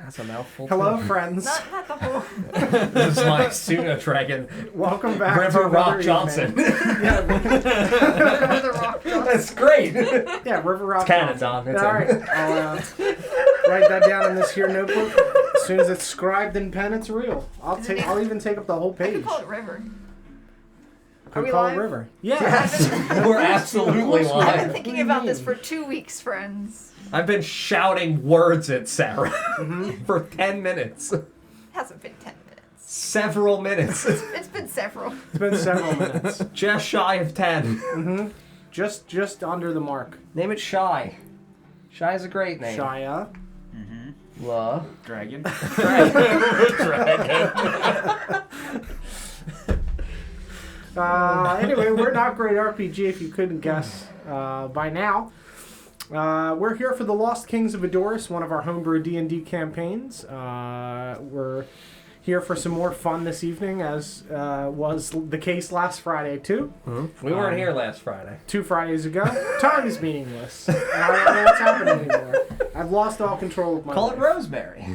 That's a mouthful. Hello, friends. Not the whole. This is my pseudo dragon. Welcome back River to Rock another Johnson. Yeah, The Rock Johnson. That's great. yeah, River Rock It's canon, Johnson. Don. It's All in. right, I'll write that down in this here notebook. As soon as it's scribed in pen, it's real. I'll even take up the whole I page. could call it River. Could we call live? it River. Yes. We're absolutely Of course we I've are. been live. thinking What do you about this mean? for 2 weeks, friends. I've been shouting words at Sarah for 10 minutes. Hasn't been 10 minutes. Several minutes. It's been several. It's been several minutes. Just shy of 10. Just under the mark. Name it Shy. Shy is a great name. Shia. La. Dragon. Dragon. Anyway, we're Not Great RPG, if you couldn't guess by now. We're here for the Lost Kings of Adoris, one of our homebrew D&D campaigns. We're here for some more fun this evening, as was the case last Friday, too. We weren't here last Friday. 2 Fridays ago. Time is meaningless. And I don't know what's happening anymore. I've lost all control of my Call life. it Rosemary.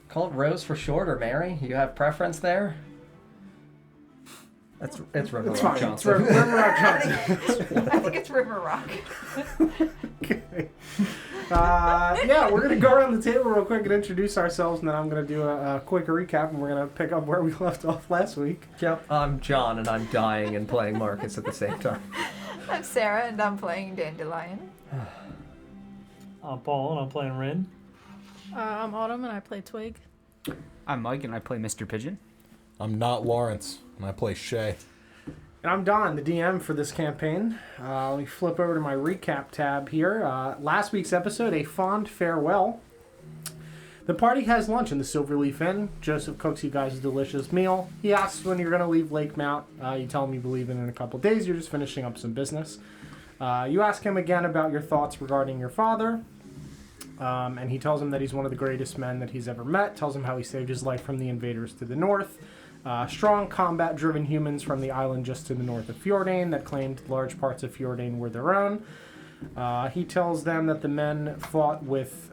Call it Rose for short or Mary. You have preference there? It's River It's Rock fine. It's Johnson. River Rock Johnson. I think it's River Rock. Okay. Yeah, we're going to go around the table real quick and introduce ourselves, and then I'm going to do a quick recap, and we're going to pick up where we left off last week. Yep, I'm John, and I'm dying and playing Marcus at the same time. I'm Sarah, and I'm playing Dandelion. I'm Paul, and I'm playing Rin. I'm Autumn, and I play Twig. I'm Mike, and I play Mr. Pigeon. I'm not Lawrence, and I play Shay. And I'm Don, the DM for this campaign. Let me flip over to my recap tab here. Last week's episode, A Fond Farewell. The party has lunch in the Silverleaf Inn. Joseph cooks you guys a delicious meal. He asks when you're going to leave Lakemount. You tell him you believe in a couple days. You're just finishing up some business. You ask him again about your thoughts regarding your father. And he tells him that he's one of the greatest men that he's ever met. Tells him how he saved his life from the invaders to the north. Strong combat-driven humans from the island just to the north of Fjordain that claimed large parts of Fjordain were their own. He tells them that the men fought with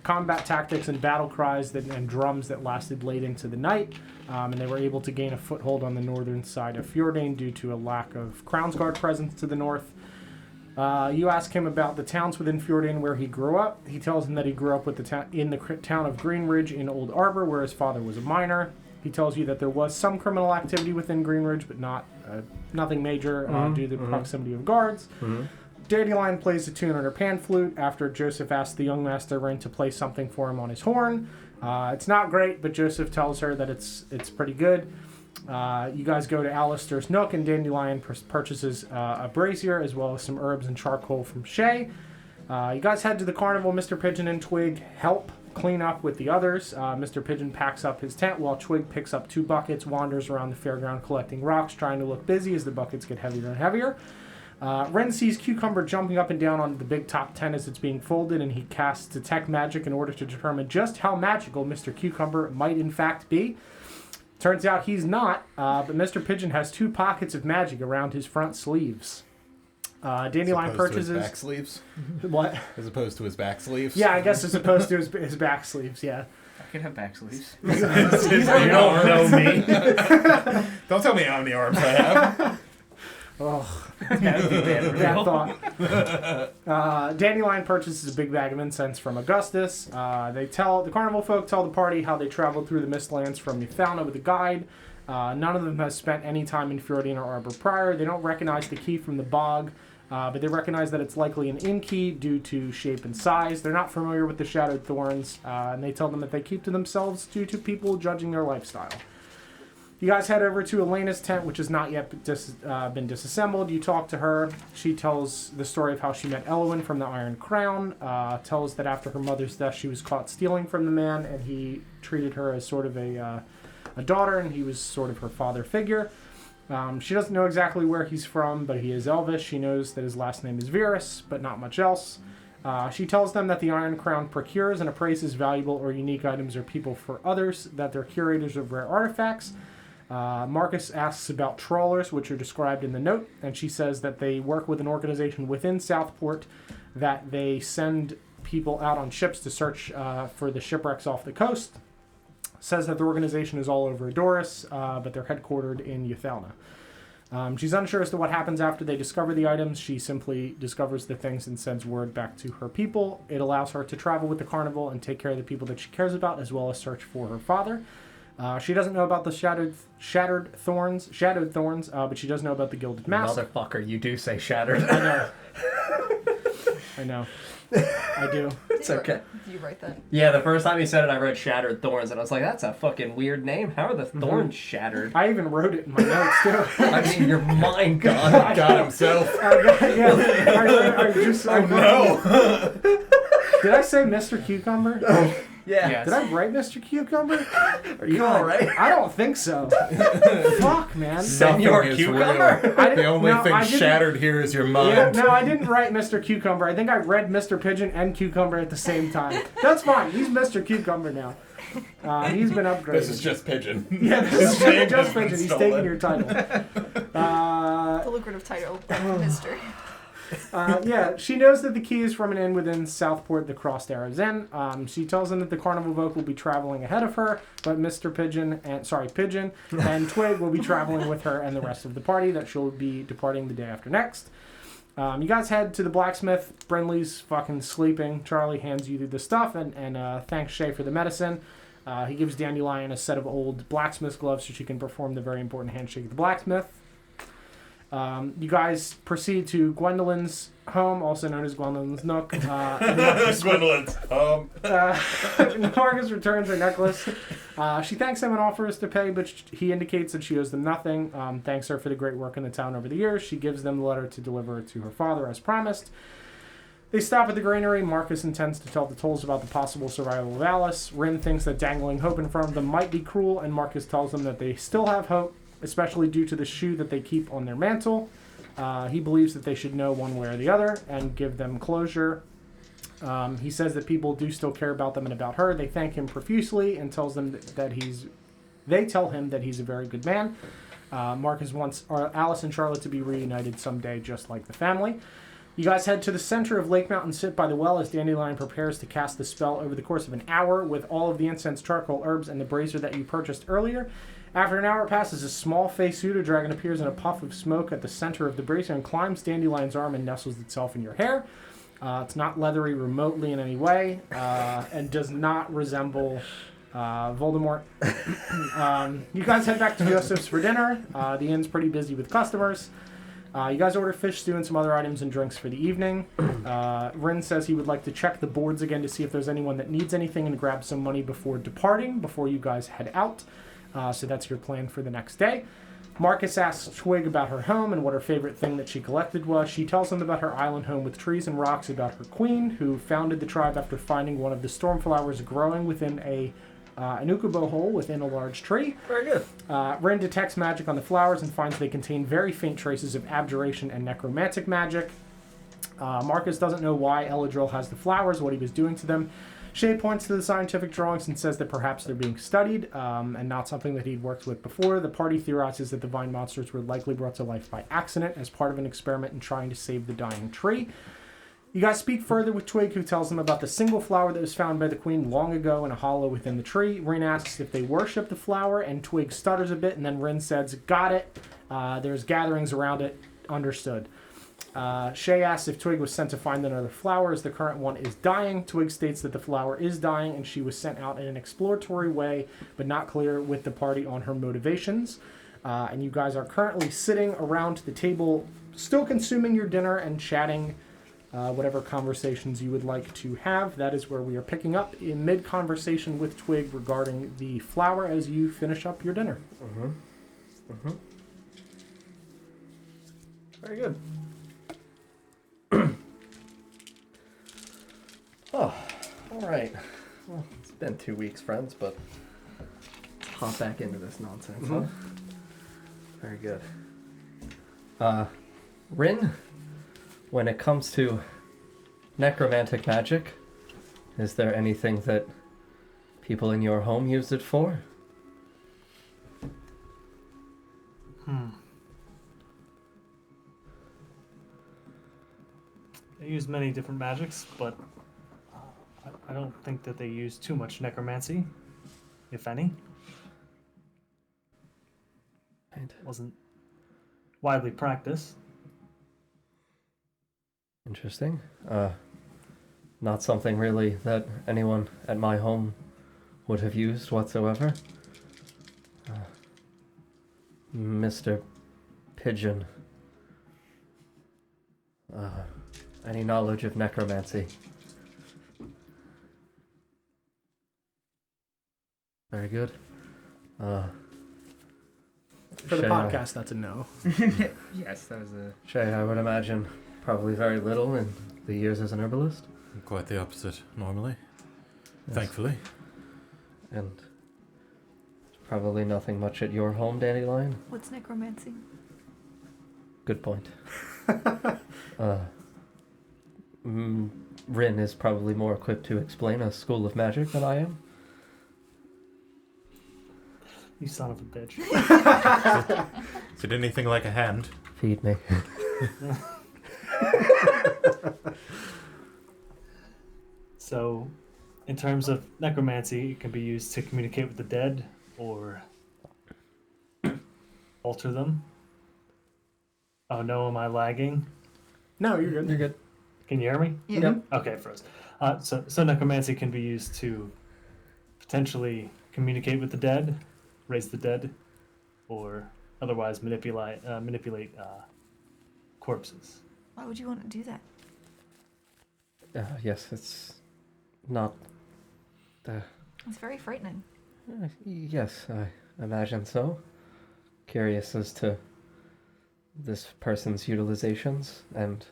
combat tactics and battle cries and drums that lasted late into the night, and they were able to gain a foothold on the northern side of Fjordain due to a lack of Crownsguard presence to the north. You ask him about the towns within Fjordain where he grew up. He tells him that he grew up with in the town of Greenridge in Old Arbor, where his father was a miner. He tells you that there was some criminal activity within Greenridge, but nothing major due to the proximity of guards. Dandelion plays a tune on her pan flute after Joseph asks the young master Rin to play something for him on his horn. It's not great, but Joseph tells her that it's pretty good. You guys go to Alistair's Nook, and Dandelion purchases a brazier as well as some herbs and charcoal from Shay. You guys head to the carnival. Mr. Pigeon and Twig help clean up with the others. Mr. Pigeon packs up his tent while Twig picks up 2 buckets, wanders around the fairground collecting rocks, trying to look busy as the buckets get heavier and heavier. Ren sees Cucumber jumping up and down on the big top tent as it's being folded, and he casts Detect Magic in order to determine just how magical Mr. Cucumber might in fact be. Turns out he's not, but Mr. Pigeon has 2 pockets of magic around his front sleeves. Dandelion purchases... To his back sleeves? What? As opposed to his back sleeves? Yeah, I guess as opposed to his back sleeves, yeah. I can have back sleeves. You don't know me. Don't tell me how many arms I have. Oh, That would be bad. that thought. Dandelion purchases a big bag of incense from Augustus. The carnival folk tell the party how they traveled through the Mistlands from Newfoundland with a guide. None of them has spent any time in Fjordain or Arbor prior. They don't recognize the key from the bog, but they recognize that it's likely an inn key due to shape and size. They're not familiar with the Shadowed Thorns, and they tell them that they keep to themselves due to people judging their lifestyle. You guys head over to Elena's tent, which has not yet been disassembled. You talk to her. She tells the story of how she met Elwyn from the Iron Crown. Tells that after her mother's death, she was caught stealing from the man, and he treated her as sort of a daughter, and he was sort of her father figure. She doesn't know exactly where he's from, but he is Elvish. She knows that his last name is Virus, but not much else. She tells them that the Iron Crown procures and appraises valuable or unique items or people for others, that they're curators of rare artifacts. Marcus asks about trawlers, which are described in the note, and she says that they work with an organization within Southport, that they send people out on ships to search for the shipwrecks off the coast. Says that the organization is all over Adoris, but they're headquartered in Yuthalna. She's unsure as to what happens after they discover the items. She simply discovers the things and sends word back to her people. It allows her to travel with the carnival and take care of the people that she cares about, as well as search for her father. She doesn't know about the shadowed thorns, but she does know about the gilded mask. Motherfucker, you do say shattered. I know. I know. I do. It's okay. Did you write that? Yeah, the first time he said it, I read Shattered Thorns, and I was like, that's a fucking weird name. How are the thorns shattered? I even wrote it in my notes, too. I mean, your mind gone. Got himself. No. Did I say Mr. Cucumber? Yeah. Yes. Did I write Mr. Cucumber? Are you alright? I don't think so. Fuck, man. Senor Nothing is Cucumber? real. I didn't- The only no, thing I didn't- shattered here is your Yeah, mind. no, I didn't write Mr. Cucumber. I think I read Mr. Pigeon and Cucumber at the same time. That's fine. He's Mr. Cucumber now. He's been upgraded. This is just Pigeon. Yeah, this is His name just has been Pigeon. He's stolen. taking your title. The lucrative title, Mister. Yeah, she knows that the key is from an inn within Southport, the Crossed Arrows Inn. She tells them that the carnival folk will be traveling ahead of her, but Pigeon and Twig will be traveling with her and the rest of the party, that she'll be departing the day after next. You guys head to the blacksmith. Brenly's fucking sleeping. Charlie hands you the stuff and thanks Shay for the medicine. He gives Dandelion a set of old blacksmith's gloves so she can perform the very important handshake of the blacksmith. You guys proceed to Gwendolyn's home, also known as Gwendolyn's Nook. Gwendolyn's. Marcus returns her necklace. She thanks him and offers to pay, but he indicates that she owes them nothing. Thanks her for the great work in the town over the years. She gives them the letter to deliver to her father as promised. They stop at the granary. Marcus intends to tell the Tolls about the possible survival of Alice. Rin thinks that dangling hope in front of them might be cruel, and Marcus tells them that they still have hope, especially due to the shoe that they keep on their mantle. He believes that they should know one way or the other and give them closure. He says that people do still care about them and about her. They thank him profusely and tells them that they tell him that he's a very good man. Marcus wants Alice and Charlotte to be reunited someday, just like the family. You guys head to the center of Lakemount and sit by the well as Dandelion prepares to cast the spell over the course of an hour with all of the incense, charcoal, herbs, and the brazier that you purchased earlier. After an hour passes, a small-faced pseudo-dragon appears in a puff of smoke at the center of the brazier and climbs Dandelion's arm and nestles itself in your hair. It's not leathery remotely in any way and does not resemble Voldemort. You guys head back to Joseph's for dinner. The inn's pretty busy with customers. You guys order fish stew and some other items and drinks for the evening. Rin says he would like to check the boards again to see if there's anyone that needs anything and grab some money before departing, before you guys head out. So that's your plan for the next day. Marcus asks Twig about her home and what her favorite thing that she collected was. She tells him about her island home with trees and rocks, about her queen, who founded the tribe after finding one of the stormflowers growing within an ukubo hole within a large tree. Very good. Rin detects magic on the flowers and finds they contain very faint traces of abjuration and necromantic magic. Marcus doesn't know why Eladril has the flowers, what he was doing to them. Shay points to the scientific drawings and says that perhaps they're being studied and not something that he'd worked with before. The party theorizes that the vine monsters were likely brought to life by accident as part of an experiment in trying to save the dying tree. You guys speak further with Twig, who tells them about the single flower that was found by the queen long ago in a hollow within the tree. Rin asks if they worship the flower, and Twig stutters a bit, and then Rin says, "Got it. There's gatherings around it. Understood." Shay asks if Twig was sent to find another flower as the current one is dying. Twig states that the flower is dying and she was sent out in an exploratory way, but not clear with the party on her motivations. And you guys are currently sitting around the table, still consuming your dinner and chatting whatever conversations you would like to have. That is where we are picking up in mid-conversation with Twig regarding the flower as you finish up your dinner. Very good. Oh, all right. Well, it's been 2 weeks, friends, but let's hop back into this nonsense, huh? Very good. Rin, when it comes to necromantic magic, is there anything that people in your home use it for? I use many different magics, but I don't think that they use too much necromancy, if any. Right. Wasn't widely practiced. Interesting. Not something really that anyone at my home would have used whatsoever. Mr. Pigeon. Any knowledge of necromancy? Very good. For the Shay, podcast, that's a no. Yes, that was a. Shay, I would imagine probably very little in the years as an herbalist. Quite the opposite, normally. Yes. Thankfully. And probably nothing much at your home, Dandelion. What's necromancy? Good point. Rin is probably more equipped to explain a school of magic than I am. You son of a bitch. Is it anything like a hand? Feed me. So, in terms of necromancy, it can be used to communicate with the dead or alter them. Oh no, am I lagging? No, you're good. You're good. Can you hear me? Yeah. Yep. Okay, froze. So necromancy can be used to potentially communicate with the dead, raise the dead, or otherwise manipulate corpses. Why would you want to do that? Yes, it's not. It's very frightening. Yes, I imagine so. Curious as to this person's utilizations and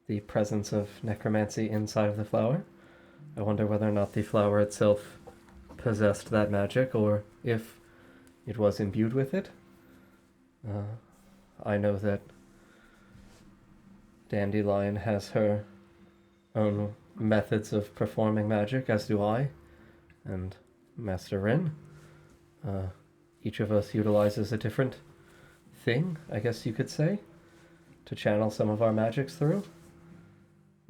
the presence of necromancy inside of the flower. I wonder whether or not the flower itself possessed that magic or if it was imbued with it. I know that Dandelion has her own methods of performing magic, as do I, and Master Rin. Each of us utilizes a different thing, I guess you could say, to channel some of our magics through.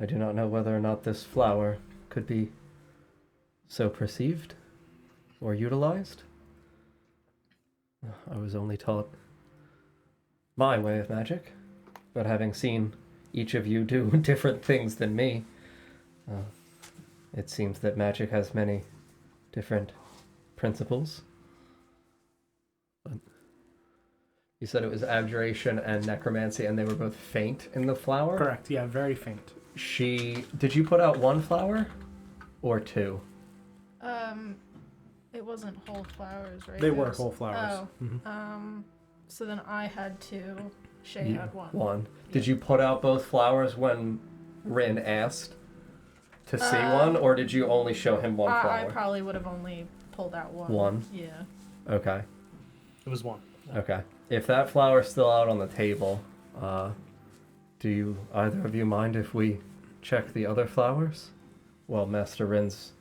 I do not know whether or not this flower could be so perceived or utilized. I was only taught my way of magic, but having seen each of you do different things than me, it seems that magic has many different principles. But you said it was abjuration and necromancy, and they were both faint in the flower? Correct. Yeah, very faint. Did you put out one flower or two? It wasn't whole flowers, right? They It were was- whole flowers. Oh. Mhm. So then I had two. Shay You- had one. One. Did you put out both flowers when Rin asked to see one, or did you only show him one I flower? probably would have only pulled out one. One? Yeah. Okay. It was one. Okay. If that flower's still out on the table, do you either of you mind if we check the other flowers? Well, Master Rin's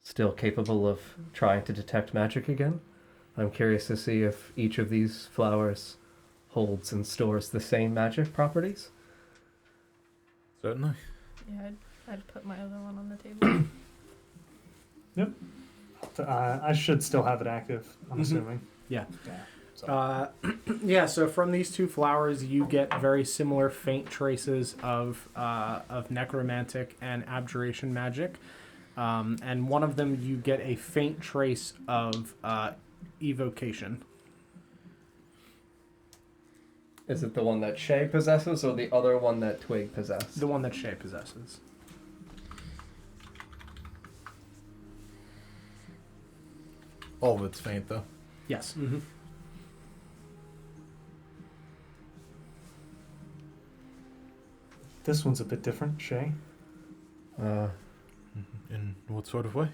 still capable of trying to detect magic again. I'm curious to see if each of these flowers holds and stores the same magic properties. Certainly. Yeah, I'd put my other one on the table. I should still have it active, I'm assuming. Yeah. So. Yeah, so from these two flowers, you get very similar faint traces of necromantic and abjuration magic. And one of them, you get a faint trace of evocation. Is it the one that Shay possesses, or the other one that Twig possesses? The one that Shay possesses. All of it's faint, though. Yes. This one's a bit different, Shay. In what sort of way?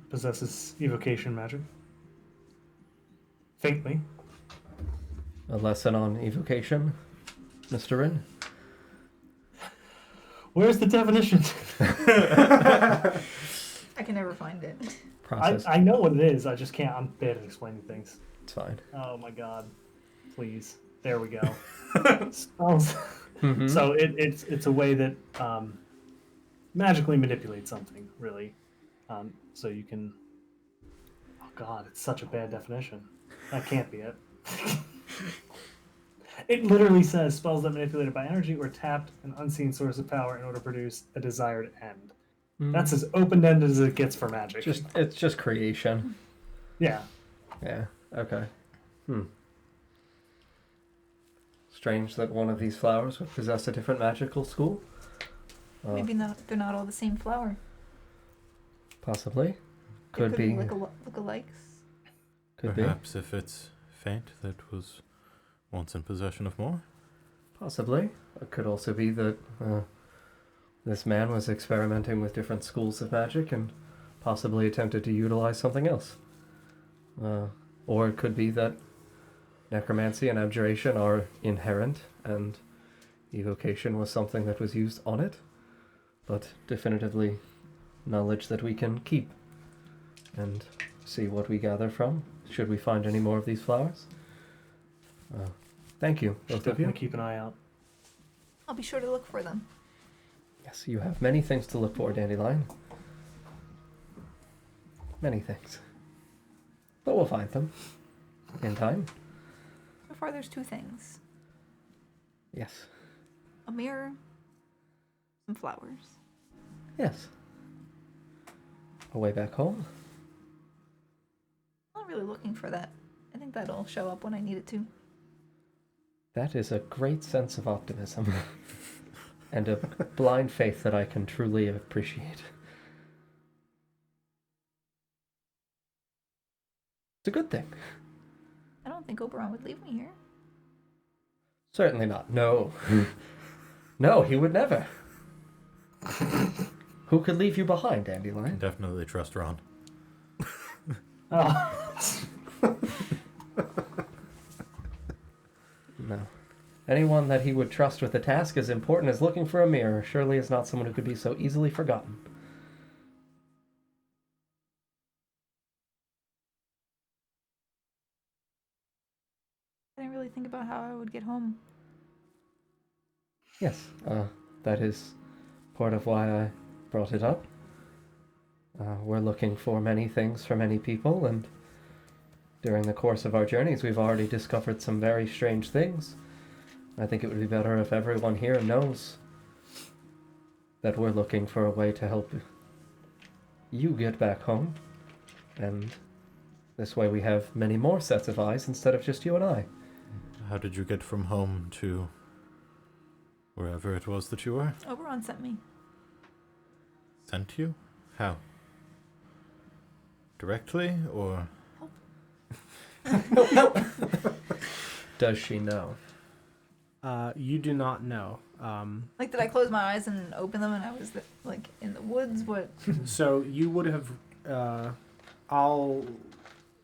Possesses evocation magic. Faintly. A lesson on evocation, Mr. Rin? Where's the definition? I can never find it. Process. I know what it is, I just can't. I'm bad at explaining things. It's fine. Oh my god. Please. There we go. Spells. Mhm. So it's a way that magically manipulate something, really. So you can. Oh God, it's such a bad definition. That can't be it. It literally says spells that manipulated by energy or tapped an unseen source of power in order to produce a desired end. That's as open-ended as it gets for magic. It's just creation. Yeah. Yeah. Okay. Strange that one of these flowers would possess a different magical school. Maybe they're not all the same flower. Possibly. They Could be. Lookalikes. Could Perhaps if it's faint, that was once in possession of more. Possibly. It could also be that this man was experimenting with different schools of magic and possibly attempted to utilize something else. Or it could be that necromancy and abjuration are inherent and evocation was something that was used on it, but definitively knowledge that we can keep and see what we gather from, should we find any more of these flowers. Thank you, Just both of you. definitely keep an eye out. I'll be sure to look for them. Yes, you have many things to look for, Dandelion. Many things. But we'll find them in time. So far, there's 2 things: Yes. a mirror, some flowers. Yes. A way back home. I'm not really looking for that. I think that'll show up when I need it to. That is a great sense of optimism. And a blind faith that I can truly appreciate. It's a good thing. I don't think Oberon would leave me here. Certainly not. No. No, he would never. Who could leave you behind, Dandelion? Definitely trust Ron. Oh. No. Anyone that he would trust with a task as important as looking for a mirror surely is not someone who could be so easily forgotten. I didn't really think about how I would get home. Yes, that is part of why I brought it up. We're looking for many things for many people, and during the course of our journeys, we've already discovered some very strange things. I think it would be better if everyone here knows that we're looking for a way to help you get back home, and this way we have many more sets of eyes instead of just you and I. How did you get from home to wherever it was that you were? Oberon sent me. Sent you? How? Directly, or...? Does she know? You do not know. Like, did I close my eyes and open them and I was, like, in the woods? What? So you would have, I'll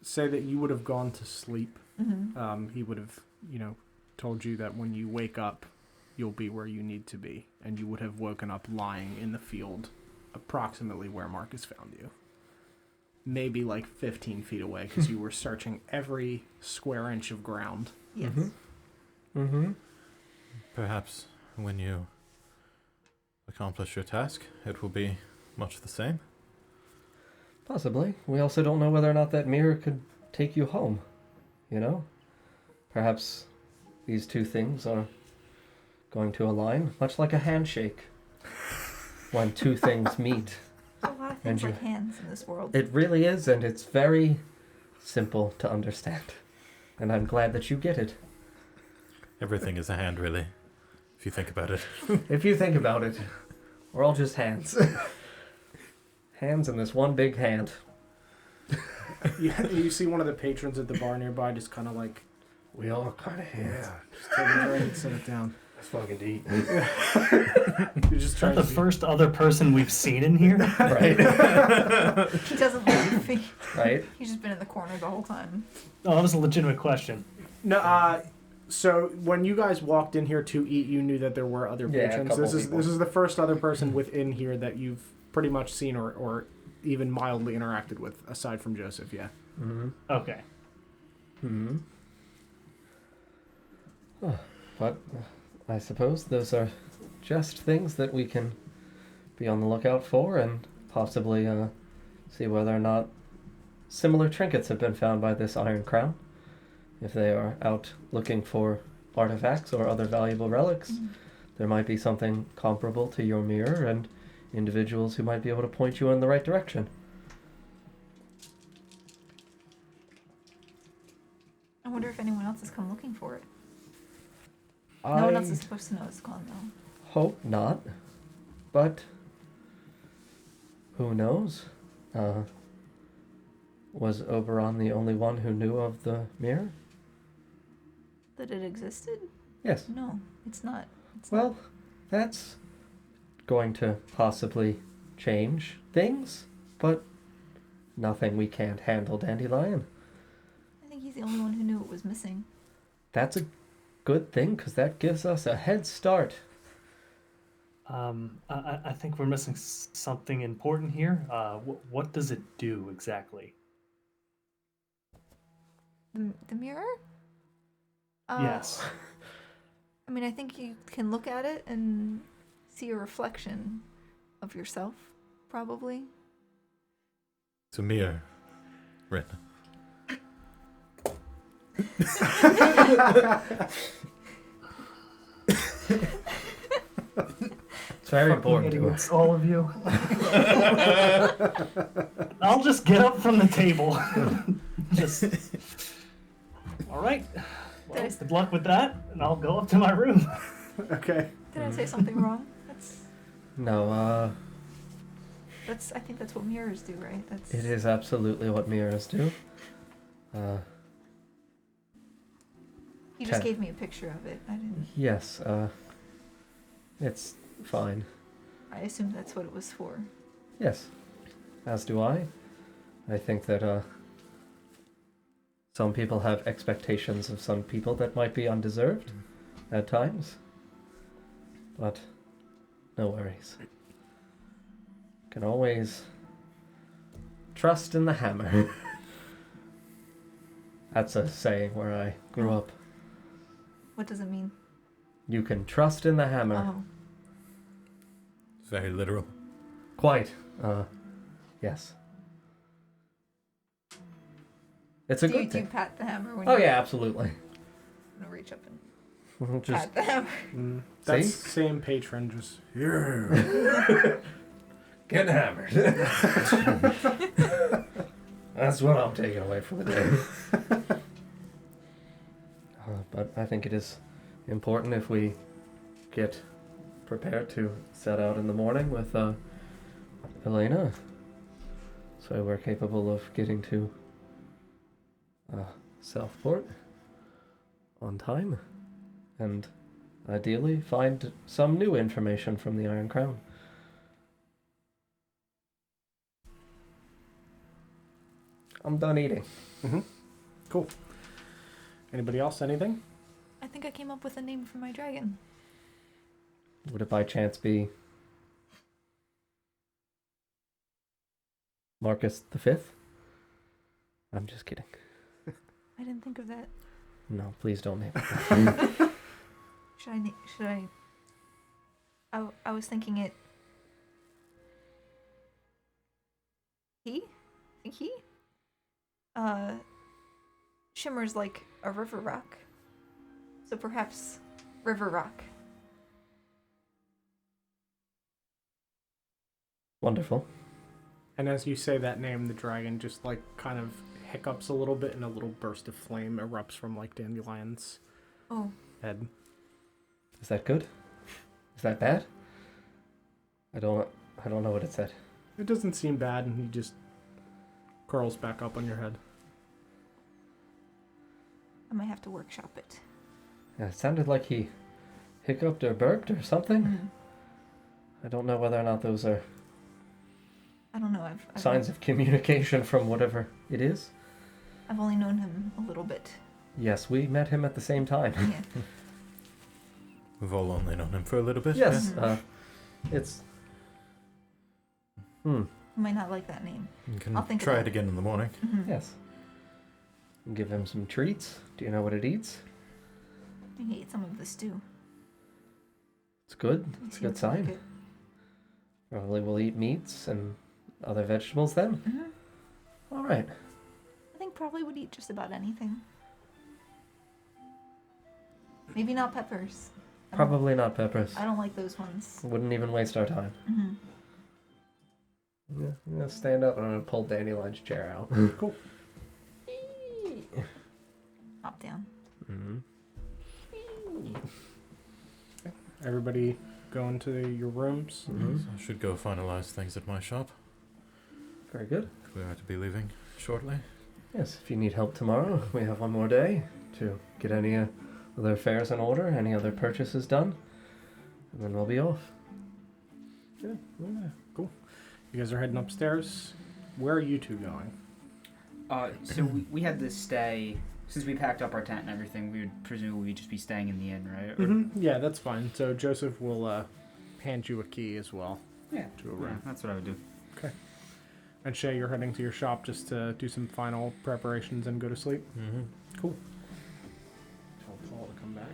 say that you would have gone to sleep. Mm-hmm. He would have, told you that when you wake up, you'll be where you need to be. And you would have woken up lying in the field, approximately where Marcus found you. Maybe like 15 feet away, because you were searching every square inch of ground. Yes. Mm-hmm. Perhaps when you accomplish your task, it will be much the same. Possibly. We also don't know whether or not that mirror could take you home. Perhaps these 2 things are going to align, much like a handshake. When 2 things meet. There's a lot of things like hands in this world. It really is, and it's very simple to understand. And I'm glad that you get it. Everything is a hand, really, if you think about it. If you think about it, we're all just hands. Hands in this one big hand. You see one of the patrons at the bar nearby just kind of like, We all kind of hands. just take a drink and set it down. That's fucking deep. You're just Is trying that the to first other person we've seen in here? Right? He doesn't leave. Right? He's just been in the corner the whole time. Oh, that was a legitimate question. No, so when you guys walked in here to eat, you knew that there were other Yeah, a patrons. couple This people. is the first other person within here that you've pretty much seen or even mildly interacted with, aside from Joseph. Yeah. Mm-hmm. Okay. Mm-hmm. But I suppose those are just things that we can be on the lookout for and possibly see whether or not similar trinkets have been found by this Iron Crown. If they are out looking for artifacts or other valuable relics, there might be something comparable to your mirror and individuals who might be able to point you in the right direction. I wonder if anyone else has come looking for it. No I one else is supposed to know it's gone, though. hope not, but who knows? Was Oberon the only one who knew of the mirror? That it existed? Yes. No, it's not. Well, that's going to possibly change things, but nothing we can't handle, Dandelion. I think he's the only one who knew it was missing. That's a good thing, because that gives us a head start. I think we're missing something important here. What does it do exactly? The mirror? Yes. I mean, I think you can look at it and see a reflection of yourself, probably. It's a mirror, Rin. It's very important to us. Idiots, all of you. I'll just get up from the table. Just. All right. Well, good luck with that, and I'll go up to my room. Okay. Did I say something wrong? No, I think that's what mirrors do, right? it is absolutely what mirrors do. He just Okay. gave me a picture of it. I didn't. Yes, it's fine. I assumed that's what it was for. Yes, as do I. I think that, some people have expectations of some people that might be undeserved at times. But no worries. Can always trust in the hammer. That's a saying where I grew up. What does it mean? You can trust in the hammer. Oh, It's very literal. Quite. Yes. It's a do good you thing. pat the hammer when Oh you yeah, absolutely. I'm gonna reach up and Just pat the hammer? That's See? same patron, just yeah. get hammered. That's what I'm taking away from the day. But I think it is important if we get prepared to set out in the morning with Elena, so we're capable of getting to Southport on time, and ideally find some new information from the Iron Crown. I'm done eating. Cool. Anybody else? Anything? I think I came up with a name for my dragon. Would it by chance be Marcus the Fifth? I'm just kidding. I didn't think of that. No, please don't name it. Should I? I was thinking it. He? Think he? Shimmers like a river rock. So perhaps River Rock. Wonderful. And as you say that name, the dragon just like kind of hiccups a little bit, and a little burst of flame erupts from like Dandelion's Oh, head. Is that good? Is that bad? I don't know what it said. It doesn't seem bad, and he just curls back up on your head. I might have to workshop it. Yeah, it sounded like he hiccuped or burped or something. Mhm. I don't know whether or not those are I don't know. I've signs of communication from whatever it is. I've only known him a little bit. Yes, we met him at the same time. Yeah. We've all only known him for a little bit. Yes, Mhm. it's... You might not like that name. You can I'll think try about it again in the morning. Mhm. Yes. Give him some treats. Do you know what it eats? I can eat some of the stew. It's good. Let me It's a see good what's like sign. it. Probably we'll eat meats and other vegetables then. Mm-hmm. All right. I think probably would eat just about anything. Maybe not peppers. Probably not peppers. I don't like those ones. Wouldn't even waste our time. Mm-hmm. Yeah, I'm gonna stand up and I'm gonna pull Dandelion's chair out. Cool. Hop down. Mm-hmm. Everybody go into your rooms. Mm-hmm. So I should go finalize things at my shop. Very good. We are to be leaving shortly. Yes, if you need help tomorrow, we have one more day to get any other affairs in order, any other purchases done, and then we'll be off. Yeah, cool. You guys are heading upstairs. Where are you two going? So we had to stay, since we packed up our tent and everything, we would presumably just be staying in the inn, right? Or, Mm-hmm. Yeah, that's fine. So Joseph will hand you a key as well. Yeah, To a yeah, room. that's what I would do. And Shay, you're heading to your shop just to do some final preparations and go to sleep. Mm-hmm. Cool. Tell Paul to come back.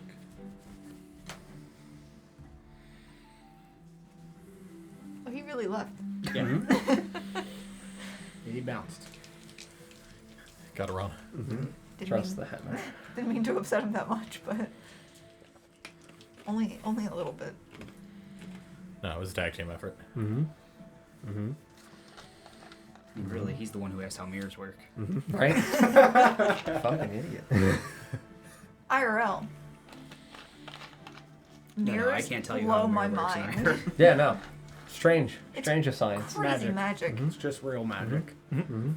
Oh, he really left. Yeah. He bounced. Gotta run. Mm-hmm. Didn't Trust mean, the headman. Didn't mean to upset him that much, but only a little bit. No, it was a tag team effort. Mm-hmm. Mm-hmm. Really, he's the one who asked how mirrors work. Mm-hmm. Right? Fucking idiot. IRL. No, Mirrors I can't tell you blow how a my mirror works in mind. there. Yeah, no. Strange It's science. Crazy magic. It's just real magic. Mm-hmm.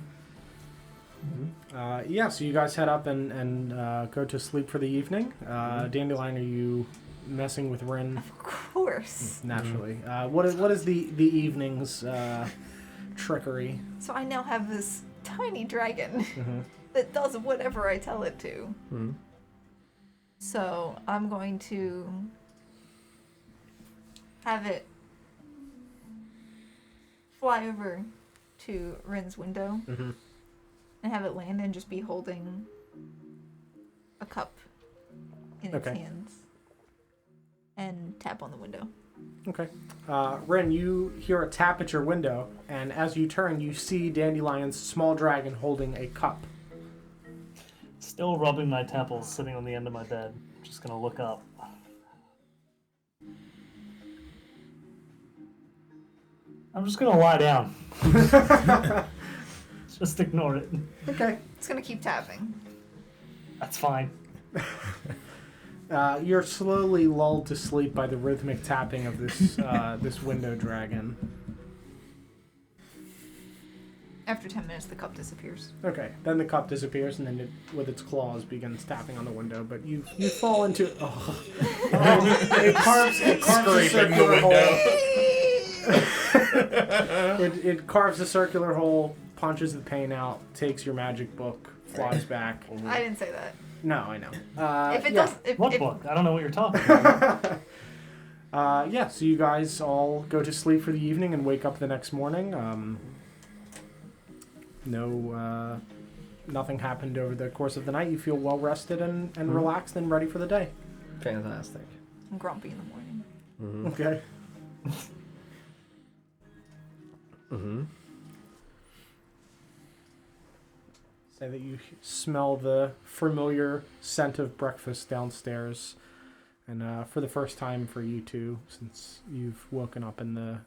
Yeah, so you guys head up and go to sleep for the evening. Dandelion, are you messing with Rin? Of course. Naturally. What is the evening's trickery? So I now have this tiny dragon Mm-hmm. that does whatever I tell it to. Mm-hmm. So I'm going to have it fly over to Rin's window Mm-hmm. and have it land and just be holding a cup in its Okay. hands and tap on the window. Okay. Rin, you hear a tap at your window, and as you turn, you see Dandelion's small dragon holding a cup. Still rubbing my temples, sitting on the end of my bed. Just gonna look up. I'm just gonna lie down. Just ignore it. Okay. It's gonna keep tapping. That's fine. You're slowly lulled to sleep by the rhythmic tapping of this this window dragon. After 10 minutes, the cup disappears. Okay, then the cup disappears, and then it, with its claws, begins tapping on the window. But you fall into it carves a circular hole. It carves a circular hole, punches the paint out, takes your magic book, flies back. I didn't say that. No, I know. If it yeah. does, if, What if, book? I don't know what you're talking about. Yeah, so you guys all go to sleep for the evening and wake up the next morning. Nothing happened over the course of the night. You feel well rested and relaxed and ready for the day. Fantastic. I'm grumpy in the morning. Mm-hmm. Okay. Mm-hmm. Say that you smell the familiar scent of breakfast downstairs, and for the first time for you two, since you've woken up in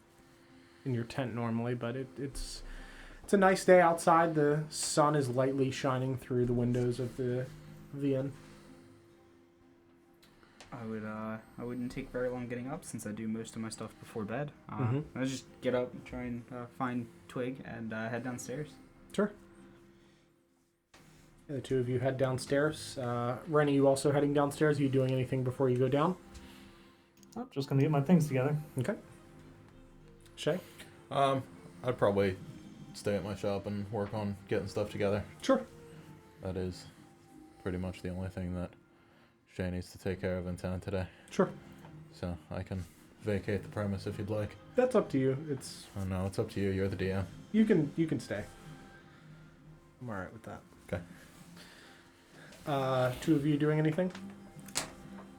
your tent normally, but it's a nice day outside. The sun is lightly shining through the windows of the inn. I wouldn't take very long getting up since I do most of my stuff before bed. Mhm. I just get up, try and find Twig, and head downstairs. Sure. The two of you head downstairs. Ren, are you also heading downstairs? Are you doing anything before you go down? I'm just gonna get my things together. Okay. Shay? I'd probably stay at my shop and work on getting stuff together. Sure. That is pretty much the only thing that Shay needs to take care of in town today. Sure. So I can vacate the premise if you'd like. That's up to you. Oh no, it's up to you. You're the DM. You can stay. I'm alright with that. Okay. Two of you doing anything?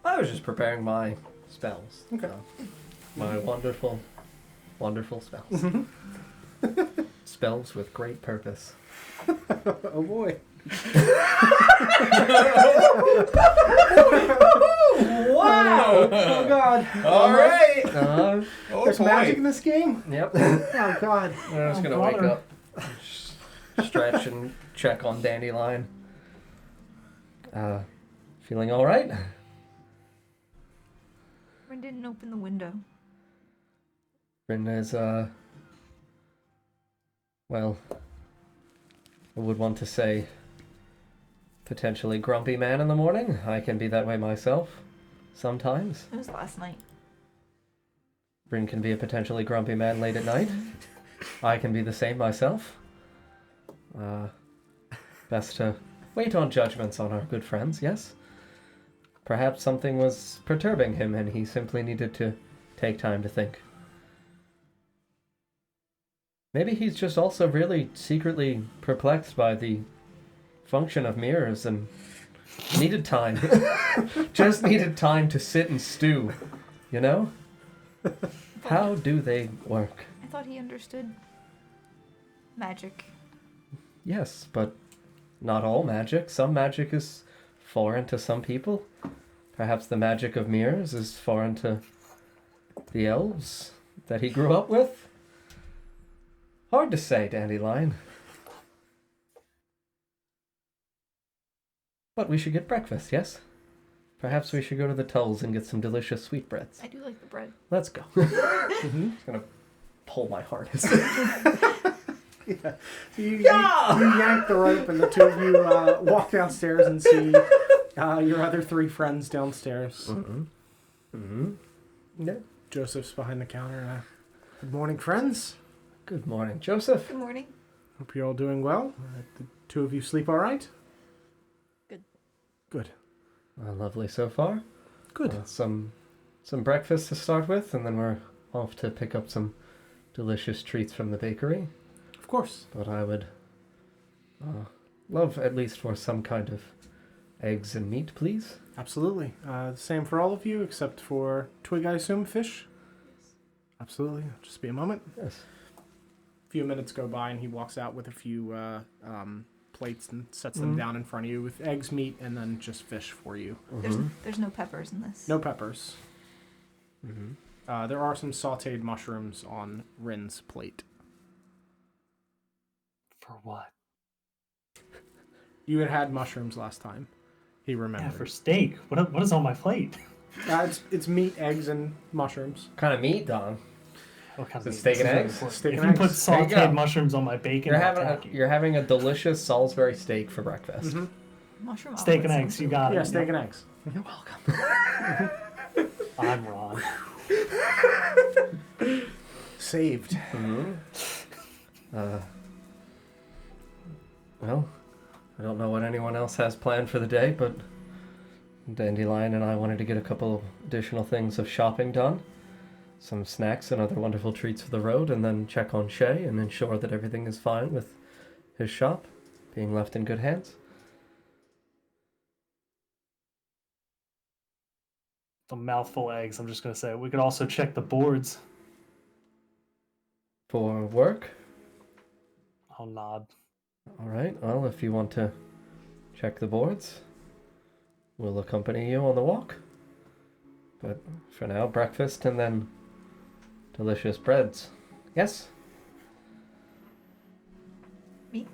I was just preparing my spells. Okay. My wonderful wonderful spells. Spells with great purpose. Oh boy. Wow! Oh god. All right. Oh, There's boy. magic in this game? Yep. Oh god. I'm just gonna wake up, stretch, and check on Dandelion. Feeling all right? Rin didn't open the window. Rin is, well, I would want to say potentially grumpy man in the morning. I can be that way myself sometimes. It was last night. Rin can be a potentially grumpy man late at night. I can be the same myself. Best to wait on judgments on our good friends, yes? Perhaps something was perturbing him and he simply needed to take time to think. Maybe he's just also really secretly perplexed by the function of mirrors and needed time. Just needed time to sit and stew, you know? How do they work? I thought he understood magic. Yes, but not all magic. Some magic is foreign to some people. Perhaps the magic of mirrors is foreign to the elves that he grew up with. Hard to say, Dandelion. But we should get breakfast, yes? Perhaps we should go to the Tulls and get some delicious sweetbreads. I do like the bread. Let's go. I'm gonna pull my harness. Yeah. So you yank the rope, and the two of you walk downstairs and see your other three friends downstairs. Yeah. Joseph's behind the counter. Good morning, friends. Good morning, Joseph. Good morning. Hope you're all doing well. The two of you sleep all right? Good. Good. Lovely so far. Good. Some breakfast to start with, and then we're off to pick up some delicious treats from the bakery. Of course. But I would love at least for some kind of eggs and meat, please. Absolutely. Same for all of you, except for Twig, I assume, fish? Absolutely. Just be a moment. Yes. A few minutes go by, and he walks out with a few plates and sets them down in front of you with eggs, meat, and then just fish for you. There's no peppers in this. No peppers. There are some sautéed mushrooms on Rin's plate. For what? You had mushrooms last time. He remembered. Yeah, for steak. What is on my plate? It's meat, eggs, and mushrooms. What kind of meat, Don? What kind Is it of meat? steak and This is eggs? important. Steak if and you put eggs. There you go. sauteed mushrooms on my bacon, You're having a delicious Salisbury steak for breakfast. Mushroom steak and omelette eggs. sounds You really got it. Yeah, steak and eggs. You're welcome. I'm wrong. Saved. Well, I don't know what anyone else has planned for the day, but Dandelion and I wanted to get a couple additional things of shopping done. Some snacks and other wonderful treats for the road, and then check on Shay and ensure that everything is fine with his shop being left in good hands. A mouthful of eggs. I'm just gonna say we could also check the boards. For work? I'll nod. All right, well, if you want to check the boards, we'll accompany you on the walk. But for now, breakfast and then delicious breads. Yes? Me?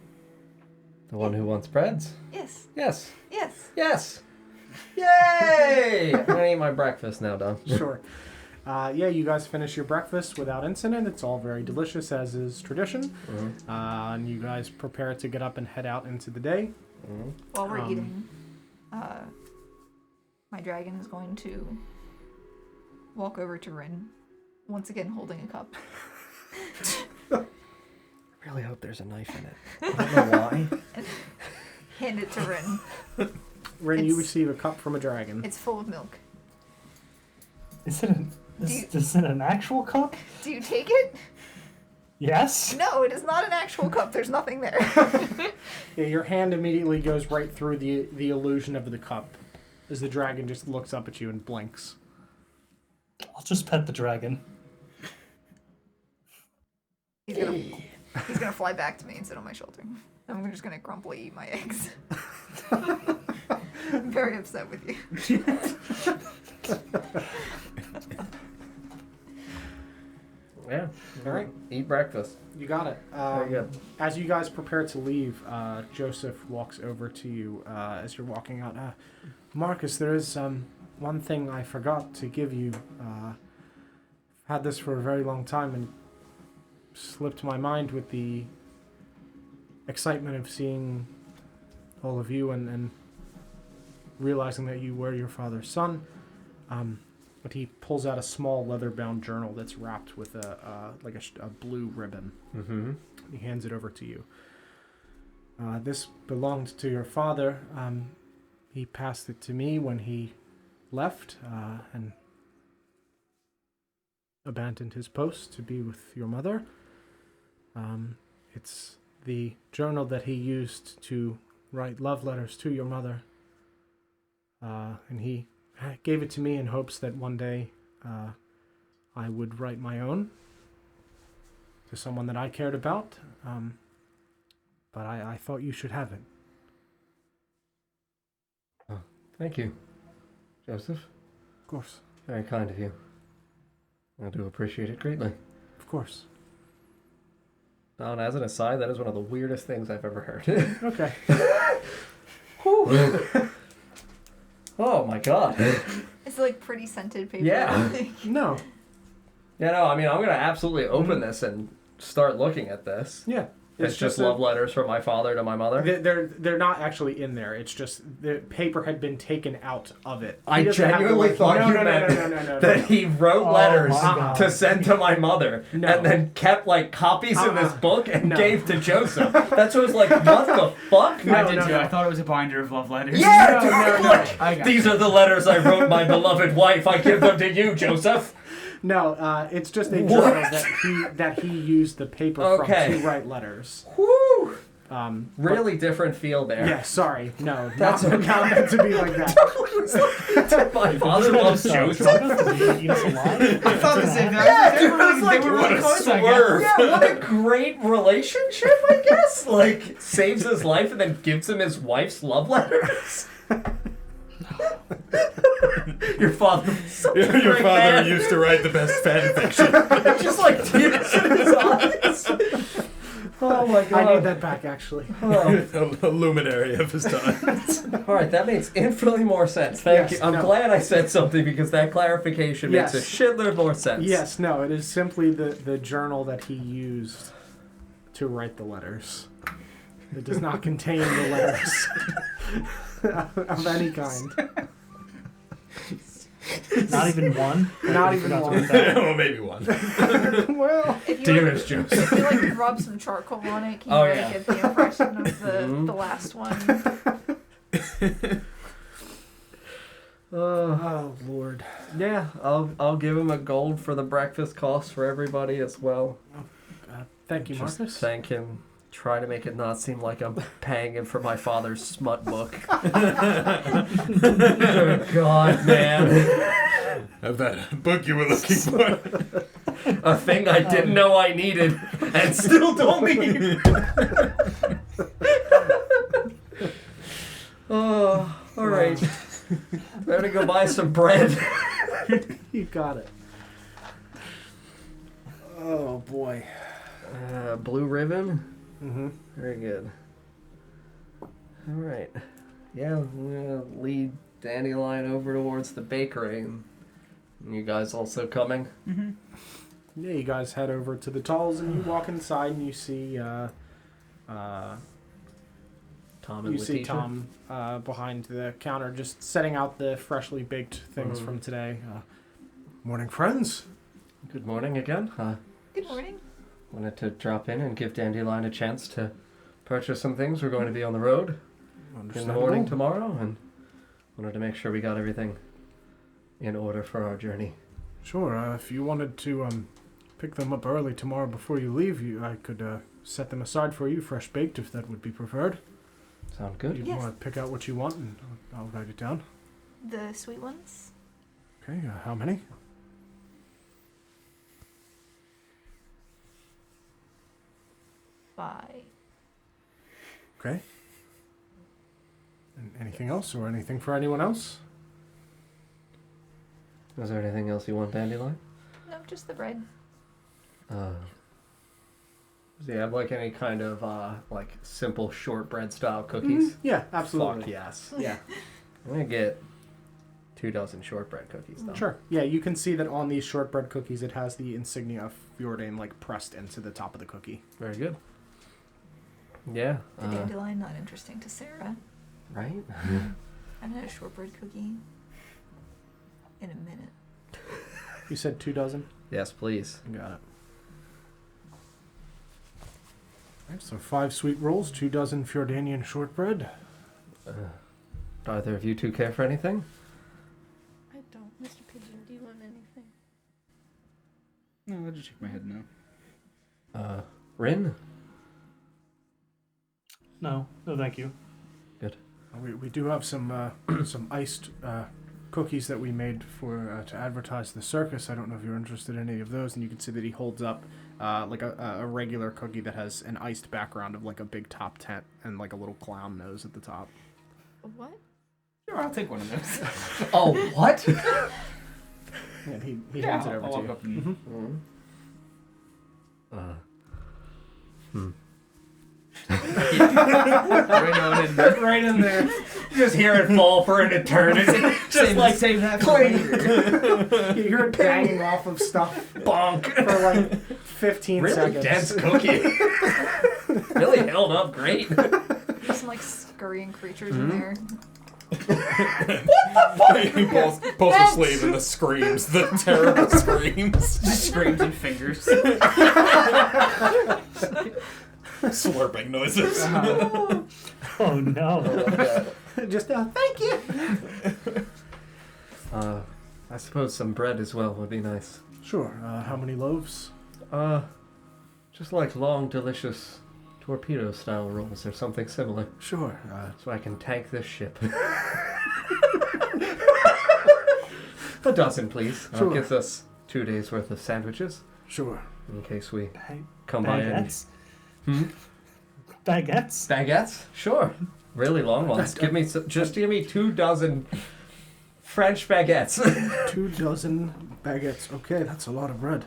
The one who wants breads? Yes. Yes. Yes. Yes! Yay! I'm gonna eat my breakfast now, Don. Sure. Yeah, you guys finish your breakfast without incident. It's all very delicious, as is tradition. And you guys prepare to get up and head out into the day. While we're eating, my dragon is going to walk over to Rin, once again holding a cup. I really hope there's a knife in it. I don't know why. Hand it to Rin. Rin, you It's- receive a cup from a dragon. It's full of milk. Is it an actual cup? Do you take it? Yes. No, it is not an actual cup. There's nothing there. Yeah, your hand immediately goes right through the illusion of the cup as the dragon just looks up at you and blinks. I'll just pet the dragon. He's gonna fly back to me and sit on my shoulder. I'm just gonna grumpily eat my eggs. I'm very upset with you. Yeah. All right. Eat breakfast. You got it. Very good. As you guys prepare to leave, Joseph walks over to you as you're walking out. Marcus, there is one thing I forgot to give you. Had this for a very long time and slipped my mind with the excitement of seeing all of you and realizing that you were your father's son. But he pulls out a small leather-bound journal that's wrapped with a blue ribbon. Mm-hmm. He hands it over to you. This belonged to your father. He passed it to me when he left and abandoned his post to be with your mother. It's the journal that he used to write love letters to your mother. And he gave it to me in hopes that one day I would write my own to someone that I cared about. But I thought you should have it. Oh, thank you, Joseph. Of course. Very kind of you. I do appreciate it greatly. Of course. Don, as an aside, that is one of the weirdest things I've ever heard. Okay. Oh my god. It's like pretty scented paper. Yeah. No. Yeah, no, I mean, I'm going to absolutely open this and start looking at this. Yeah. It's just love letters from my father to my mother. They're not actually in there. It's just the paper had been taken out of it. I genuinely thought you meant that he wrote letters to send to my mother and then kept like copies in this book and gave to Joseph. That's what I was like, what the fuck? I did too. I thought it was a binder of love letters. Yeah, like, these are the letters I wrote my beloved wife. I give them to you, Joseph. No, it's just a journal that he used the paper from to write letters. Woo! Really different feel there. Yeah, sorry. No, that's not meant to be like that. My father loves Joseph. I thought the same thing. Yeah, dude, I was like, they were what really a close, I swerve. guess. Yeah, what a great relationship, I guess. Like, saves his life and then gives him his wife's love letters. Your father was such a Your great father man. used to write the best fan fiction. Just like tears in his eyes. Oh my god. I need that back, actually. A luminary of his time. Alright, that makes infinitely more sense. Thank Yes, you. I'm glad I said something because that clarification makes a shitload more sense. Yes, no, it is simply the journal that he used to write the letters. It does not contain the letters of any kind. Not even one? Not even one. Well, maybe one. Well, Dearest Joseph. If you like rub some charcoal on it, can you really get the impression of the last one? oh Lord. Yeah, I'll give him a gold for the breakfast cost for everybody as well. Thank you, Just Marcus. thank him. Try to make it not seem like I'm paying him for my father's smut book. Oh, God, man. Of that book you were looking for. A thing I didn't know I needed and still don't need. Oh, all right. Better go buy some bread. You got it. Oh boy. Blue ribbon. Mm-hmm. Very good. All right. Yeah, I'm gonna lead Dandelion over towards the bakery. And you guys also coming? Mm-hmm. Yeah, you guys head over to the Talls and you walk inside and you see Tom and you see Letitia? Tom behind the counter just setting out the freshly baked things from today. Morning, friends. Good morning again. Good morning. Wanted to drop in and give Dandelion a chance to purchase some things. We're going to be on the road in the morning tomorrow, and wanted to make sure we got everything in order for our journey. Sure. If you wanted to pick them up early tomorrow before you leave, I could set them aside for you, fresh baked, if that would be preferred. Sound good? You want to pick out what you want, and I'll write it down. The sweet ones? Okay. How many? Bye. Okay. And anything else, or anything for anyone else? Is there anything else you want, Dandelion? No, just the bread. Does he have like any kind of like simple shortbread style cookies? Yeah, absolutely. Fuck yes. Yeah. I'm gonna get 2 dozen shortbread cookies though. Sure. Yeah, you can see that on these shortbread cookies it has the insignia of Fjordan like pressed into the top of the cookie. Very good. Yeah. The dandelion not interesting to Sarah. Right? I haven't had a shortbread cookie in a minute. You said 2 dozen? Yes, please. Got it. Alright, so 5 sweet rolls, 2 dozen Fjordanian shortbread. Do either of you two care for anything? I don't. Mr. Pigeon, do you want anything? No, I'll just shake my head no. Rin? No, thank you. We do have some some iced cookies that we made for to advertise the circus. I don't know if you're interested in any of those. And you can see that he holds up like a regular cookie that has an iced background of like a big top tent and like a little clown nose at the top. What? Sure, I'll take one of those. Oh, what? And he Yeah, hands it I'll over walk to you. up and right in there. You just hear it fall for an eternity. just like save that for later. You hear it banging off of stuff Bonk. for like 15 Really seconds. dense cookie. Really held up great. There's some like scurrying creatures in there. He pulls the sleeve and the screams, the terrible screams. Just screams and fingers. Slurping noises. Oh no. Just thank you. I suppose some bread as well would be nice. Sure. How many loaves? Just like long, delicious torpedo-style rolls or something similar, Sure. so I can tank this ship. A dozen, please. Sure. Gives us 2 days worth of sandwiches Sure. in case we come by and Baguettes? baguettes. Baguettes? Sure. Really long ones. Just give me 2 dozen French baguettes. 2 dozen baguettes. Okay, that's a lot of bread.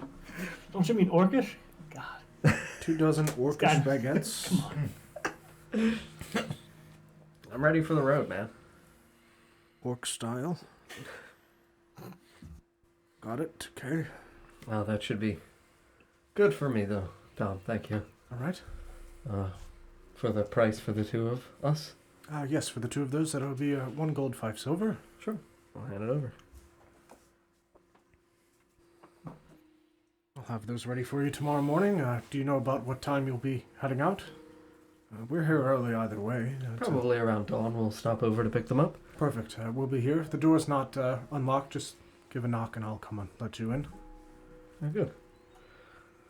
Don't you mean orcish? God. 2 dozen orcish God. baguettes. Come on. I'm ready for the road, man. Orc style. Got it. Okay. Well, that should be good for me, though, Tom. Thank you. All right. For the price for the 2 of us. Yes, for the 2 of those, that'll be 1 gold, 5 silver. Sure. I'll hand it over. I'll have those ready for you tomorrow morning. Do you know about what time you'll be heading out? We're here early either way. Probably around dawn. We'll stop over to pick them up. Perfect. We'll be here. If the door's not unlocked, just give a knock and I'll come and let you in. Very good.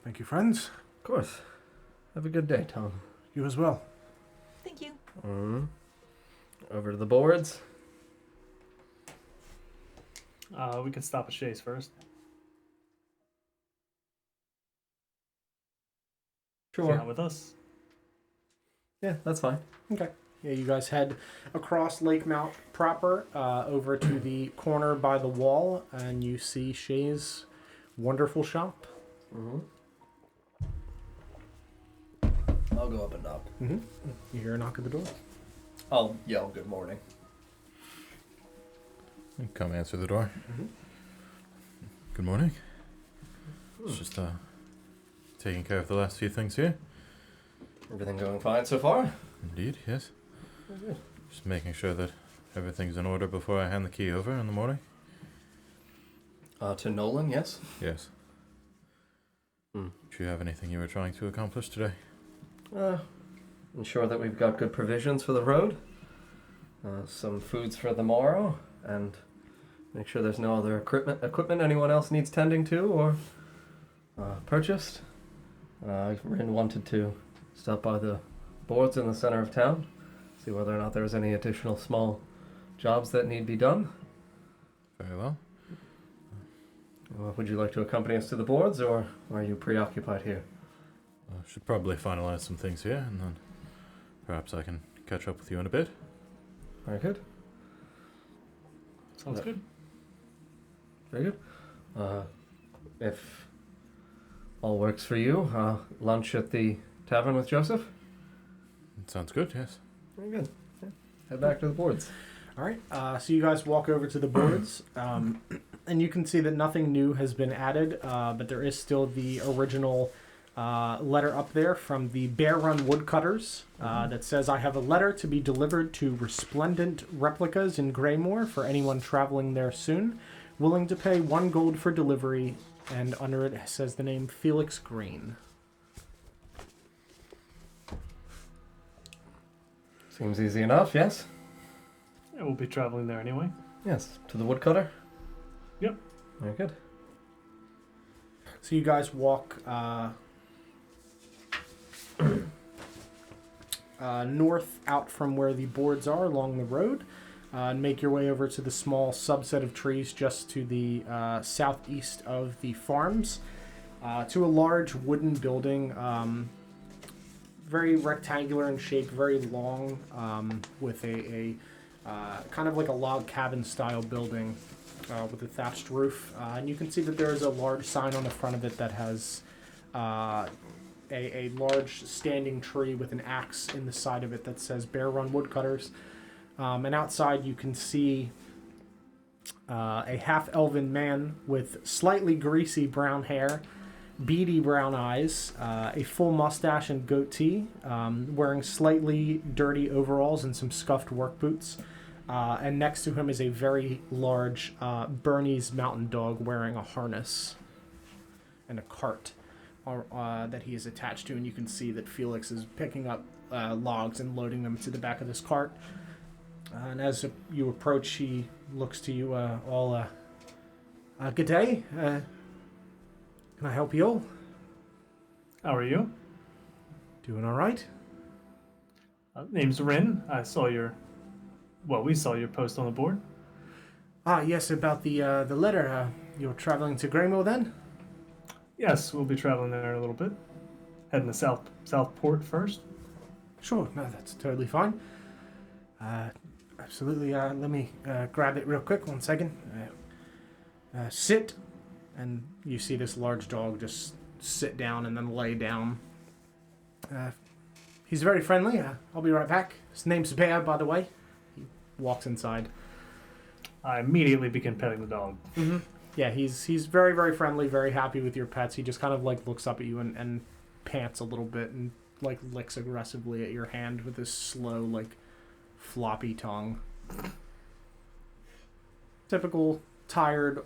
Thank you, friends. Of course. Have a good day, Tom. You as well. Thank you. Over to the boards. We can stop at Shay's first. Sure. Not with us. Yeah, that's fine. Okay. Yeah, you guys head across Lakemount proper over to the corner by the wall, and you see Shay's wonderful shop. I'll go up and knock. You hear a knock at the door. I'll yell good morning. Come answer the door. Good morning. It's just taking care of the last few things here. Everything going fine so far? Indeed, yes. Very good. Just making sure that everything's in order before I hand the key over in the morning. To Nolan, yes? Yes. Do you have anything you were trying to accomplish today? Ensure that we've got good provisions for the road. Some foods for the morrow. And make sure there's no other equipment anyone else needs tending to or purchased. Rin wanted to stop by the boards in the center of town, see whether or not there's any additional small jobs that need be done. Very well. Would you like to accompany us to the boards, or are you preoccupied here? I should probably finalize some things here, and then perhaps I can catch up with you in a bit. Very good. Sounds good. Very good. If all works for you, lunch at the tavern with Joseph? It sounds good, yes. Very good. Yeah. Head back to the boards. All right. So you guys walk over to the boards, and you can see that nothing new has been added, but there is still the original letter up there from the Bear Run Woodcutters that says, "I have a letter to be delivered to Resplendent Replicas in Greymore for anyone traveling there soon. Willing to pay 1 gold for delivery," and under it says the name Felix Green. Seems easy enough, yes? Yeah, we'll be traveling there anyway. Yes. To the woodcutter? Yep. Very good. So you guys walk north out from where the boards are along the road and make your way over to the small subset of trees just to the southeast of the farms to a large wooden building, very rectangular in shape, very long, with a kind of like a log cabin style building with a thatched roof. And you can see that there is a large sign on the front of it that has a large standing tree with an axe in the side of it that says Bear Run Woodcutters. And outside you can see a half-elven man with slightly greasy brown hair, beady brown eyes, a full mustache and goatee, wearing slightly dirty overalls and some scuffed work boots. And next to him is a very large Bernese mountain dog wearing a harness and a cart that he is attached to. And you can see that Felix is picking up logs and loading them to the back of this cart. And as you approach, he looks to you all, "Good day. Can I help you all?" How are you? "Doing all right." Name's Rin. We saw your post on the board. "Ah, yes, about the letter. You're traveling to Greymore then?" Yes, we'll be traveling there in a little bit. Heading to Southport first. "Sure, no, that's totally fine. Absolutely. Let me grab it real quick. 1 second. Sit." And you see this large dog just sit down and then lay down. "He's very friendly. I'll be right back. His name's Bear, by the way." He walks inside. I immediately begin petting the dog. Mm-hmm. Yeah, he's very, very friendly, very happy with your pets. He just kind of like looks up at you and pants a little bit and like licks aggressively at your hand with his slow, like, floppy tongue. Typical tired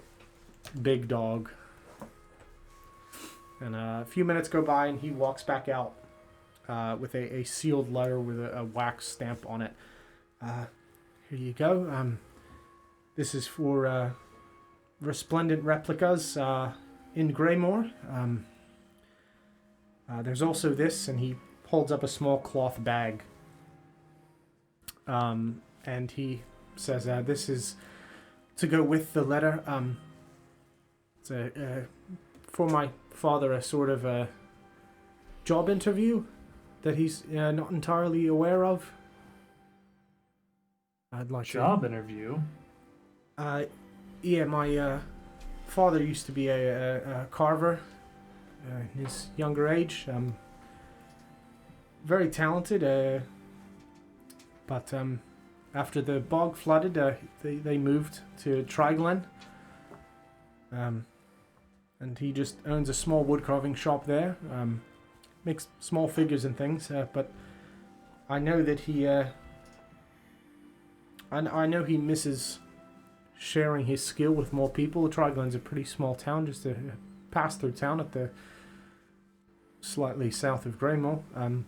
big dog. And a few minutes go by and he walks back out with a sealed letter with a wax stamp on it. "Here you go. This is for Resplendent Replicas in Greymore. There's also this," and he holds up a small cloth bag. And he says, "This is to go with the letter. It's for my father, a sort of a job interview that he's not entirely aware of. I'd like Job interview? Yeah, my father used to be a carver in his younger age. Very talented, but after the bog flooded, they moved to Triglen. And he just owns a small wood carving shop there. Makes small figures and things, but I know that he I know he misses sharing his skill with more people. Triglen's a pretty small town, just a pass-through town at the slightly south of Greymore. I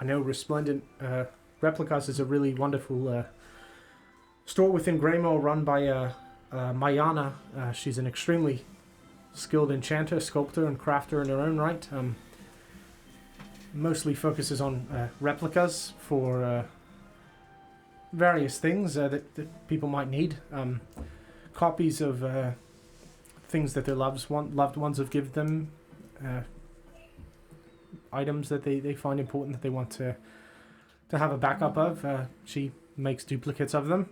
know Resplendent Replicas is a really wonderful store within Greymore run by Mayana. She's an extremely skilled enchanter, sculptor, and crafter in her own right. Mostly focuses on replicas for various things that people might need. Copies of things that their loved ones have given them, items that they find important that they want to have a backup of. She makes duplicates of them,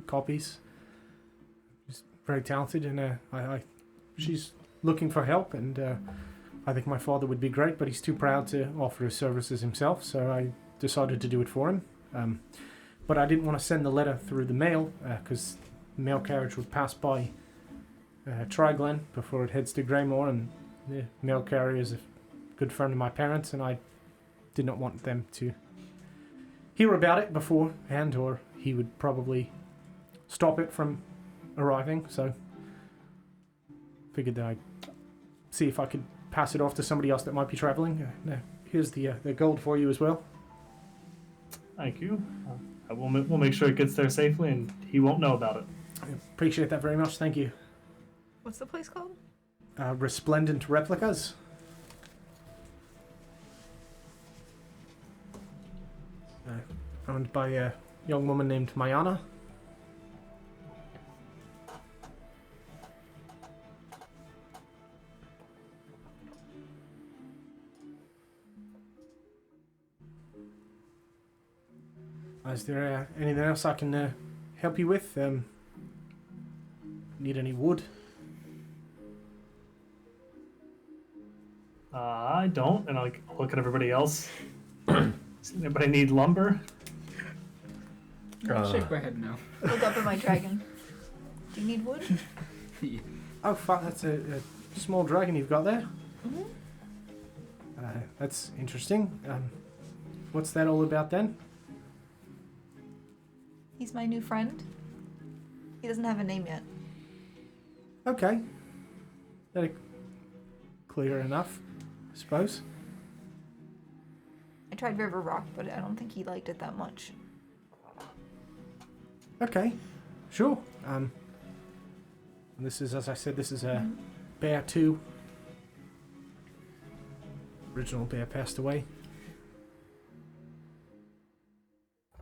copies. She's very talented, and she's looking for help, and I think my father would be great, but he's too proud to offer his services himself, so I decided to do it for him. But I didn't want to send the letter through the mail, because the mail carriage would pass by Triglen before it heads to Greymore, and the mail carrier is a good friend of my parents, and I did not want them to hear about it beforehand, or he would probably stop it from arriving, so figured that I'd see if I could pass it off to somebody else that might be traveling. Here's the gold for you as well. Thank you. We'll make sure it gets there safely, and he won't know about it. I appreciate that very much, thank you. What's the place called? Resplendent Replicas. Owned by a young woman named Mayana. Is there anything else I can help you with? Need any wood? I don't, and I'll look at everybody else. Does anybody need lumber? Shake my head no. Look up at my dragon. Do you need wood? Oh, fuck, that's a small dragon you've got there. Mm-hmm. That's interesting. What's that all about then? He's my new friend. He doesn't have a name yet. Okay. That clear enough, I suppose. I tried River Rock, but I don't think he liked it that much. Okay, sure. This is, as I said, this is a Bear 2. Original Bear passed away.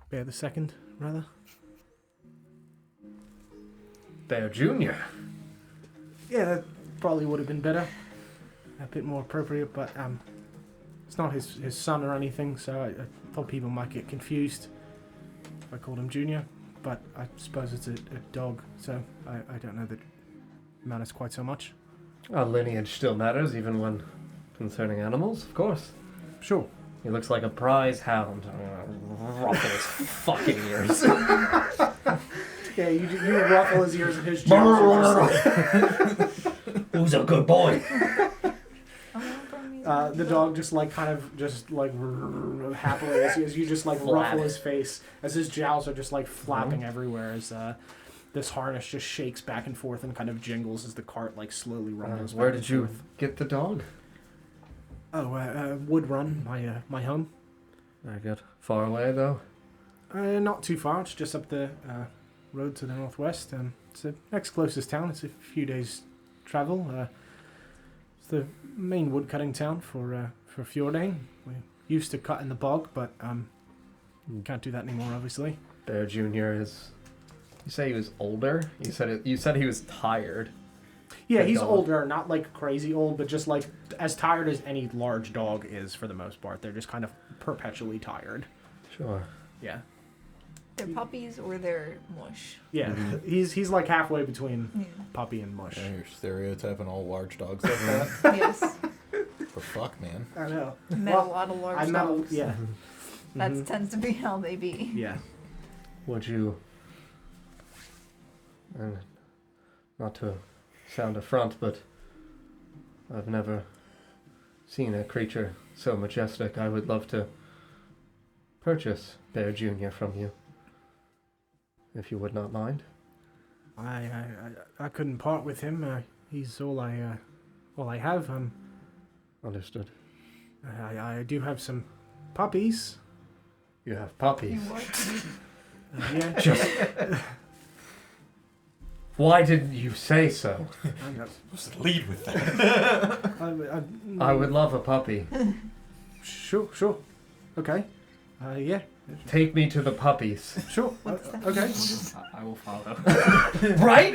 Bear the second, rather. Bear Jr. Yeah, that probably would have been better. A bit more appropriate, but it's not his son or anything, so I thought people might get confused if I called him Junior. But I suppose it's a dog, so I don't know that it matters quite so much. Our lineage still matters, even when concerning animals, of course. Sure. He looks like a prize hound. Ruffle his fucking ears. Yeah, you ruffle his ears and his jaws. Who's a good boy? The dog just happily as you just ruffle his face, as his jowls are just flapping everywhere as this harness just shakes back and forth and kind of jingles as the cart slowly rumbles. Where did you get the dog? Oh, Wood Run, my home. Very good. Far away though? Not too far. It's just up the road to the northwest. It's the next closest town. It's a few days' travel. It's the main woodcutting town for Fjordain. We used to cut in the bog, but can't do that anymore, obviously. Bear Jr. is... You say he was older? You said he was tired. Yeah, he's older, not crazy old, but just as tired as any large dog is for the most part. They're just kind of perpetually tired. Sure. Yeah. They're puppies or they're mush. Yeah, Mm-hmm. he's halfway between puppy and mush. Yeah, you're stereotyping all large dogs like that? Yes. For fuck, man. I know. Met a lot of large dogs. Yeah. That tends to be how they be. Yeah. Would you... And not to sound affront, but I've never seen a creature so majestic. I would love to purchase Bear Jr. from you, if you would not mind. I couldn't part with him. He's all I have. Understood. I do have some puppies. You have puppies. Yeah. Just... Why didn't you say so? Just lead with that. I would love a puppy. Sure. Okay. Yeah. Take me to the puppies. Sure. What's that? Okay. I will follow. Right?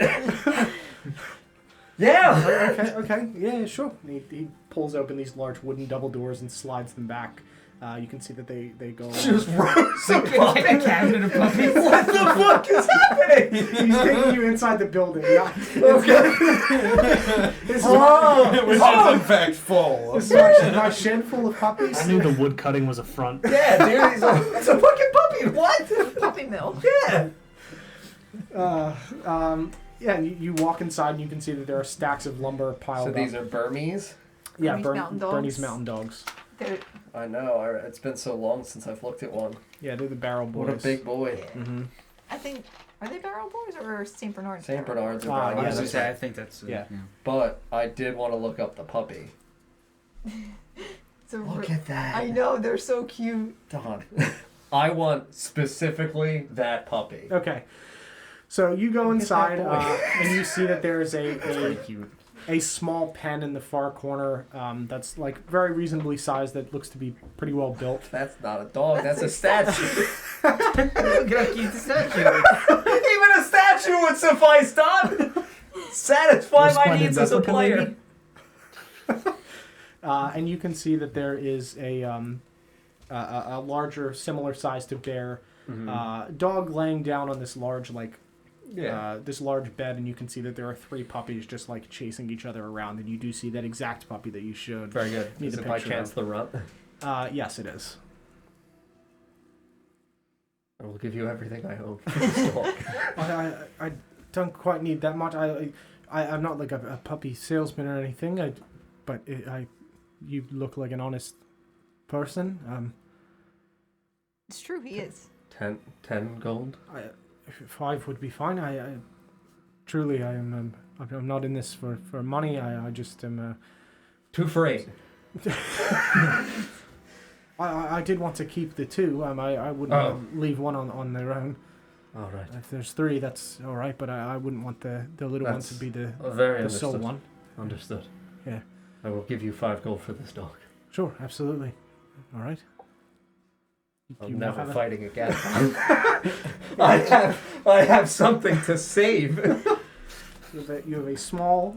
Yeah! Okay, yeah, sure. He pulls open these large wooden double doors and slides them back. You can see that they go. Just rows of Like a cabinet of puppies. What the fuck is happening? He's taking you inside the building. Yeah. Okay. This is Which is in fact full. this is my shed full of puppies. I knew the wood cutting was a front. Yeah, dude, it's a fucking puppy. What? Puppy mill. Yeah. Yeah, and you walk inside and you can see that there are stacks of lumber piled So up. these are Burmese? Yeah, Bernese mountain dogs. Bernese mountain dogs. They're, I know. It's been so long since I've looked at one. Yeah, they're the barrel boys. What a big boy. Mm-hmm. I think, are they barrel boys or St. Bernards? St. Bernards are Ah, brown. yeah, I was gonna that's say, right. I think that's Yeah. But I did want to look up the puppy. So Look at that. I know, they're so cute. Don. I want specifically that puppy. Okay. So you go Look at that inside boy. and you see that there is Very cute. a small pen in the far corner that's like very reasonably sized that looks to be pretty well built. That's not a dog. That's a statue. Look at how cute the statue is. Even a statue would suffice, Don. Satisfy my Splendid needs as a replica, player. maybe? And you can see that there is a larger, similar size to bear dog laying down on this large this large bed, and you can see that there are 3 puppies just like chasing each other around, and you do see that exact puppy that you showed. Very good. Need Is a it by picture chance of. the runt? Yes, it is. I will give you everything I own for this dog. I don't quite need that much. I'm not like a puppy salesman or anything. But you look like an honest person. It's true, he is. 10 gold? 5 would be fine. I truly, I'm not in this for money. I just am. 2 for 8. I did want to keep the 2. I wouldn't leave one on their own. All right. If there's 3, that's all right. But I wouldn't want the little one That's to be the Very sole understood. one. Understood. Yeah. I will give you 5 gold for this dog. Sure, absolutely. All right. I'm You now never have a- fighting again. I have something to save. You have a small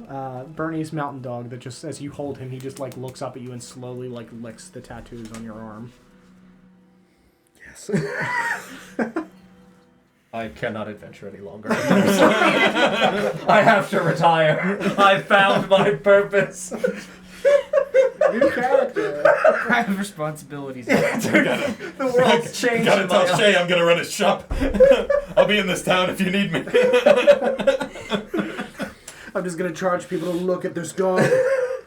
Bernese mountain dog that just, as you hold him, he just like looks up at you and slowly like licks the tattoos on your arm. Yes. I cannot adventure any longer. I have to retire. I found my purpose. New character. I have responsibilities. The world's changed. Gotta in my tell Shay I'm gonna run his shop. I'll be in this town if you need me. I'm just gonna charge people to look at this dog.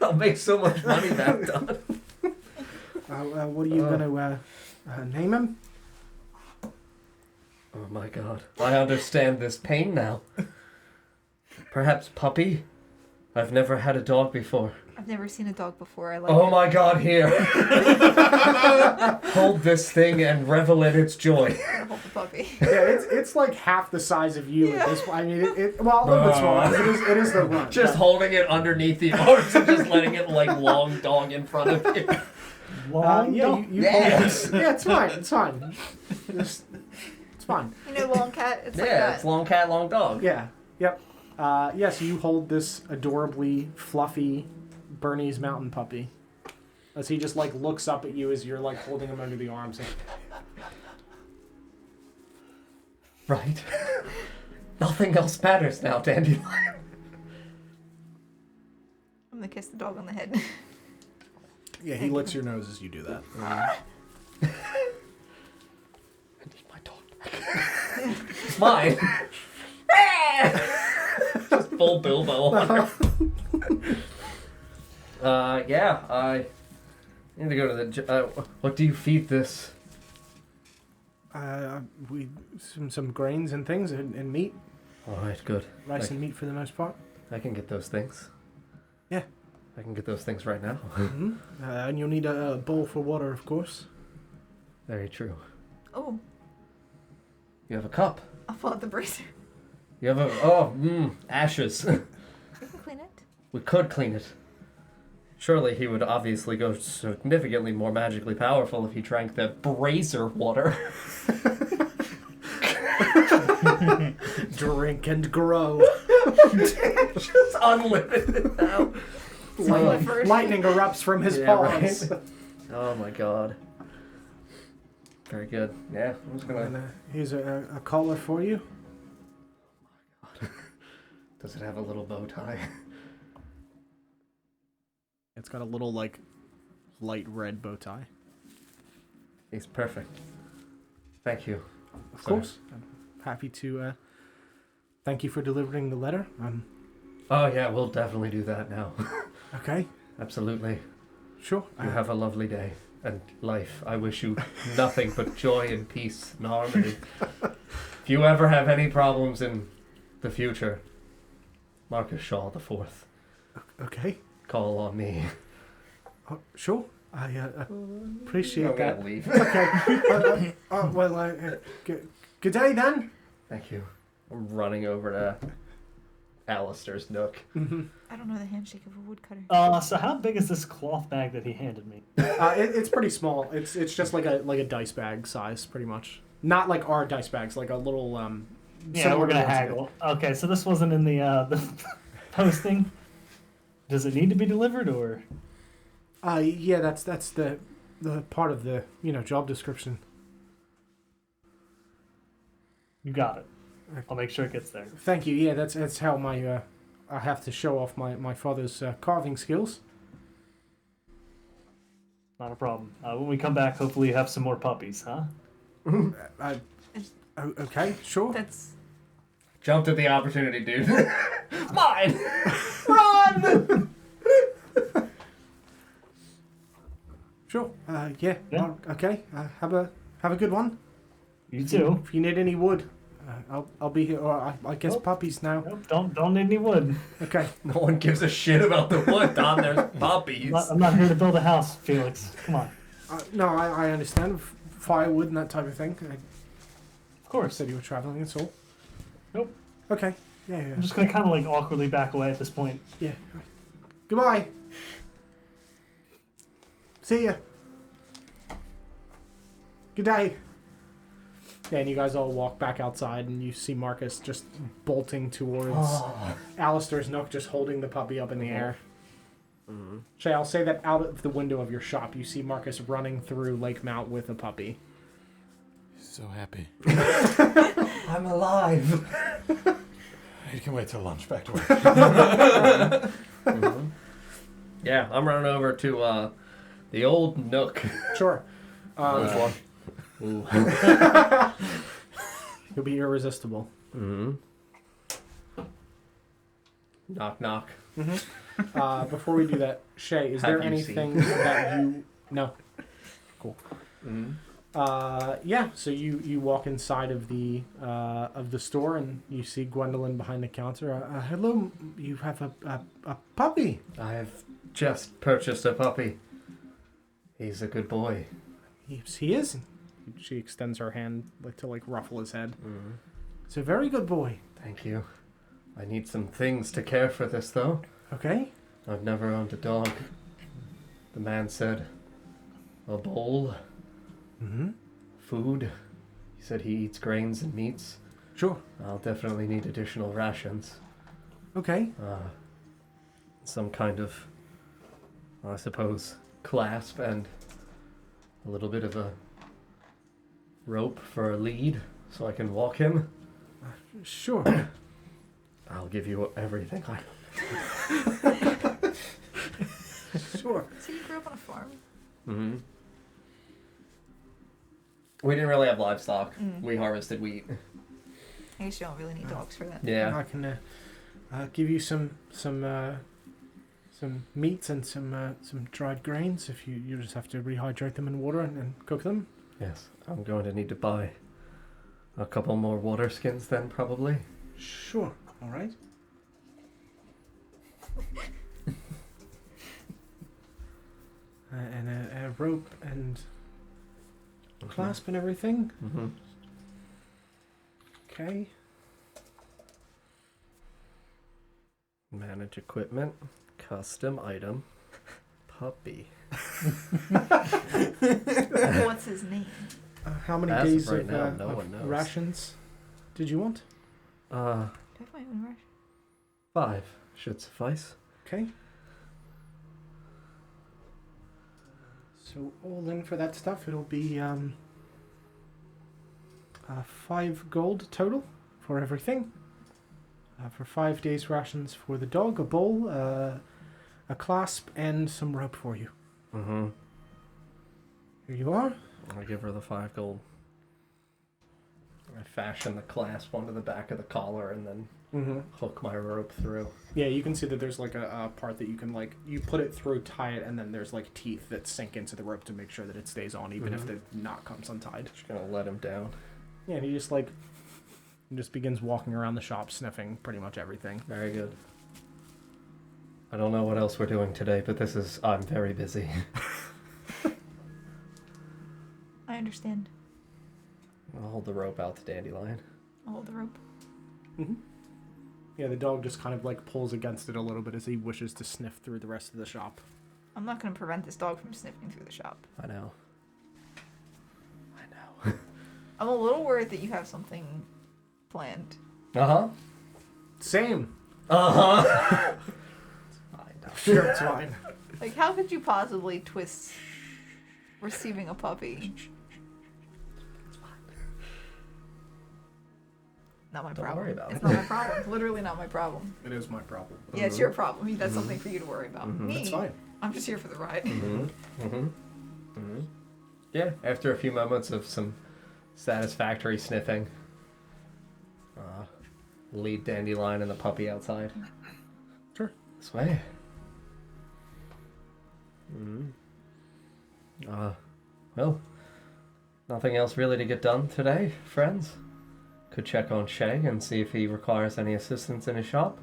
I'll make so much money back, Don. What are you gonna name him? Oh my god. I understand this pain now. Perhaps puppy? I've never had a dog before. I've never seen a dog before. I like Oh it. my god, here. Hold this thing and revel in its joy. I'll hold the puppy. Yeah, it's like half the size of you at this point. I mean, well, a little bit smaller. 'Cause it is the run. Just holding it underneath the arms and just letting it like long dog in front of you. Long yeah, dog. you Yes. hold it. Yeah, it's fine. It's fine. It's fine. You know, long cat. It's like Yeah, that. it's long cat, long dog. Yeah. Yep. Yes, you hold this adorably fluffy Bernese mountain puppy. As he just like looks up at you as you're like holding him under the arms. And, Right. Nothing else matters now, Dandelion. I'm gonna kiss the dog on the head. yeah, he licks your nose as you do that. I need my dog back. It's mine. Just full Bilbo on her. Yeah, I need to go to the... what do you feed this? We some grains and things and meat, Alright, good. rice and meat for the most part. I can get those things. Yeah. I can get those things right now. Mm-hmm. And you'll need a bowl for water, of course. Very true. You have a cup. I'll pull out the bracer. You have ashes. We can clean it. We could clean it. Surely he would obviously go significantly more magically powerful if he drank the brazier water. Drink and grow. Just unlimited now. Lightning erupts from his paws. Right? Oh my god. Very good. Yeah, I'm just gonna. And here's a collar for you. Does it have a little bow tie? It's got a little, like, light red bow tie. He's perfect. Thank you. Of course. I'm happy to thank you for delivering the letter. Oh yeah, we'll definitely do that now. Okay. Absolutely. Sure. You have a lovely day and life. I wish you nothing but joy and peace and harmony. If you ever have any problems in the future, Marcus Shaw the Fourth, Okay. call on me. Sure. I appreciate I'm that. gonna leave. Okay. Good day then. Thank you. I'm running over to Alistair's nook. Mm-hmm. I don't know the handshake of a woodcutter. So how big is this cloth bag that he handed me? It's pretty small. It's just like a dice bag size, pretty much. Not like our dice bags, like a little Yeah, similar we're gonna to ones haggle. Okay, so this wasn't in the posting. Does it need to be delivered or? Yeah, that's the part of the job description. You got it. I'll make sure it gets there. Thank you. Yeah, that's how my I have to show off my father's carving skills. Not a problem. When we come back, hopefully you have some more puppies, huh? Okay, sure. That's Jumped at the opportunity, dude. Mine! Run! Sure. Yeah. Yeah. Okay. Have a good one. You too. If you need any wood, I'll be here. Or I guess puppies now. Nope, don't need any wood. Okay. No one gives a shit about the wood, Don. There's puppies. I'm not here to build a house, Felix. Come on. No, I understand firewood and that type of thing. I Of course. said you were traveling. That's all. Nope. Okay. Yeah. I'm just gonna kind of like awkwardly back away at this point. Yeah. Goodbye. See ya. Good day. Yeah, and you guys all walk back outside, and you see Marcus just bolting towards Alistair's nook, just holding the puppy up in the air. Mm-hmm. Shay, I'll say that out of the window of your shop, you see Marcus running through Lakemount with a puppy. So happy. I'm alive. I can wait till lunch back to work. Mm-hmm. Yeah, I'm running over to the old nook. Sure. Which one? Ooh. You'll be irresistible. Mm-hmm. Knock, knock. Mm-hmm. Before we do that, Shay, is Have there you anything that you... No. Cool. Mm-hmm. Yeah, so you walk inside of the store, and you see Gwendolyn behind the counter. Hello, you have a puppy. I have just purchased a puppy. He's a good boy. Yes, he is. She extends her hand to ruffle his head. Mm-hmm. It's a very good boy. Thank you. I need some things to care for this, though. Okay. I've never owned a dog. The man said a bowl, Mm-hmm. food. He said he eats grains and meats. Sure. I'll definitely need additional rations. Okay. Some kind of, I suppose, clasp and a little bit of a rope for a lead so I can walk him. Sure. I'll give you everything. Sure. so you grew up on a farm. Mm-hmm. We didn't really have livestock. Mm. We harvested wheat. I guess you don't really need dogs for that. Yeah. I can give you some meats and some dried grains. If you just have to rehydrate them in water and cook them. Yes. I'm going to need to buy a couple more water skins then, probably. Sure. All right. And a rope and clasp and everything. Mm-hmm. Okay. Manage equipment. Custom item. Puppy. What's his name? How many As of days right of, now, no of one knows. rations did you want? Do I have my own ration? 5 should suffice. Okay. So all in for that stuff, it'll be 5 gold total for everything. For 5 days rations for the dog, a bowl, a clasp, and some rope for you. Mm-hmm. Here you are. I give her the 5 gold. I fashion the clasp onto the back of the collar and then hook my rope through. Yeah, you can see that there's like a part that you can like, you put it through, tie it, and then there's like teeth that sink into the rope to make sure that it stays on even if the knot comes untied. Just gonna let him down. Yeah, and he just begins walking around the shop sniffing pretty much everything. Very good. I don't know what else we're doing today, but I'm very busy. I understand. I'll hold the rope out to Dandelion. I'll hold the rope. Yeah, the dog just kind of like pulls against it a little bit as he wishes to sniff through the rest of the shop. I'm not going to prevent this dog from sniffing through the shop. I know. I'm a little worried that you have something planned. Uh-huh. Same. Uh-huh. Sure, it's fine. Like, how could you possibly twist receiving a puppy? Not my Don't problem. worry about it's it. not my problem. It's literally not my problem. It is my problem. Yeah, it's your problem. That's something for you to worry about. Me, That's fine. I'm just here for the ride. Yeah, after a few moments of some satisfactory sniffing, lead Dandelion and the puppy outside. Sure. This way. Well, nothing else really to get done today, friends. Could check on Shay and see if he requires any assistance in his shop.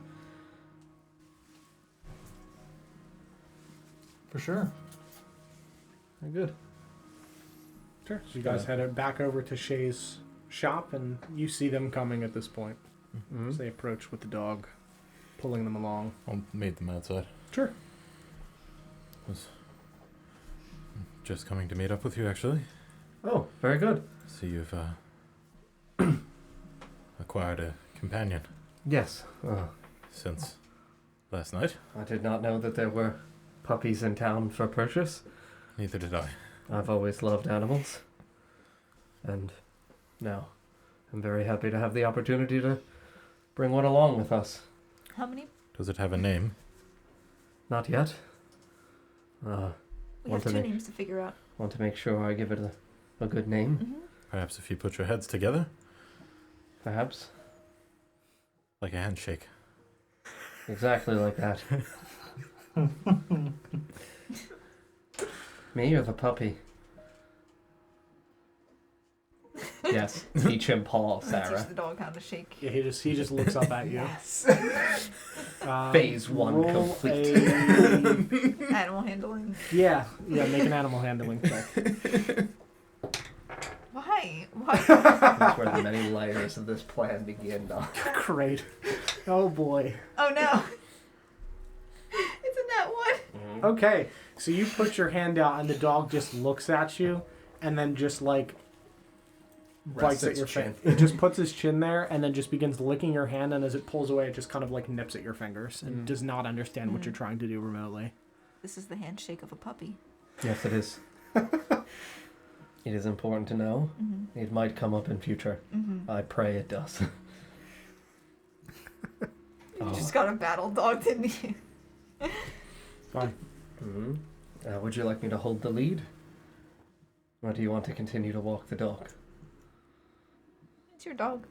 For sure. Very good. Sure. So you guys head back over to Shay's shop, and you see them coming at this point. As they approach with the dog, pulling them along. I'll meet them outside. Sure. Was just coming to meet up with you, actually. Oh, very good. See, you've acquired a companion Yes. since last night. I did not know that there were puppies in town for purchase. Neither did I. I've always loved animals. And now I'm very happy to have the opportunity to bring one along with us. How many? Does it have a name? Not yet. We Want have to 2 make- names to figure out. Want to make sure I give it a good name, Perhaps if you put your heads together, perhaps. like a handshake. Exactly like that. Me or the puppy? Yes, teach him paw, Teach Sarah. the dog how to shake. Yeah, he just looks up at you. Yes. Phase 1 roll complete. Animal handling. Yeah, make an animal handling check. Why? Why? That's where the many layers of this plan begin, though. Great. Oh boy. Oh no. Isn't that one? Okay, so you put your hand out and the dog just looks at you and then just like bites at its your chin. face. It just puts his chin there and then just begins licking your hand, and as it pulls away it just kind of like nips at your fingers and does not understand what you're trying to do remotely. This is the handshake of a puppy. Yes, it is. It is important to know. It might come up in future. I pray it does. You just got a battle dog, didn't you? Fine. Would you like me to hold the lead? Or do you want to continue to walk the dog? It's your dog.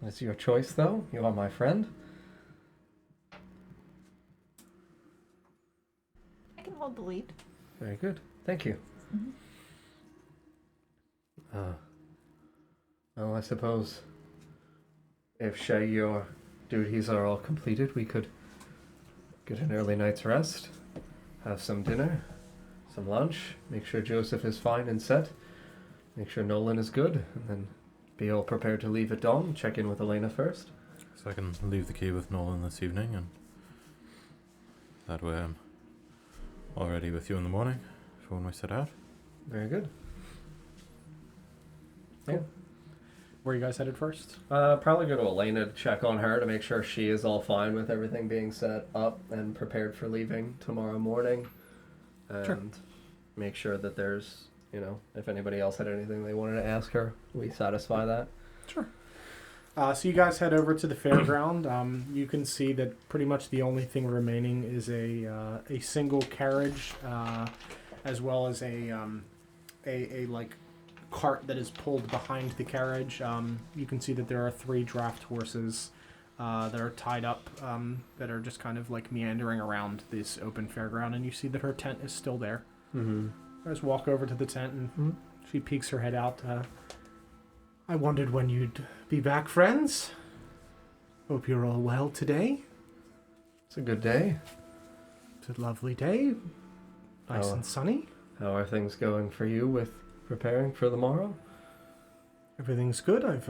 It's your choice, though. You are my friend. I can hold the lead. Very good. Thank you. Well, I suppose if Shay, your duties are all completed, we could get an early night's rest, have some dinner, some lunch, make sure Joseph is fine and set, make sure Nolan is good, and then be all prepared to leave at dawn. Check in with Elena first. So I can leave the key with Nolan this evening, and that way I'm all ready with you in the morning for when we set out. Very good. Yeah. Where are you guys headed first? Probably go to Elena to check on her to make sure she is all fine with everything being set up and prepared for leaving tomorrow morning. And Sure. make sure that there's, if anybody else had anything they wanted to ask her, we satisfy that. Sure. So you guys head over to the fairground. You can see that pretty much the only thing remaining is a single carriage, as well as a like cart that is pulled behind the carriage. You can see that there are 3 draft horses that are tied up, that are just kind of like meandering around this open fairground, and you see that her tent is still there. Mm-hmm. You guys walk over to the tent, and she peeks her head out. I wondered when you'd be back, friends. Hope you're all well today. It's a good day. It's a lovely day. Nice and sunny. How are things going for you with preparing for the morrow? Everything's good. I've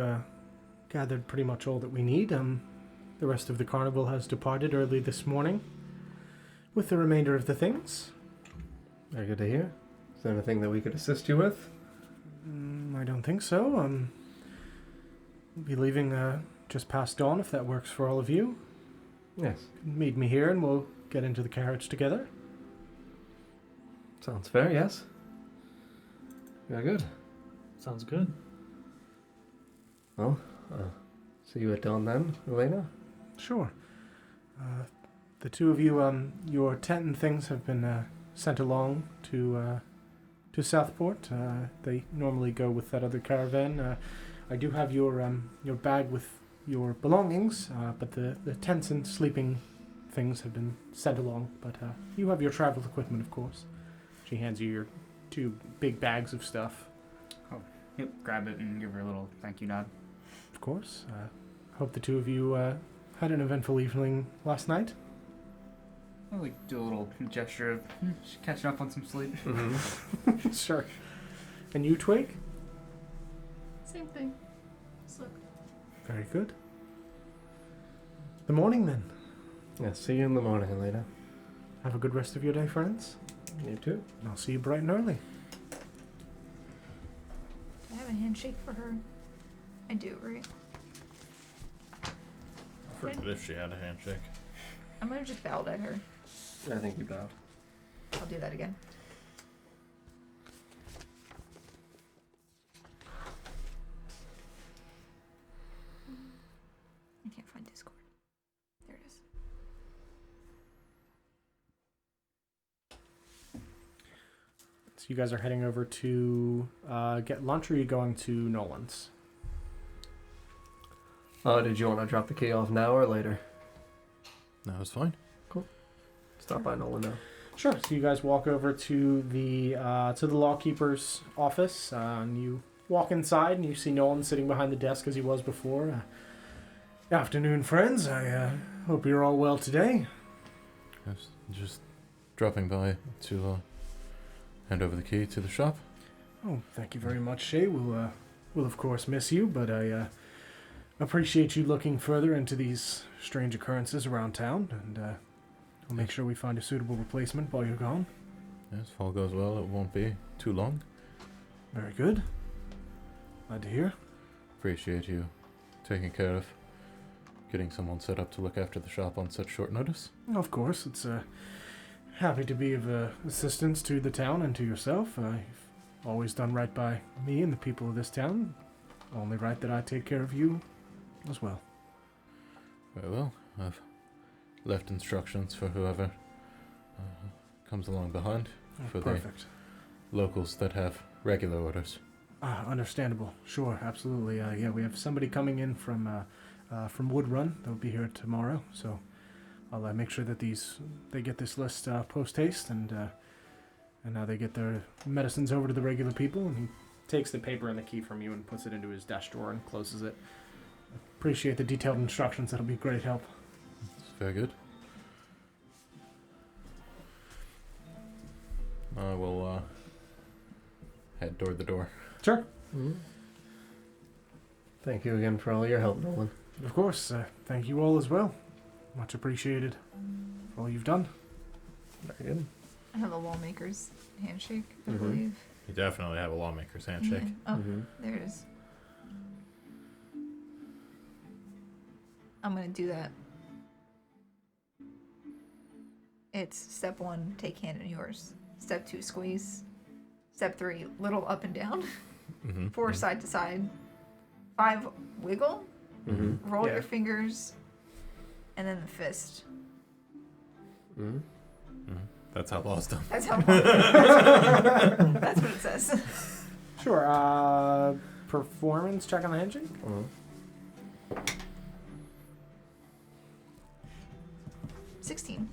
gathered pretty much all that we need. The rest of the carnival has departed early this morning with the remainder of the things. Very good to hear. Is there anything that we could assist you with? I don't think so. We'll be leaving just past dawn if that works for all of you. Yes. Meet me here and we'll get into the carriage together. Sounds fair, yes. Very good. Sounds good. Well, see you at dawn then, Elena? Sure. The two of you, your tent and things have been sent along to Southport. They normally go with that other caravan. I do have your bag with your belongings, but the tents and sleeping things have been sent along. But you have your travel equipment, of course. She hands you your 2 big bags of stuff. Oh, yep. Grab it and give her a little thank you nod. Of course. Hope the two of you had an eventful evening last night. I'll do a little gesture of just catching up on some sleep. Mm-hmm. Sure. And you, Twig? Same thing. Slept. Very good. The morning then. Yeah, see you in the morning, Elena. Have a good rest of your day, friends. You too. And I'll see you bright and early. Do I have a handshake for her? I do, right? I forget if she had a handshake. I'm gonna just bow at her. I think you bowed. I'll do that again. I can't find Discord. There it is. So you guys are heading over to get lunch, or are you going to Nolan's? Did you want to drop the key off now or later? No, it's fine. Stop by Nolan now. Sure. So you guys walk over to the lawkeeper's office, and you walk inside, and you see Nolan sitting behind the desk as he was before. Afternoon, friends. I hope you're all well today. Yes, just dropping by to hand over the key to the shop. Oh, thank you very much, Shay. We'll of course miss you, but I appreciate you looking further into these strange occurrences around town, and we'll make sure we find a suitable replacement while you're gone. Yes, if all goes well, it won't be too long. Very good. Glad to hear. Appreciate you taking care of getting someone set up to look after the shop on such short notice. Of course, it's happy to be of assistance to the town and to yourself. You've always done right by me and the people of this town. Only right that I take care of you as well. Very well. I've left instructions for whoever comes along behind for Perfect. the locals that have regular orders. Understandable. Sure, absolutely. Yeah, we have somebody coming in from Woodrun. They'll be here tomorrow, so I'll make sure that they get this list post haste, and now they get their medicines over to the regular people. And he takes the paper and the key from you and puts it into his desk drawer and closes it. Appreciate the detailed instructions. That'll be great help. It's very good. I will head toward the door. Sure. Mm-hmm. Thank you again for all your help, Nolan. Of course. Thank you all as well. Much appreciated for all you've done. Very good. I have a lawmaker's handshake, I Mhm. believe. You definitely have a lawmaker's handshake. Yeah. Oh, Mm-hmm. there it is. I'm gonna do that. It's step 1, take hand in yours. Step 2, squeeze. Step 3, little up and down. 4, side to side. 5, wiggle. Roll your fingers. And then the fist. That's how law's done. That's how. That's what it says. Sure. Performance check on the handshake. 16.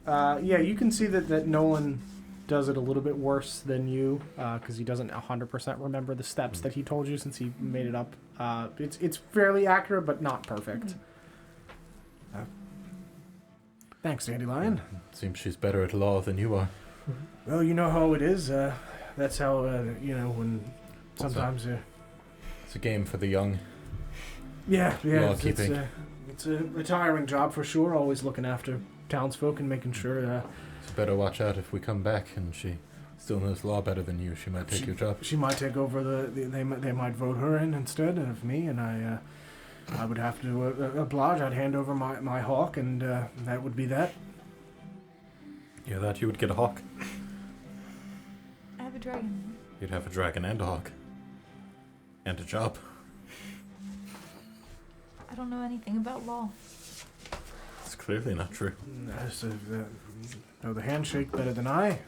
Yeah, you can see that Nolan does it a little bit worse than you because he doesn't 100% remember the steps that he told you since he made it up. It's fairly accurate, but not perfect. Thanks, Dandelion. Seems she's better at law than you are. Well, you know how it is. That's how, when sometimes... It's a game for the young. Yeah. Law-keeping. It's a tiring job for sure, always looking after townsfolk and making sure... So better watch out if we come back and she still knows law better than you. She might take your job. She might take over they might vote her in instead of me, and I would have to oblige. I'd hand over my hawk, and that would be that. Yeah, that you would get a hawk. I have a dragon. You'd have a dragon and a hawk. And a job. I don't know anything about law. It's clearly not true. Know the handshake better than I.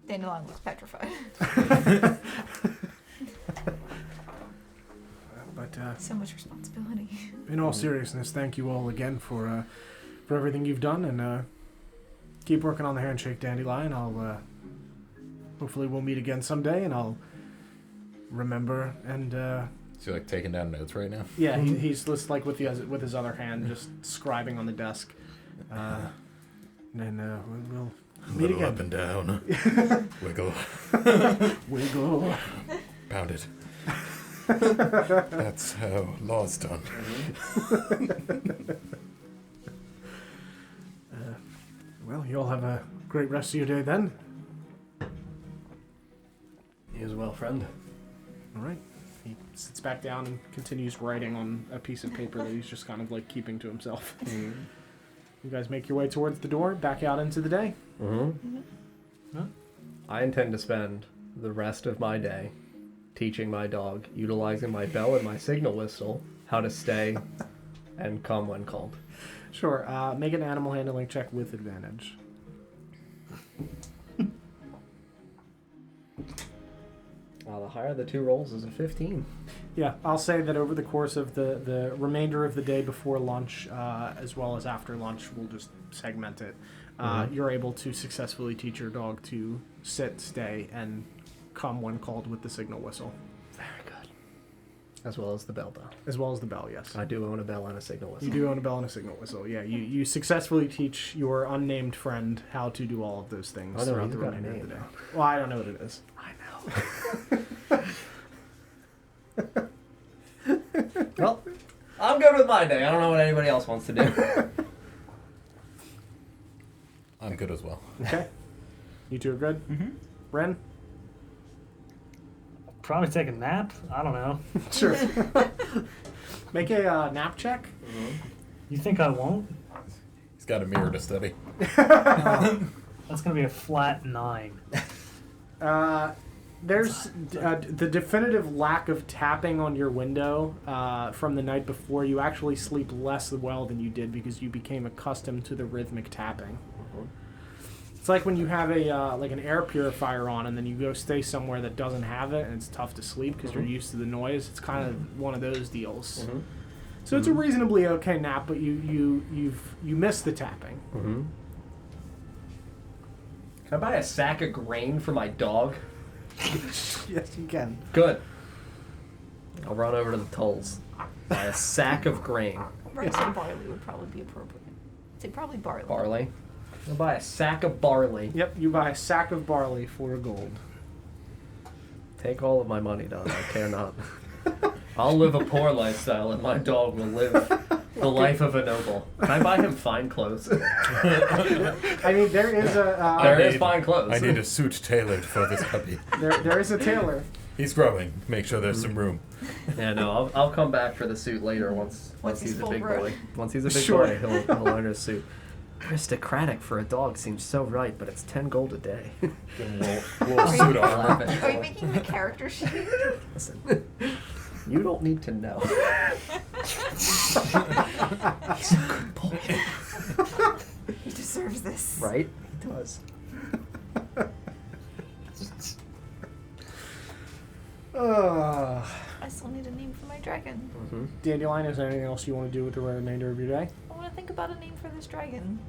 Dandelion looks petrified. But So much responsibility. in all seriousness, thank you all again for everything you've done, and keep working on the handshake, Dandelion. I'll hopefully we'll meet again someday, and I'll remember. And Is he like taking down notes right now? yeah, he's just like with his other hand, just scribing on the desk. And then we'll meet Little again. up and down. Wiggle. Wiggle. Pound it. That's how law's done. Well, you all have a great rest of your day then. You as well, friend. All right. He sits back down and continues writing on a piece of paper that he's just kind of like keeping to himself. You guys make your way towards the door, back out into the day. I intend to spend the rest of my day teaching my dog, utilizing my bell and my signal whistle, how to stay and come when called. Sure. Make an animal handling check with advantage. The higher the two rolls is a 15. Yeah, I'll say that over the course of the remainder of the day before lunch, as well as after lunch, we'll just segment it. You're able to successfully teach your dog to sit, stay, and come when called with the signal whistle. Very good. As well as the bell, though. As well as the bell, yes. I do own a bell and a signal whistle. You do own a bell and a signal whistle. Yeah, you successfully teach your unnamed friend how to do all of those things Oh, no, throughout he's the got a remainder of the name. day. Well, I don't know what it is. I know. Well, I'm good with my day. I don't know what anybody else wants to do. I'm good as well. Okay. You two are good? Mm-hmm. Ren? Probably take a nap. I don't know. Sure. Make a nap check. You think I won't? He's got a mirror to study. That's gonna be a flat 9. There's the definitive lack of tapping on your window from the night before. You actually sleep less well than you did because you became accustomed to the rhythmic tapping. It's like when you have a like an air purifier on and then you go stay somewhere that doesn't have it and it's tough to sleep because you're used to the noise. It's kind of one of those deals. So it's a reasonably okay nap, but you miss the tapping. Can I buy a sack of grain for my dog? Yes, you can. Good. I'll run over to the tolls. Buy a sack of grain. Rice and barley would probably be appropriate. I'd say probably barley. Barley. I'll buy a sack of barley. Yep, you buy a sack of barley for gold. Take all of my money, Don. I care not. I'll live a poor lifestyle and my dog will live the life of a noble. Can I buy him fine clothes? I mean, there is a There is fine clothes. I need a suit tailored for this puppy. there is a tailor. He's growing. Make sure there's some room. Yeah, no, I'll come back for the suit later once he's he's a full big grown. boy. Once he's a big Sure. boy, he'll learn his suit. Aristocratic for a dog seems so right, but it's 10 gold a day. Give him a little suit armor. Are you making the character sheet? Listen, you don't need to know. He's a good boy. He deserves this. Right? He does. I still need a name for my dragon. Mm-hmm. Dandelion, is there anything else you want to do with the remainder of your day? I want to think about a name for this dragon.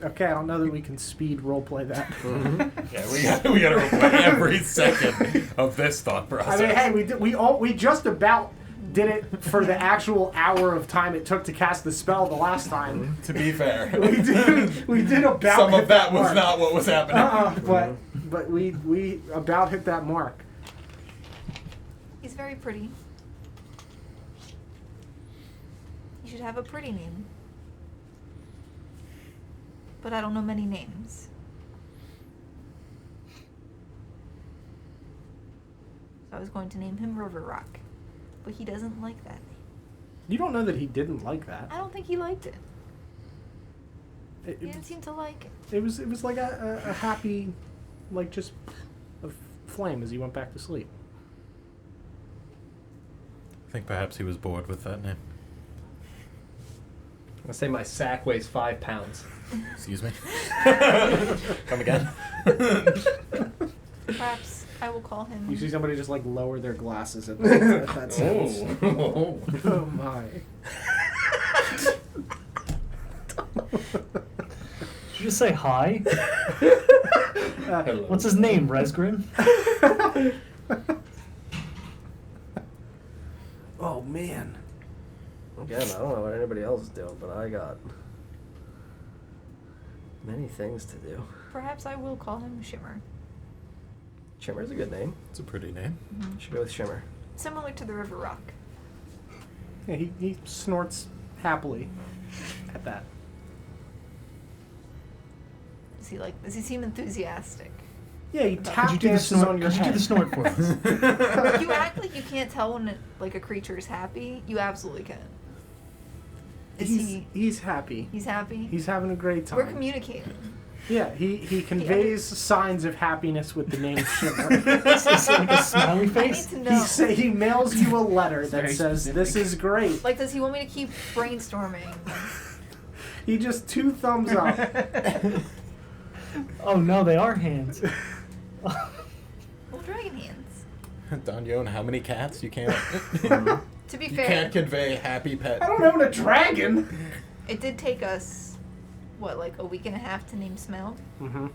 Okay, I don't know that we can speed roleplay that. Yeah, we gotta replay every second of this thought process. I mean, hey, we just about did it for the actual hour of time it took to cast the spell the last time. To be fair, we did about some hit of that was mark. not what was happening. But we about hit that mark. He's very pretty. You should have a pretty name. But I don't know many names. So I was going to name him River Rock. But he doesn't like that name. You don't know that he didn't like that. I don't think he liked it. It, He didn't seem to like it. it was like a happy, like just a flame as he went back to sleep. I think perhaps he was bored with that name. I say my sack weighs 5 pounds. Excuse me. Come again. Perhaps I will call him. You see somebody just like lower their glasses at that sentence. Oh. Oh my. Did you just say hi? Hello. What's his name, Resgrim? Oh man. Again, I don't know what anybody else is doing, but I got many things to do. Perhaps I will call him Shimmer. Shimmer's a good name. It's a pretty name. Should go with Shimmer. Similar to the River Rock. Yeah, he snorts happily at that. Does he seem enthusiastic? Yeah, he Could tap you do the dances snort? on your Could you do head. the snort for us? You act like you can't tell when a creature is happy. You absolutely can. He's happy. He's happy? He's having a great time. We're communicating. Yeah, he conveys signs of happiness with the name Shimmer. Is it like a smiley I need face? to know. He mails you a letter that very says, specific. "This is great." Like, does he want me to keep brainstorming? He just 2 thumbs up. Oh no, they are hands. Well, dragon hands. Don Yon, how many cats? You can't. To be You fair, can't convey happy pet. I don't own a dragon. it did take us, like a week and a half to name Smell? Mm-hmm.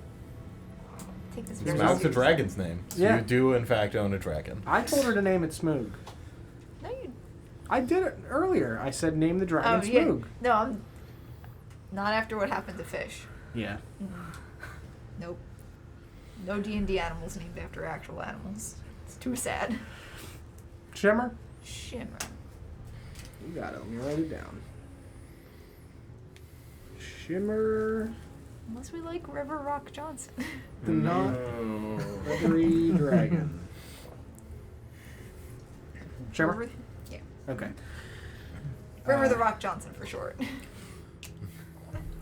Take this very Smel's a seriously. dragon's name. So Yeah. you do in fact own a dragon. I told her to name it Smoog. No, you. I did it earlier. I said name the dragon yeah. Smoog. No, I'm. Not after what happened to Fish. Yeah. Nope. No D&D animals named after actual animals. It's too sad. Shimmer? Shimmer. You got it. Let me write it down. Shimmer Unless we like River Rock Johnson. the not every dragon. Shimmer? River, yeah. Okay. River the Rock Johnson for short.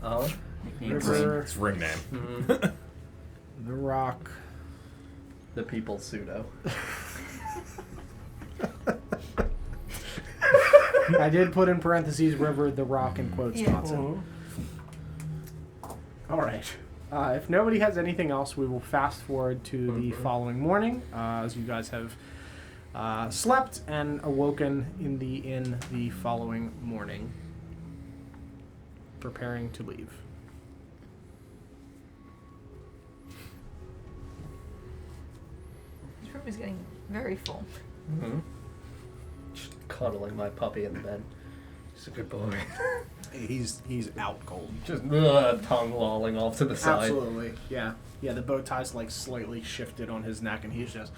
Oh. River It's ring name. the Rock. The people's pseudo. I did put in parentheses River the Rock in quotes Yeah. Johnson. All right. If nobody has anything else, we will fast forward to the following morning, as you guys have slept and awoken in the inn the following morning, preparing to leave. This room is getting very full. Mm-hmm. Just cuddling my puppy in the bed. He's a good boy. He's out cold. Just tongue lolling off to the side. Absolutely, yeah. Yeah, the bow tie's like slightly shifted on his neck, and he's just.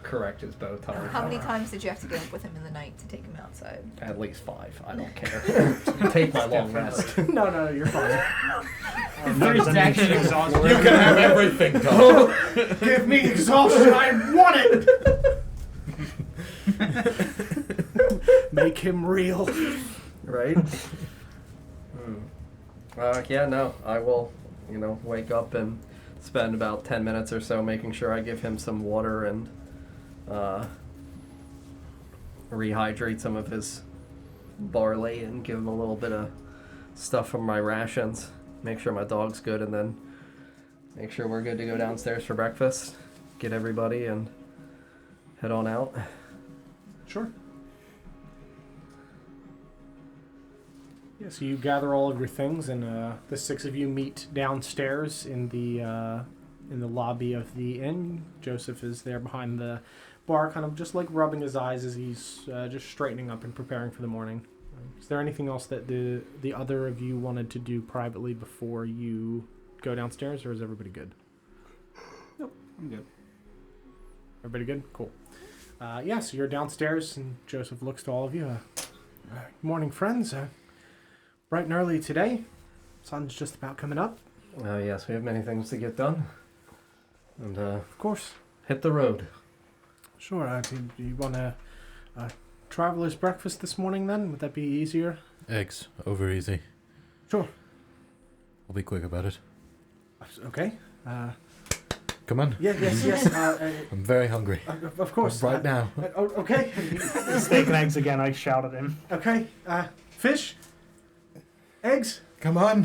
Correct his bow tie. How many times did you have to get up with him in the night to take him outside? At least 5. I don't care. Take my long rest. No, you're fine. First action exhaustion. You can have everything, Don. Give me exhaustion. I want it. Make him real. Right? Yeah, no, I will, wake up and spend about 10 minutes or so making sure I give him some water and rehydrate some of his barley and give him a little bit of stuff from my rations. Make sure my dog's good, and then make sure we're good to go downstairs for breakfast. Get everybody and head on out. Sure. Yeah, so you gather all of your things, and the 6 of you meet downstairs in the lobby of the inn. Joseph is there behind the bar, kind of just like rubbing his eyes as he's just straightening up and preparing for the morning. Is there anything else that the other of you wanted to do privately before you go downstairs, or is everybody good? Nope, I'm good. Everybody good? Cool. So you're downstairs, and Joseph looks to all of you. Good morning, friends. Bright and early today. Sun's just about coming up. Yes, we have many things to get done. And, Of course. hit the road. Sure. Do you want a traveler's breakfast this morning, then? Would that be easier? Eggs, over easy. Sure. I'll be quick about it. Okay. Come on. Yes. I'm very hungry. Of course. Right now. Okay. Steak and eggs again, I shout at him. Okay. Fish. Eggs. Come on.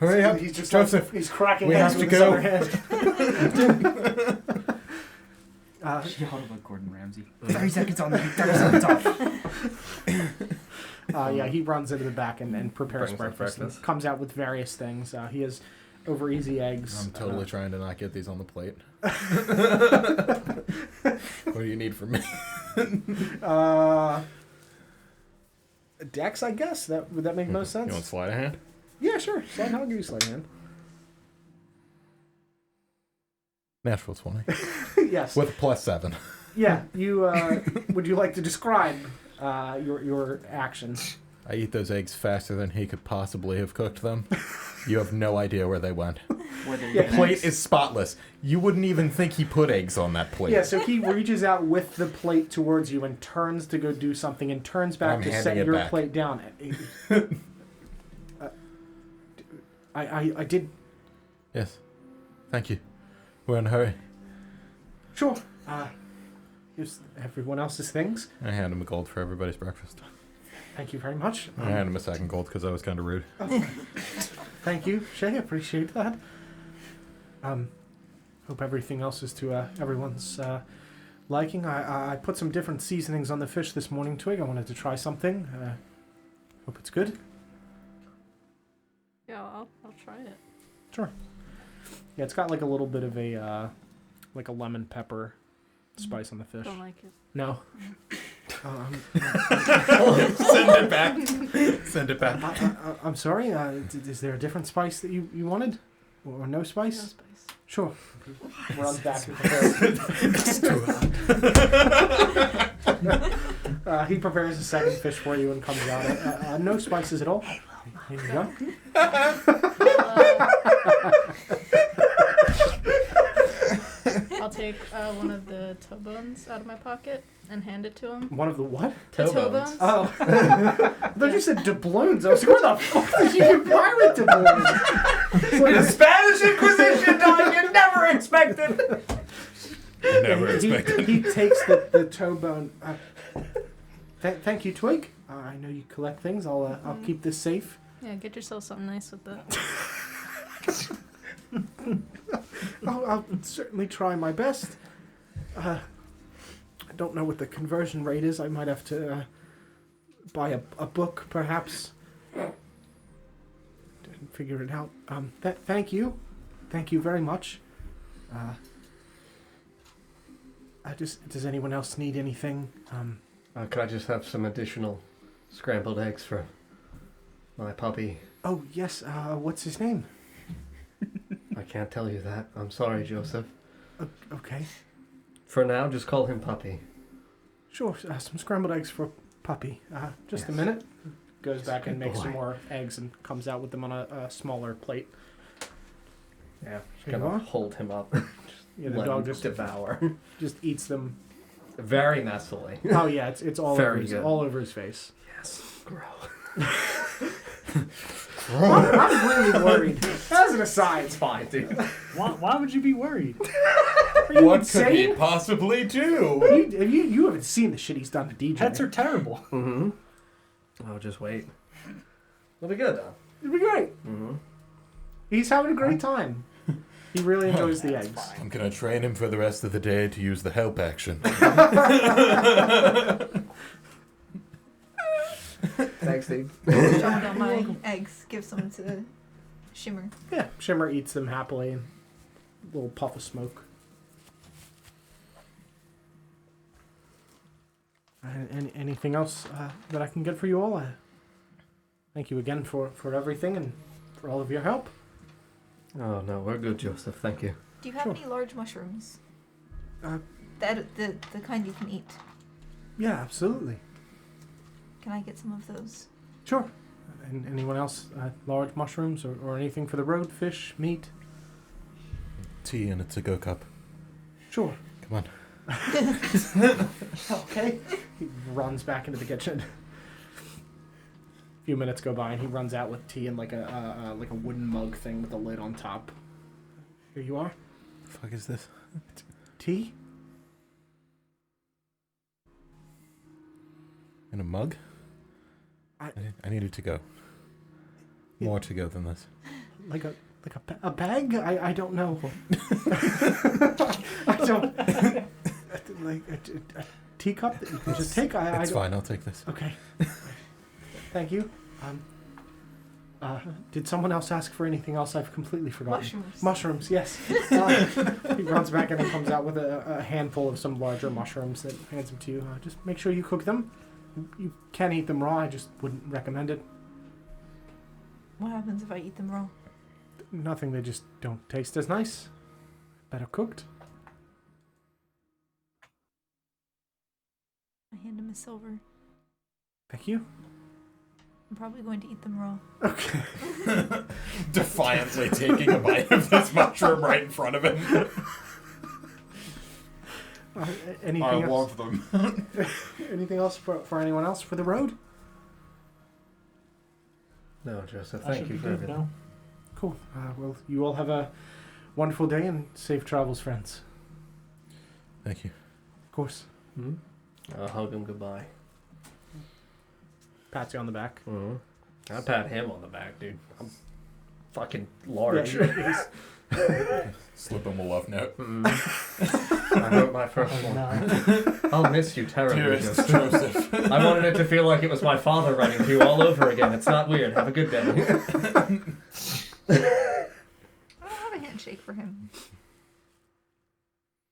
Hurry up. He's just Joseph. He's cracking we eggs have with to his go. other hand. She held like Gordon Ramsay. 30 seconds on the 30 seconds off. He runs into the back and prepares Brings up breakfast. breakfast. And comes out with various things. He has over easy eggs. I'm totally trying to not get these on the plate. What do you need from me? Dex, I guess. Would that make most sense? You want sleight of hand? Yeah, sure. Slide, I'll give you sleight of hand. Natural 20. Yes. With a +7. Yeah. You. Would you like to describe your actions? I eat those eggs faster than he could possibly have cooked them. You have no idea where they went. Yeah, The plate is spotless. You wouldn't even think he put eggs on that plate. Yeah, so he reaches out with the plate towards you and turns to go do something and turns back I'm to handing set it your back. plate down. I did. Yes. Thank you. We're in a hurry. Sure. Here's everyone else's things. I hand him a gold for everybody's breakfast. Thank you very much. I hand him a second gold because I was kind of rude. Thank you, Shay. I appreciate that. Hope everything else is to everyone's liking. I put some different seasonings on the fish this morning, Twig. I wanted to try something. Hope it's good. Yeah, I'll try it. Sure. Yeah, it's got like a little bit of a like a lemon pepper spice on the fish. Don't like it. No. Send it back. Send it back. I'm sorry. Is there a different spice that you wanted, or no spice? No spice. Sure. Runs back and prepares. It's too hot. He prepares a second fish for you and comes out. No spices at all. Here you go. I'll take one of the toe bones out of my pocket and hand it to him. One of the what? The Toe toe bones. bones? Oh. I thought you said doubloons. I was like, where the fuck did you get pirate doubloons? The Spanish Inquisition time you never expected. Never he expected. He takes the toe bone. Thank you, Twig. I know you collect things. I'll keep this safe. Yeah, get yourself something nice with that. I'll certainly try my best. I don't know what the conversion rate is. I might have to buy a book, perhaps. Didn't figure it out. Thank you. Thank you very much. Does anyone else need anything? Could I just have some additional scrambled eggs for my puppy? Oh, yes. What's his name? I can't tell you that. I'm sorry, Joseph. Okay. For now, just call him Puppy. Sure. Some scrambled eggs for Puppy. Just a Yes. minute. Goes back and Good makes boy. some more eggs and comes out with them on a smaller plate. Yeah, Here you gonna are. hold him up. Yeah, the Let dog him just devour. just eats them Very messily. Oh yeah, it's all Very over good. all over his face. Yes. Grow. I'm really worried. As an aside, It's fine, dude. Why would you be worried? are you What could he insane? possibly do? You haven't seen the shit he's done to DJ. Pets are terrible. Mm-hmm. Oh, just wait. It'll be good, though. It'd be great. Mm-hmm. He's having a great time. He really enjoys the eggs. I'm gonna train him for the rest of the day to use the help action. Thanks, Steve. Chopped on my eggs. Give some to Shimmer. Yeah, Shimmer eats them happily, and a little puff of smoke. Anything else that I can get for you all? Thank you again for everything and for all of your help. Oh, no, we're good, Joseph. Thank you. Do you have Sure. any large mushrooms? Uh, The kind you can eat. Yeah, absolutely. Can I get some of those? Sure. And anyone else? Large mushrooms or anything for the road? Fish, meat? Tea in a to-go cup. Sure. Come on. Okay. He runs back into the kitchen. A few minutes go by and he runs out with tea in like a wooden mug thing with a lid on top. Here you are. The fuck is this? Tea? In a mug? I need it to go. More to go than this. Like a bag? I don't know. I don't like a teacup that you can just take. I It's don't. fine, I'll take this. Okay. Thank you. Did someone else ask for anything else? I've completely forgotten. Mushrooms. Mushrooms, yes. He runs back and he comes out with a handful of some larger mushrooms that hands them to you. Just make sure you cook them. You can eat them raw. I just wouldn't recommend it. What happens if I eat them raw? Nothing. They just don't taste as nice. Better cooked. I hand him a silver. Thank you. I'm probably going to eat them raw. Okay. Defiantly taking a bite of this mushroom right in front of him. Anything I else? love them. Anything else for anyone else for the road? No, Joseph, I thank should you be for good everything. now. Cool. Well, you all have a wonderful day and safe travels, friends. Thank you. Of course. Hmm? I'll hug him goodbye. Pats you on the back. Mm-hmm. I pat him on the back, dude. I'm fucking large. Yeah, Slip him a love note. I wrote my first Oh, one. no. I'll miss you terribly, Dearest Joseph. Joseph. I wanted it to feel like it was my father writing to you all over again. It's not weird. Have a good day. I'll have a handshake for him.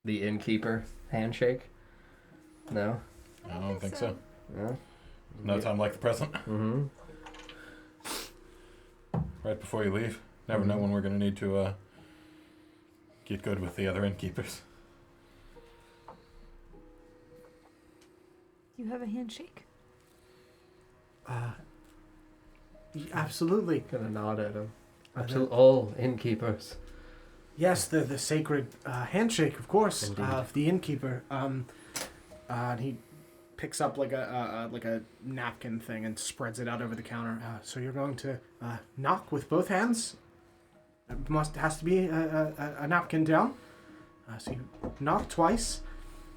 The innkeeper handshake? No? I don't think so. No? No time like the present. Mm-hmm. Right before you leave. Never know Mhm. when we're going to need to get good with the other innkeepers. You have a handshake? absolutely. Gonna nod at him. Uh, To all innkeepers. Yes, the sacred handshake, of course, Indeed. of the innkeeper. And he picks up like a napkin thing and spreads it out over the counter. So you're going to knock with both hands. It has to be a napkin down. So you knock twice,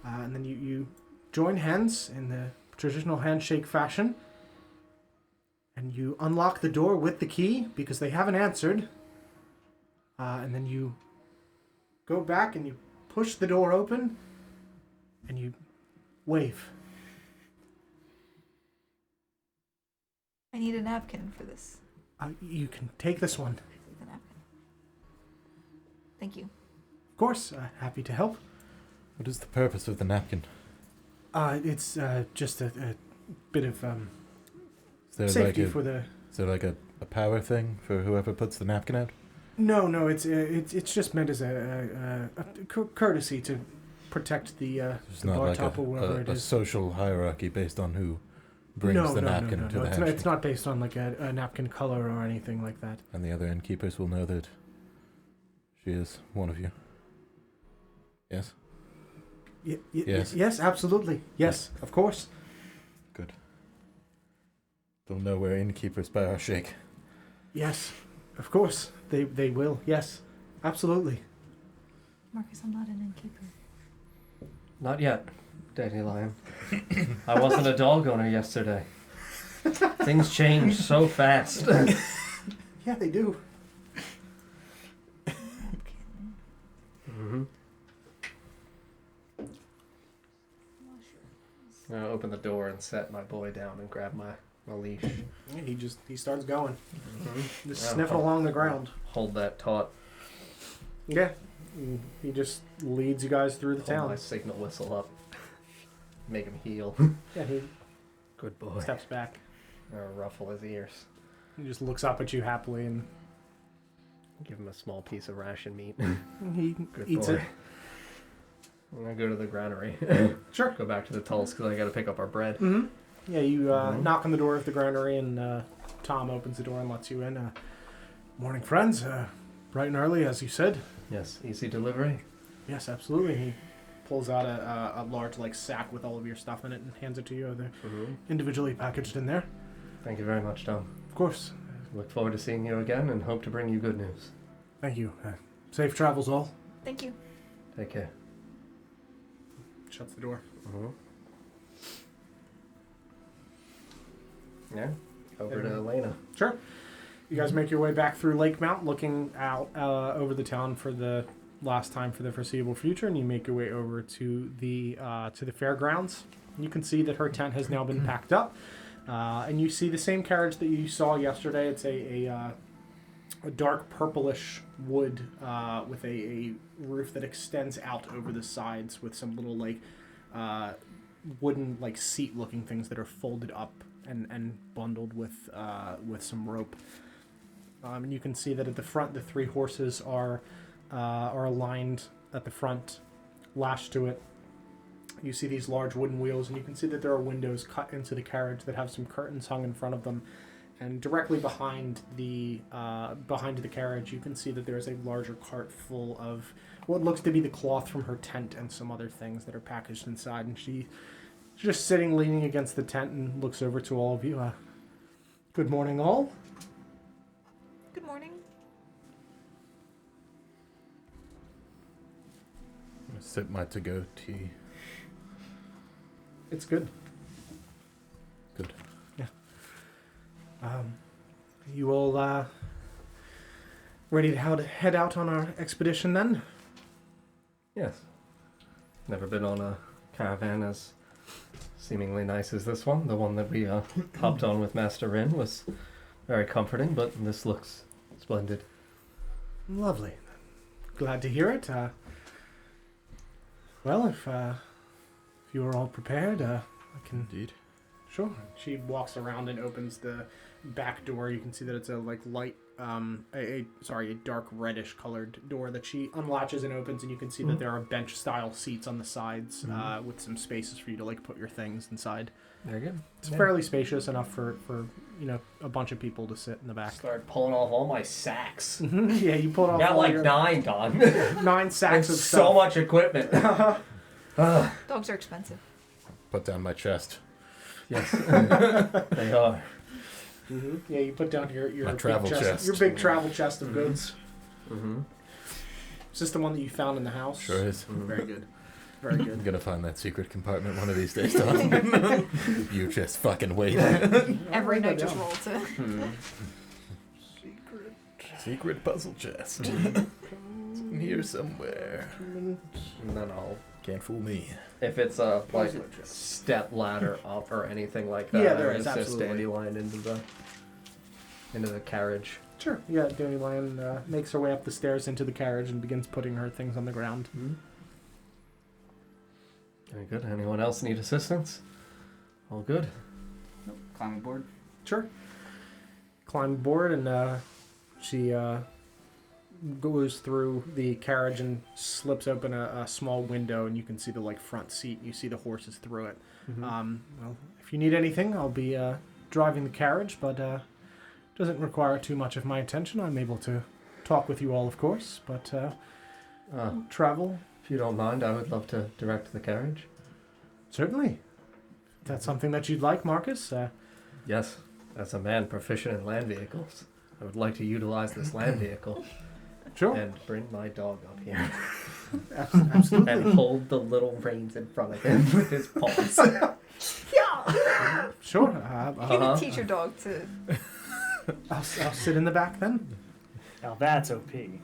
and then you join hands in the traditional handshake fashion. And you unlock the door with the key because they haven't answered. And then you go back and you push the door open and you wave. I need a napkin for this. You can take this one. Take the napkin. Thank you. Of course, happy to help. What is the purpose of the napkin? It's just a bit of Is there safety like for the... is there like a power thing for whoever puts the napkin out? No, it's just meant as a courtesy to protect the It's not bar like top or whatever it a is. social hierarchy based on who brings the napkin to the It's handshake. not based on like a napkin color or anything like that. And the other innkeepers will know that she is one of you. Yes? Yes. Yes, absolutely. Yes, of course. Good. They'll know we're innkeepers by our shake. Yes, of course. They will. Yes, absolutely. Marcus, I'm not an innkeeper. Not yet, Dandelion. I wasn't a dog owner yesterday. Things change so fast. Yeah, they do. Mm-hmm. I open the door and set my boy down and grab my leash. Yeah, he starts going. Mm-hmm. Just sniffing along the ground. Hold that taut. Yeah. And he just leads you guys through the Hold town. my signal whistle up. Make him heel. Yeah, he Good boy. steps back. Or ruffle his ears. He just looks up at you happily and Give him a small piece of ration meat. he Good eats boy. it. I'm gonna go to the granary. Sure. Go back to the tulls because I gotta pick up our bread. Mm-hmm. Yeah, you Mhm. knock on the door of the granary and Tom opens the door and lets you in. Morning, friends. Bright and early, as you said. Yes, easy delivery. Yes, absolutely. He pulls out a large sack with all of your stuff in it and hands it to you. They're Mm-hmm. individually packaged in there. Thank you very much, Tom. Of course. Look forward to seeing you again and hope to bring you good news. Thank you. Safe travels, all. Thank you. Take care. Shuts the door. Mm-hmm. Yeah. Over to Elena. Sure. You guys make your way back through Lakemount, looking out over the town for the last time for the foreseeable future, and you make your way over to the fairgrounds. You can see that her tent has now been packed up, and you see the same carriage that you saw yesterday. It's a dark purplish wood with a roof that extends out over the sides with some little wooden seat-looking things that are folded up and bundled with some rope. And you can see that at the front, the 3 horses are aligned at the front, lashed to it. You see these large wooden wheels, and you can see that there are windows cut into the carriage that have some curtains hung in front of them. And directly behind the carriage, you can see that there is a larger cart full of what looks to be the cloth from her tent and some other things that are packaged inside. And she's just sitting, leaning against the tent, and looks over to all of you. Good morning, all. Good morning. Sip my to-go tea. It's good. Good. Yeah. You all ready to head out on our expedition then? Yes. Never been on a caravan as seemingly nice as this one. The one that we hopped on with Master Rin was very comforting, but this looks splendid. Lovely. Glad to hear it. Well, if you are all prepared, I can. Indeed. Sure. She walks around and opens the back door. You can see that it's a light, a dark reddish colored door that she unlatches and opens, and you can see that there are bench style seats on the sides with some spaces for you to put your things inside. Very good. It's fairly spacious enough for a bunch of people to sit in the back. Start pulling off all my sacks. Yeah, you pulled off Got all like your 9, Don. 9 sacks of so stuff. much equipment. Dogs are expensive. Put down my chest. Yes, they are. Mm-hmm. Yeah, you put down your My big travel chest. your big travel chest of goods. Mm-hmm. Is this the one that you found in the house? Sure is. Very good. Very I'm good. gonna find that secret compartment one of these days, Tom. You just fucking wait. Every write night that just down. roll to. Secret puzzle chest. It's in here somewhere. And then I'll, Can't fool me. if it's a Puzzle chest. step ladder up or anything like that, Yeah, there I is, insist absolutely. Dandelion into the carriage. Sure. Yeah, Dandelion makes her way up the stairs into the carriage and begins putting her things on the ground. Very good. Anyone else need assistance? All good. Nope. Climb aboard. Sure. Climb aboard, and she goes through the carriage and slips open a small window, and you can see the front seat. You see the horses through it. Well, if you need anything, I'll be driving the carriage, but doesn't require too much of my attention. I'm able to talk with you all, of course, but travel If you don't mind, I would love to direct the carriage. Certainly. If that's something that you'd like, Marcus. Yes, as a man proficient in land vehicles, I would like to utilize this land vehicle Sure. and bring my dog up here Absolutely. and hold the little reins in front of him with his paws. Yeah. Sure. You can teach your dog to. I'll sit in the back then. Now that's OP. Train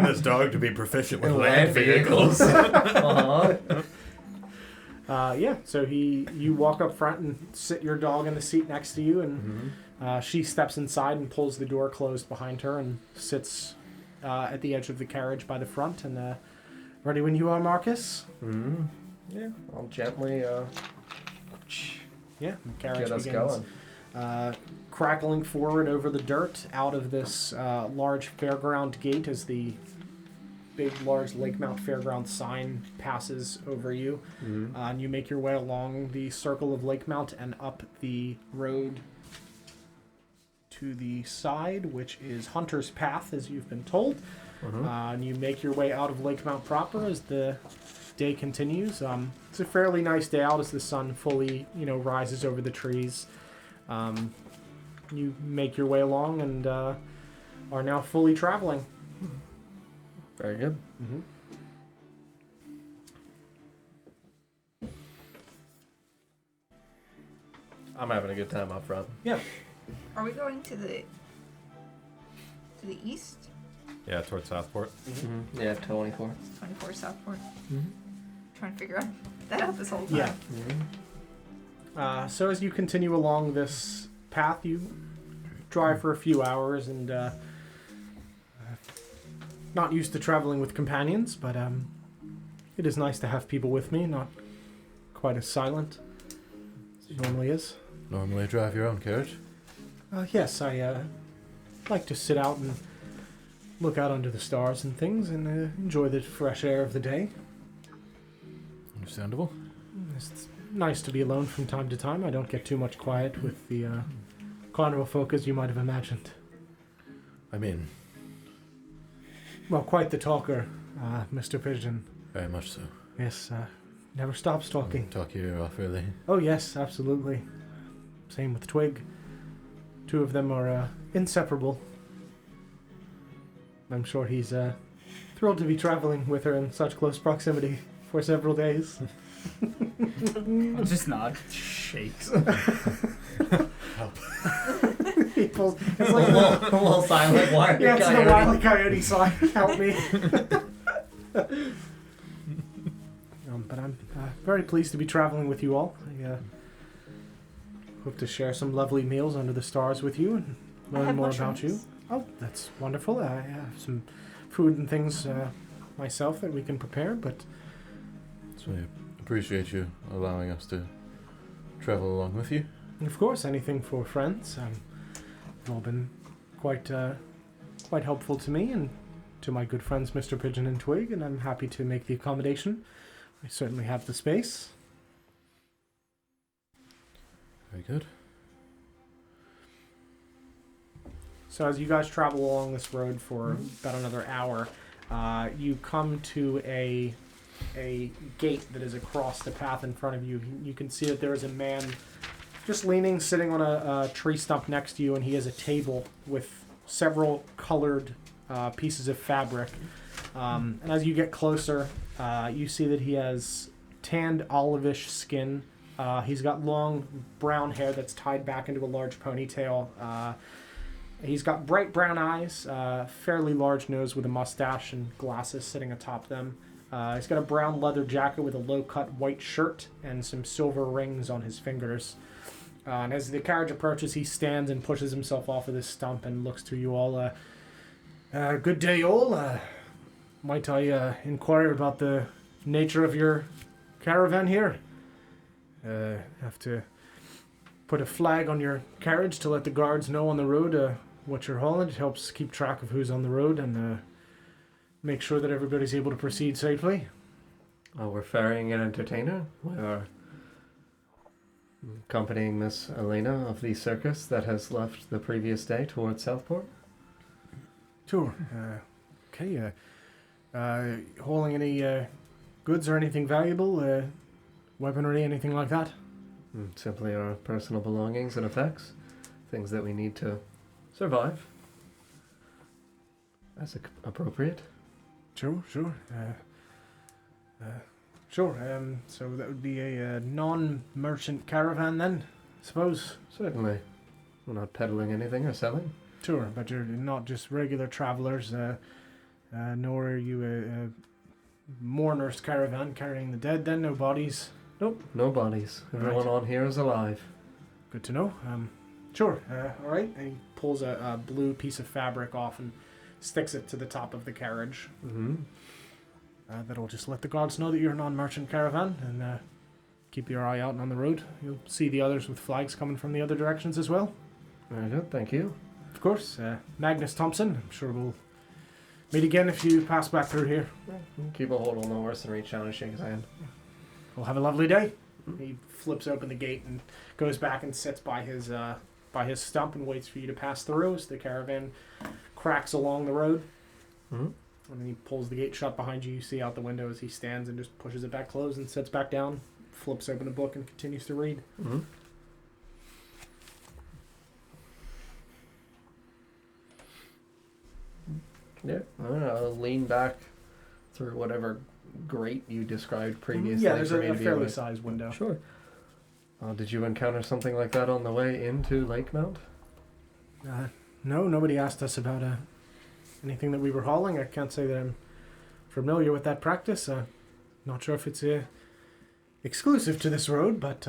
this dog to be proficient with land vehicles. Yeah, so you walk up front and sit your dog in the seat next to you, and she steps inside and pulls the door closed behind her and sits at the edge of the carriage by the front. And ready when you are, Marcus? Mm-hmm. Yeah, I'll gently Yeah, the carriage get us begins going. crackling forward over the dirt out of this large fairground gate as the big, large Lakemount Fairground sign passes over you. Mm-hmm. And you make your way along the circle of Lakemount and up the road to the side, which is Hunter's Path, as you've been told. Mm-hmm. And you make your way out of Lakemount proper as the day continues. It's a fairly nice day out as the sun fully, rises over the trees. You make your way along and are now fully traveling. Very good. Mm-hmm. I'm having a good time up front. Yeah. Are we going to the east? Yeah, towards Southport. Mm-hmm. Yeah, 24. 24 Southport. Mm-hmm. Trying to figure that out this whole time. Yeah. Mm-hmm. So as you continue along this path, you drive for a few hours and not used to traveling with companions, but it is nice to have people with me, not quite as silent as it normally is. Normally drive your own carriage? Yes, I like to sit out and look out under the stars and things and enjoy the fresh air of the day. Understandable. It's nice to be alone from time to time. I don't get too much quiet with the carnival folk as you might have imagined. I mean, Well, quite the talker, Mr. Pigeon. very much so. Yes, never stops talking. Talk your ear off, really. Oh, yes, absolutely. Same with Twig. Two of them are inseparable. I'm sure he's thrilled to be traveling with her in such close proximity for several days. I'll just nod. Shakes. He pulls, it's like a little silent wire. yeah, it's the Wile E. Coyote sign. Help me. But I'm very pleased to be traveling with you all. I hope to share some lovely meals under the stars with you and I learn have more about you. mushrooms. Oh, that's wonderful. I have some food and things myself that we can prepare, but So I appreciate you allowing us to travel along with you. of course, anything for friends. You've all been quite helpful to me and to my good friends Mr. Pigeon and Twig, and I'm happy to make the accommodation. I certainly have the space. Very good. So as you guys travel along this road for about another hour, you come to a gate that is across the path in front of you. You can see that there is a man just leaning, sitting on a tree stump next to you, and he has a table with several colored pieces of fabric. And as you get closer, you see that he has tanned olivish skin. He's got long brown hair that's tied back into a large ponytail. He's got bright brown eyes, fairly large nose with a mustache and glasses sitting atop them. He's got a brown leather jacket with a low-cut white shirt and some silver rings on his fingers. And as the carriage approaches, he stands and pushes himself off of this stump and looks to you all. Good day, all. Might I inquire about the nature of your caravan here? Have to put a flag on your carriage to let the guards know on the road what you're hauling. It helps keep track of who's on the road and make sure that everybody's able to proceed safely. We're ferrying an entertainer. We are accompanying Miss Elena of the circus that has left the previous day towards Southport. Sure. Okay. Hauling any goods or anything valuable? Weaponry, anything like that? Simply our personal belongings and effects. Things that we need to survive. As appropriate. Sure. Sure. So that would be a non-merchant caravan then, I suppose? Certainly. We're not peddling anything or selling. Sure, but you're not just regular travelers, nor are you a mourner's caravan carrying the dead then, no bodies? Nope, no bodies. Everyone on here is alive. Good to know. Sure, alright. And he pulls a blue piece of fabric off and sticks it to the top of the carriage. Mm-hmm. That'll just let the gods know that you're a non-merchant caravan, and keep your eye out on the road. You'll see the others with flags coming from the other directions as well. Very good, thank you. Of course, Magnus Thompson. I'm sure we'll meet again if you pass back through here. Keep a hold on the horse and reach down and shake his hand. Well, have a lovely day. He flips open the gate and goes back and sits by his stump and waits for you to pass through as the caravan cracks along the road. Mm-hmm. And then he pulls the gate shut behind you. You see out the window as he stands and just pushes it back closed and sits back down, flips open a book and continues to read. Mm-hmm. Yeah, I'll lean back through whatever grate you described previously. Yeah, there's for me a to be fairly able to- sized window. Sure. Did you encounter something like that on the way into Lakemount? No, nobody asked us about anything that we were hauling. I can't say that I'm familiar with that practice. Not sure if it's exclusive to this road, but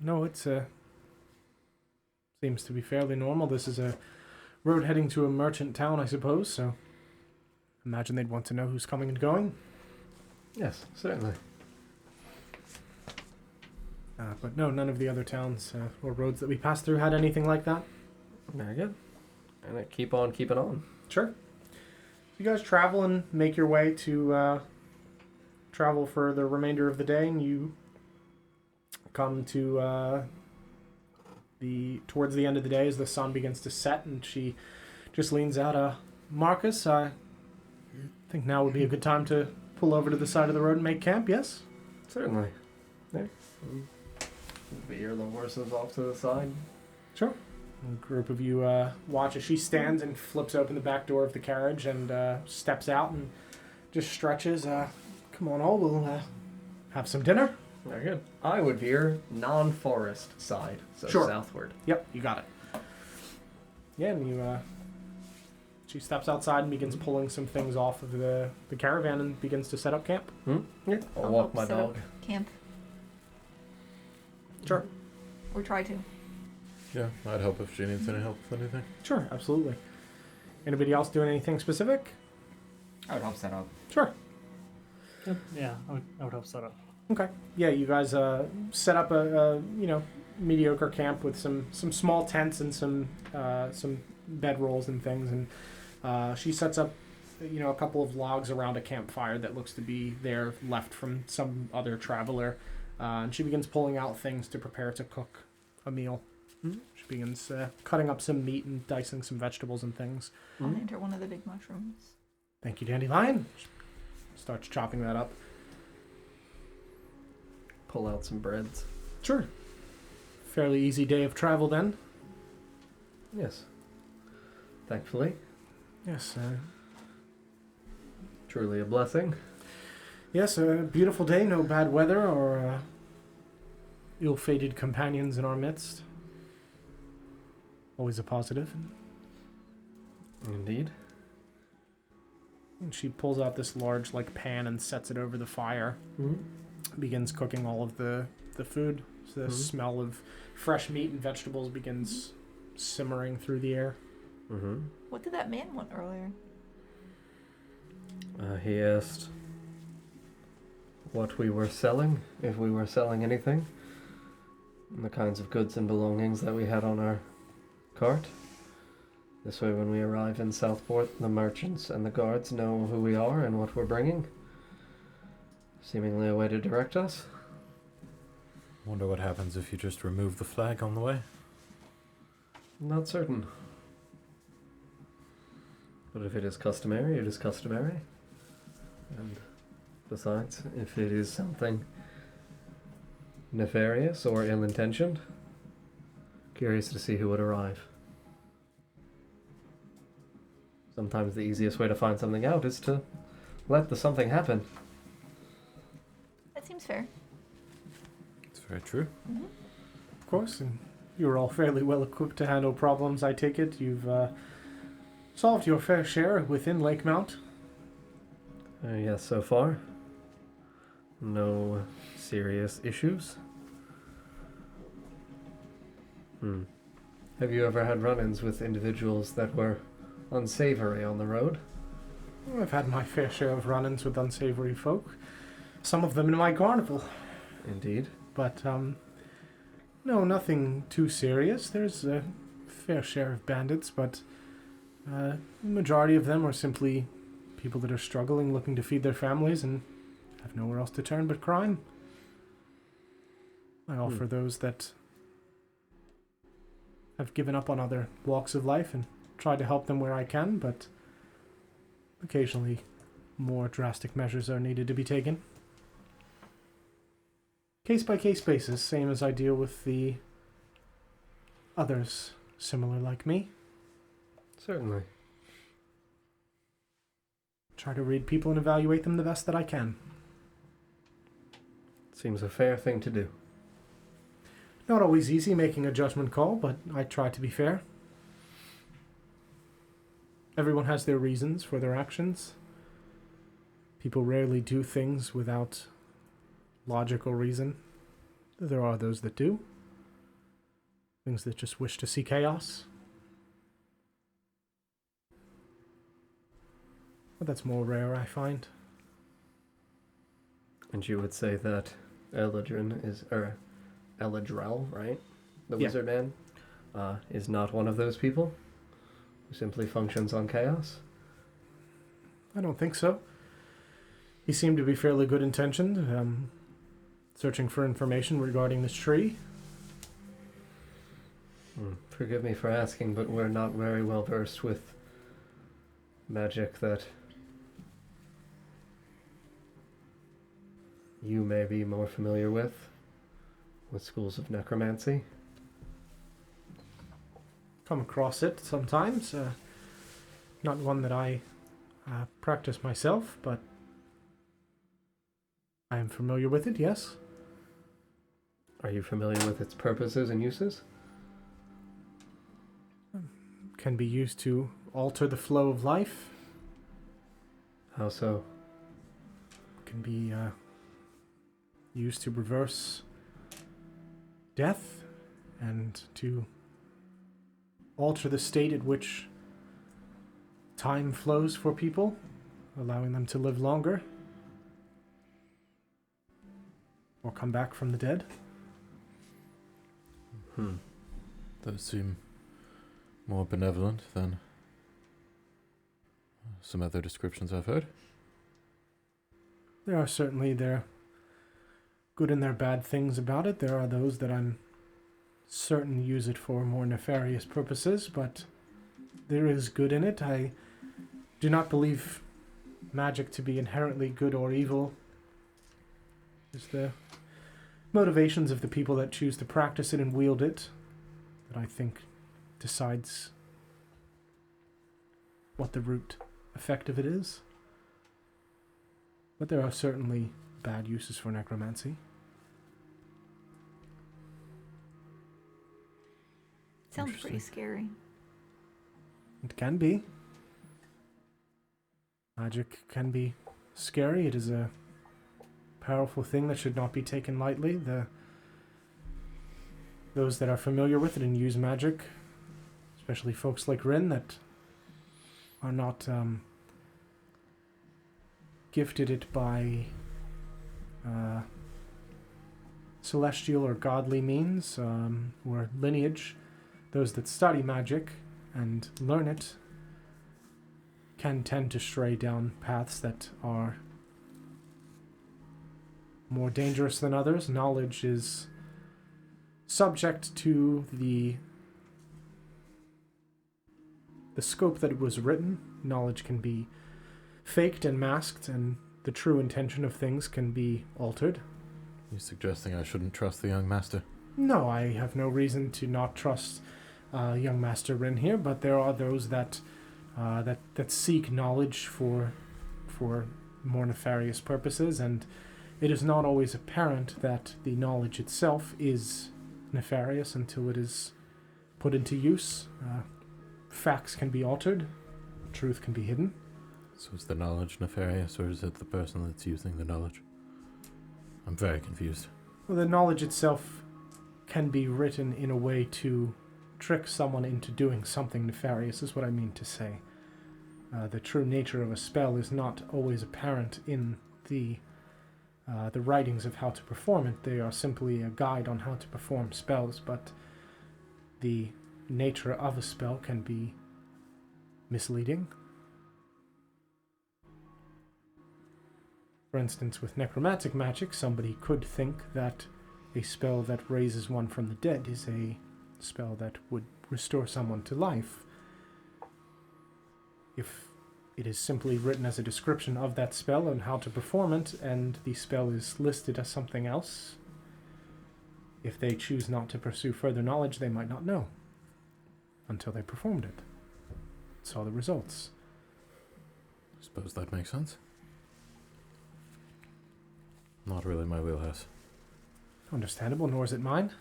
no, it's seems to be fairly normal. This is a road heading to a merchant town, I suppose. So, imagine they'd want to know who's coming and going. Yes, certainly. But no, none of the other towns or roads that we passed through had anything like that. Very good. And keep on keeping on. Sure. You guys travel and make your way to travel for the remainder of the day, and you come to towards the end of the day as the sun begins to set, and she just leans out. Marcus, I think now would be a good time to pull over to the side of the road and make camp. Yes. Certainly. Yeah. Veer the horses off to the side. Sure. A group of you watch as she stands and flips open the back door of the carriage and steps out and just stretches. Come on, all. We'll have some dinner. Very good. I would veer non-forest side, so Sure. southward. Yep, you got it. Yeah, and you. She steps outside and begins pulling some things off of the caravan and begins to set up camp. Yeah. I'll I'll walk help my set up dog. Camp. Sure. Or try to. Yeah, I'd help if she needs any help with anything. Sure, absolutely. Anybody else doing anything specific? I would help set up. Sure. Yeah, I would help set up. Okay. Yeah, you guys set up a mediocre camp with some small tents and some bedrolls and things, and she sets up a couple of logs around a campfire that looks to be there left from some other traveler, and she begins pulling out things to prepare to cook a meal. She begins cutting up some meat and dicing some vegetables and things. I'll enter one of the big mushrooms. Thank you, Dandelion. She starts chopping that up. Pull out some breads. Sure. Fairly easy day of travel then. Yes. Thankfully. Yes. Truly a blessing. Yes, a beautiful day, no bad weather or ill-fated companions in our midst. Always a positive. Indeed. And she pulls out this large pan and sets it over the fire. Begins cooking all of the food. So the smell of fresh meat and vegetables begins simmering through the air. What did that man want earlier? He asked what we were selling, if we were selling anything, and the kinds of goods and belongings that we had on our cart. This way, when we arrive in Southport, the merchants and the guards know who we are and what we're bringing. Seemingly a way to direct us. Wonder what happens if you just remove the flag on the way. Not certain. But if it is customary, it is customary. And besides, if it is something nefarious or ill-intentioned, curious to see who would arrive. Sometimes the easiest way to find something out is to let the something happen. That seems fair. It's very true. Of course, and you're all fairly well equipped to handle problems, I take it. You've solved your fair share within Lakemount. Yes, so far. No serious issues. Have you ever had run-ins with individuals that were unsavory on the road? I've had my fair share of run-ins with unsavory folk. Some of them in my carnival. Indeed. But, no, nothing too serious. There's a fair share of bandits, but the majority of them are simply people that are struggling, looking to feed their families, and have nowhere else to turn but crime. I offer those that have given up on other walks of life and try to help them where I can, but occasionally more drastic measures are needed to be taken. Case-by-case basis, same as I deal with the others similar like me. Certainly. Try to read people and evaluate them the best that I can. Seems a fair thing to do. Not always easy making a judgment call, but I try to be fair. Everyone has their reasons for their actions. People rarely do things without logical reason. There are those that do. Things that just wish to see chaos. But that's more rare, I find. And you would say that Eladrel, right? The Yeah. wizard man, is not one of those people who simply functions on chaos? I don't think so. He seemed to be fairly good intentioned, searching for information regarding this tree. Forgive me for asking, but we're not very well versed with magic that you may be more familiar with schools of necromancy. Come across it sometimes. Not one that I practice myself, but I am familiar with it, yes. Are you familiar with its purposes and uses? Can be used to alter the flow of life. How so? Can be used to reverse death and to alter the state at which time flows for people, allowing them to live longer or come back from the dead. Those seem more benevolent than some other descriptions I've heard. There are certainly their good and their bad things about it. There are those that I'm certain use it for more nefarious purposes, but there is good in it. I do not believe magic to be inherently good or evil. It's the motivations of the people that choose to practice it and wield it that I think decides what the root effect of it is. But there are certainly bad uses for necromancy. Sounds pretty scary. It can be. Magic can be scary. It is a powerful thing that should not be taken lightly. Those that are familiar with it and use magic, especially folks like Rin that are not gifted it by celestial or godly means, or lineage, those that study magic and learn it can tend to stray down paths that are more dangerous than others. Knowledge is subject to the scope that it was written. knowledge can be faked and masked, and the true intention of things can be altered. You suggesting I shouldn't trust the young master? No, I have no reason to not trust young Master Rin here, but there are those that seek knowledge for more nefarious purposes, and it is not always apparent that the knowledge itself is nefarious until it is put into use. Facts can be altered, truth can be hidden. So is the knowledge nefarious, or is it the person that's using the knowledge? I'm very confused. Well, the knowledge itself can be written in a way to trick someone into doing something nefarious, is what I mean to say. The true nature of a spell is not always apparent in the writings of how to perform it. They are simply a guide on how to perform spells, but the nature of a spell can be misleading. For instance, with necromantic magic, somebody could think that a spell that raises one from the dead is a spell that would restore someone to life. If it is simply written as a description of that spell and how to perform it, and the spell is listed as something else, if they choose not to pursue further knowledge, they might not know until they performed it, saw the results. Suppose that makes sense. Not really my wheelhouse. Understandable, nor is it mine.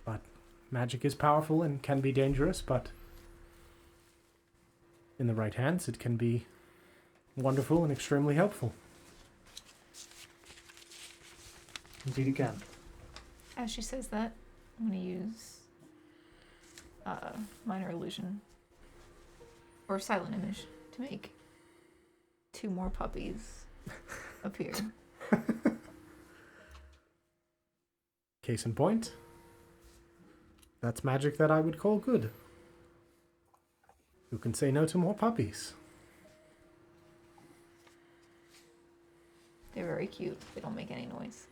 But magic is powerful and can be dangerous, but in the right hands, it can be wonderful and extremely helpful. Indeed it can. As she says that, I'm going to use minor illusion or silent image to make 2 more puppies appear. Case in point, that's magic that I would call good. Who can say no to more puppies? They're very cute. They don't make any noise.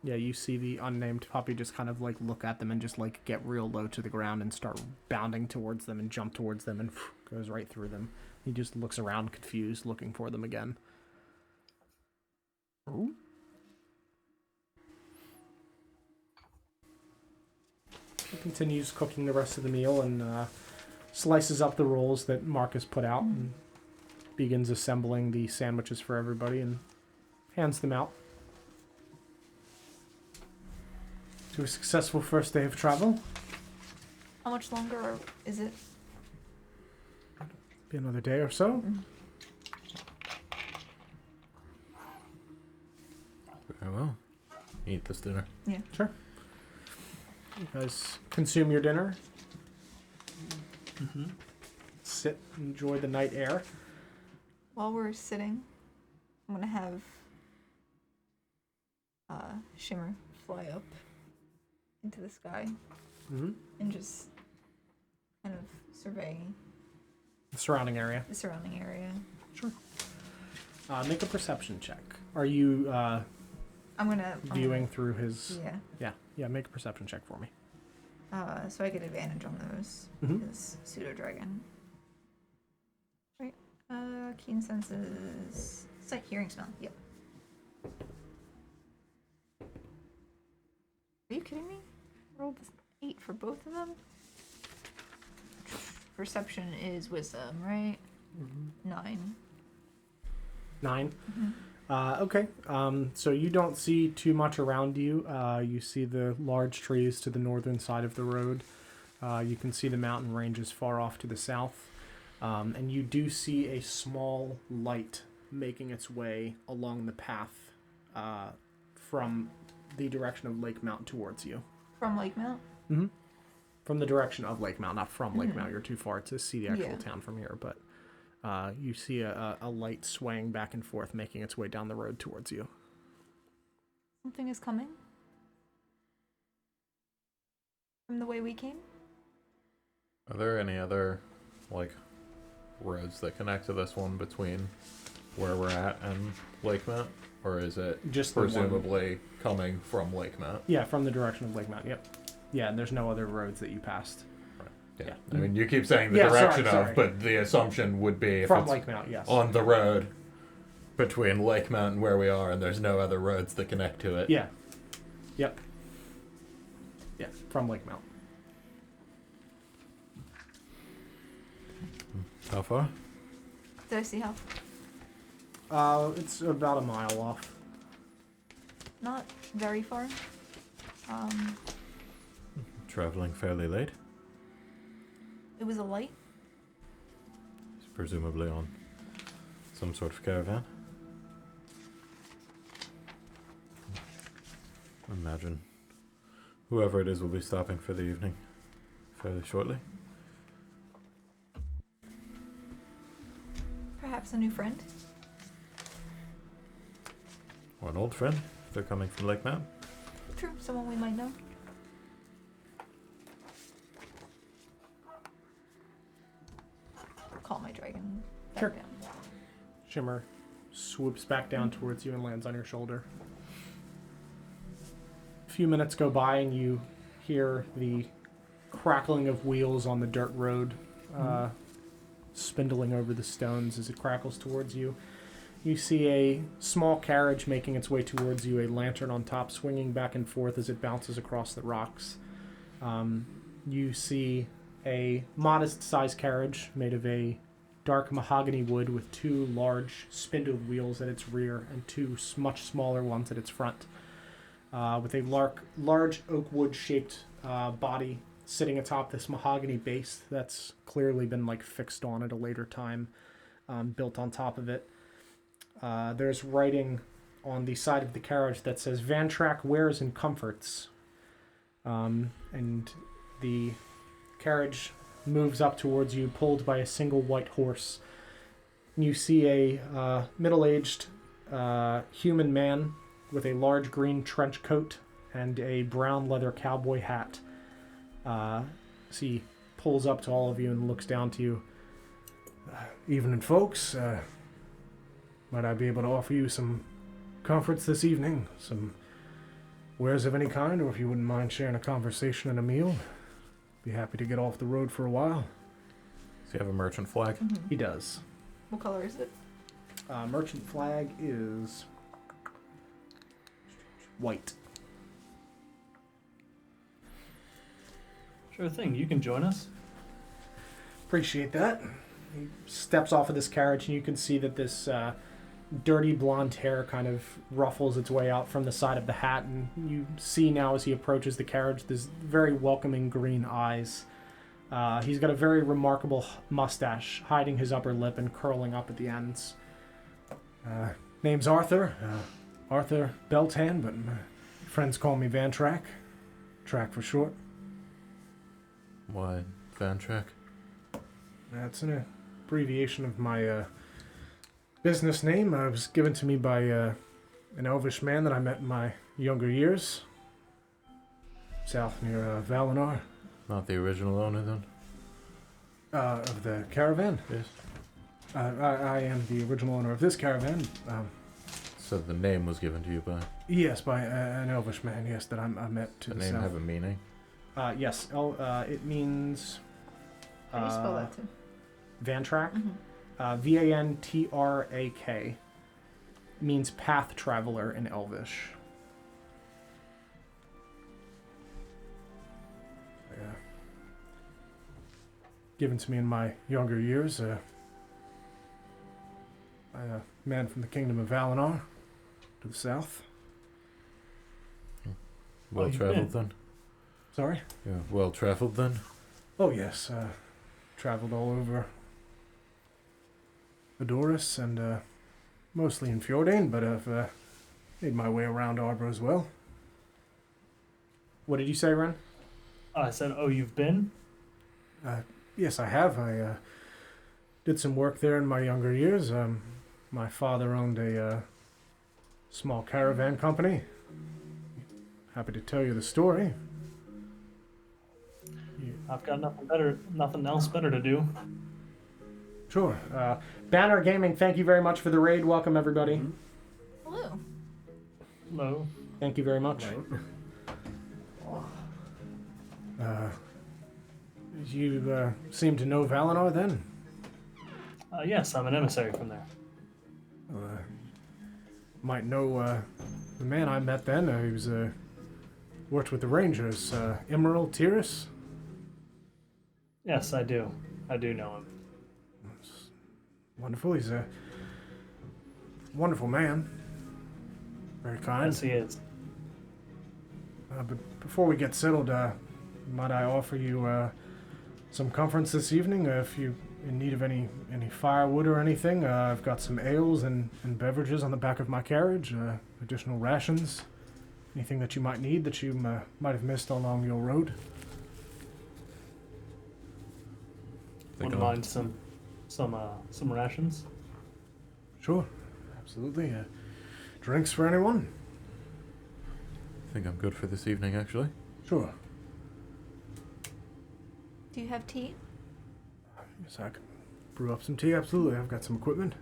Yeah, you see the unnamed puppy just kind of like look at them and just like get real low to the ground and start bounding towards them and jump towards them and goes right through them. He just looks around confused, looking for them again. Ooh. He continues cooking the rest of the meal and slices up the rolls that Marcus put out and begins assembling the sandwiches for everybody and hands them out. To a successful first day of travel. How much longer is it? Be another day or so. Very well. Eat this dinner. Yeah. Sure. You guys consume your dinner. Sit, enjoy the night air. While we're sitting, I'm going to have Shimmer fly up into the sky and just kind of survey The surrounding area. the surrounding area. Sure. Make a perception check. Are you I'm gonna viewing through his... Yeah. Yeah, make a perception check for me. So I get advantage on those. Mhm. Because pseudo dragon. Right. Keen senses. Sight, hearing, smell. Yep. Are you kidding me? I rolled 8 for both of them. Perception is wisdom, right? 9. 9. Okay. So you don't see too much around you. You see the large trees to the northern side of the road. You can see the mountain ranges far off to the south. And you do see a small light making its way along the path from the direction of Lakemount towards you. From Lakemount? Mm-hmm. From the direction of Lakemount, not from Lakemount. You're too far to see the actual town from here, but you see a light swaying back and forth, making its way down the road towards you. Something is coming? From the way we came? Are there any other, like, roads that connect to this one between where we're at and Lakemount? Or is it Just the one. presumably coming from Lakemount? Yeah, from the direction of Lakemount, yep. Yeah, and there's no other roads that you passed. Right. Yeah. I mean, you keep saying the Yeah, direction sorry. of, but the assumption would be if From it's Lakemount, yes. on the road between Lakemount and where we are, and there's no other roads that connect to it. Yeah. Yep. Yeah, from Lakemount. How far? Did I see how? It's about a mile off. Not very far. Traveling fairly late, It was a light. presumably on some sort of caravan. Imagine whoever it is will be stopping for the evening fairly shortly. Perhaps a new friend. Or an old friend, if they're coming from Lakemount. True, someone we might know. Call my dragon back Sure. down. Shimmer swoops back down towards you and lands on your shoulder. A few minutes go by and you hear the crackling of wheels on the dirt road, spindling over the stones as it crackles towards you. You see a small carriage making its way towards you, a lantern on top swinging back and forth as it bounces across the rocks. You see a modest-sized carriage made of a dark mahogany wood with two large spindled wheels at its rear and two much smaller ones at its front, with a large oak wood-shaped body sitting atop this mahogany base that's clearly been like fixed on at a later time, built on top of it. There's writing on the side of the carriage that says Van Track Wares and Comforts. And the carriage moves up towards you, pulled by a single white horse. You see a middle-aged human man with a large green trench coat and a brown leather cowboy hat. So he pulls up to all of you and looks down to you. Evening, folks. Might I be able to offer you some comforts this evening? Some wares of any kind, or if you wouldn't mind sharing a conversation and a meal? Be happy to get off the road for a while. Does he have a merchant flag? He does. What color is it? Merchant flag is white. Sure thing. You can join us. Appreciate that. He steps off of this carriage, and you can see that this dirty blonde hair kind of ruffles its way out from the side of the hat, and you see now as he approaches the carriage this very welcoming green eyes. He's got a very remarkable mustache, hiding his upper lip and curling up at the ends. Name's Arthur. Arthur Beltan, but my friends call me Van Track. Track for short. Why Van Track? That's an abbreviation of my business name. It was given to me by an elvish man that I met in my younger years. South near Valinor. Not the original owner, then? Of the caravan. Yes. I am the original owner of this caravan. So the name was given to you by... Yes, by an elvish man, yes, that I met to The the name south. have a meaning? Yes, it means... How do you spell that too? Vantrak. Mm-hmm. Vantrak means path traveler in Elvish. Given to me in my younger years, by a man from the kingdom of Valinor to the south. Well you've traveled been. then? Sorry? Yeah, well traveled then? Oh yes, traveled all over Adoris and mostly in Fjordain, but I've made my way around Arbor as well. What did you say, Ren? I said, oh, you've been? Yes, I have. I did some work there in my younger years. My father owned a small caravan company. Happy to tell you the story. I've got nothing else better to do. Sure. Banner Gaming, thank you very much for the raid. Welcome, everybody. Hello. Hello. Thank you very much. You seem to know Valinor then? Yes, I'm an emissary from there. Might know the man I met then. He was worked with the Rangers. Emerald Tyrus? Yes, I do. I do know him. Wonderful. He's a wonderful man. Very kind. Yes, he is. But before we get settled, might I offer you some comforts this evening? If you're in need of any firewood or anything, I've got some ales and beverages on the back of my carriage, additional rations, anything that you might need that you might have missed along your road. Wouldn't mind some rations. Sure, absolutely. Drinks for anyone? I think I'm good for this evening, actually. Sure. Do you have tea? Yes, I can brew up some tea, absolutely. I've got some equipment.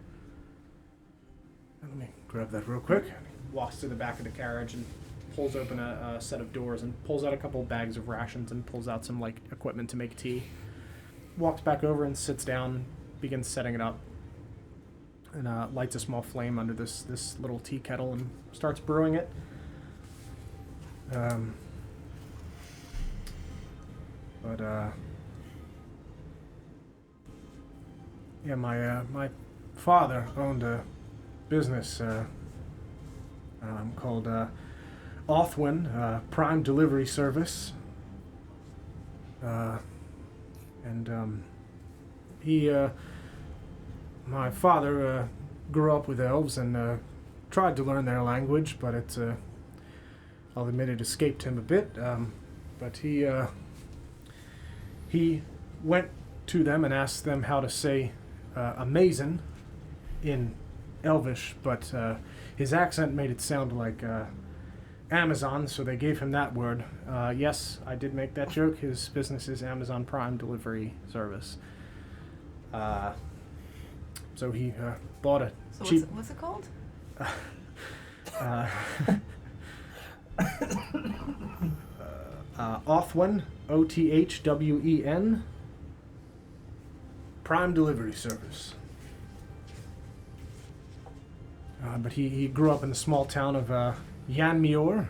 Let me grab that real quick. He walks to the back of the carriage and pulls open a set of doors and pulls out a couple of bags of rations and pulls out some equipment to make tea. Walks back over and sits down, begins setting it up, and lights a small flame under this little tea kettle and starts brewing it. Yeah, my father owned a business called Othwin Prime Delivery Service, and my father grew up with elves and tried to learn their language, but I'll admit it escaped him a bit. But he went to them and asked them how to say amazing in Elvish, but his accent made it sound like Amazon, so they gave him that word. Yes, I did make that joke. His business is Amazon Prime Delivery Service. So he bought a So cheap... what's it called? Othwen, Othwen, Prime Delivery Service. But he grew up in the small town of Yanmior,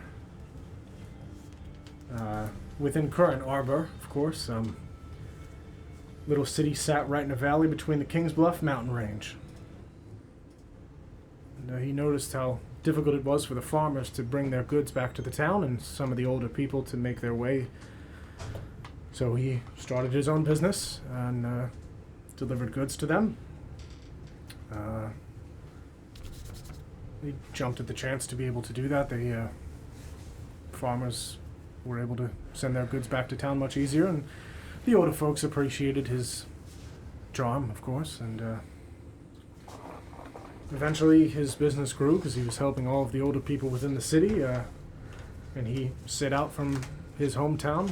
within Current Arbor, of course. Little city sat right in a valley between the King's Bluff mountain range. And he noticed how difficult it was for the farmers to bring their goods back to the town and some of the older people to make their way. So he started his own business and delivered goods to them. He jumped at the chance to be able to do that. The farmers were able to send their goods back to town much easier, and the older folks appreciated his charm, of course, and eventually his business grew because he was helping all of the older people within the city, and he set out from his hometown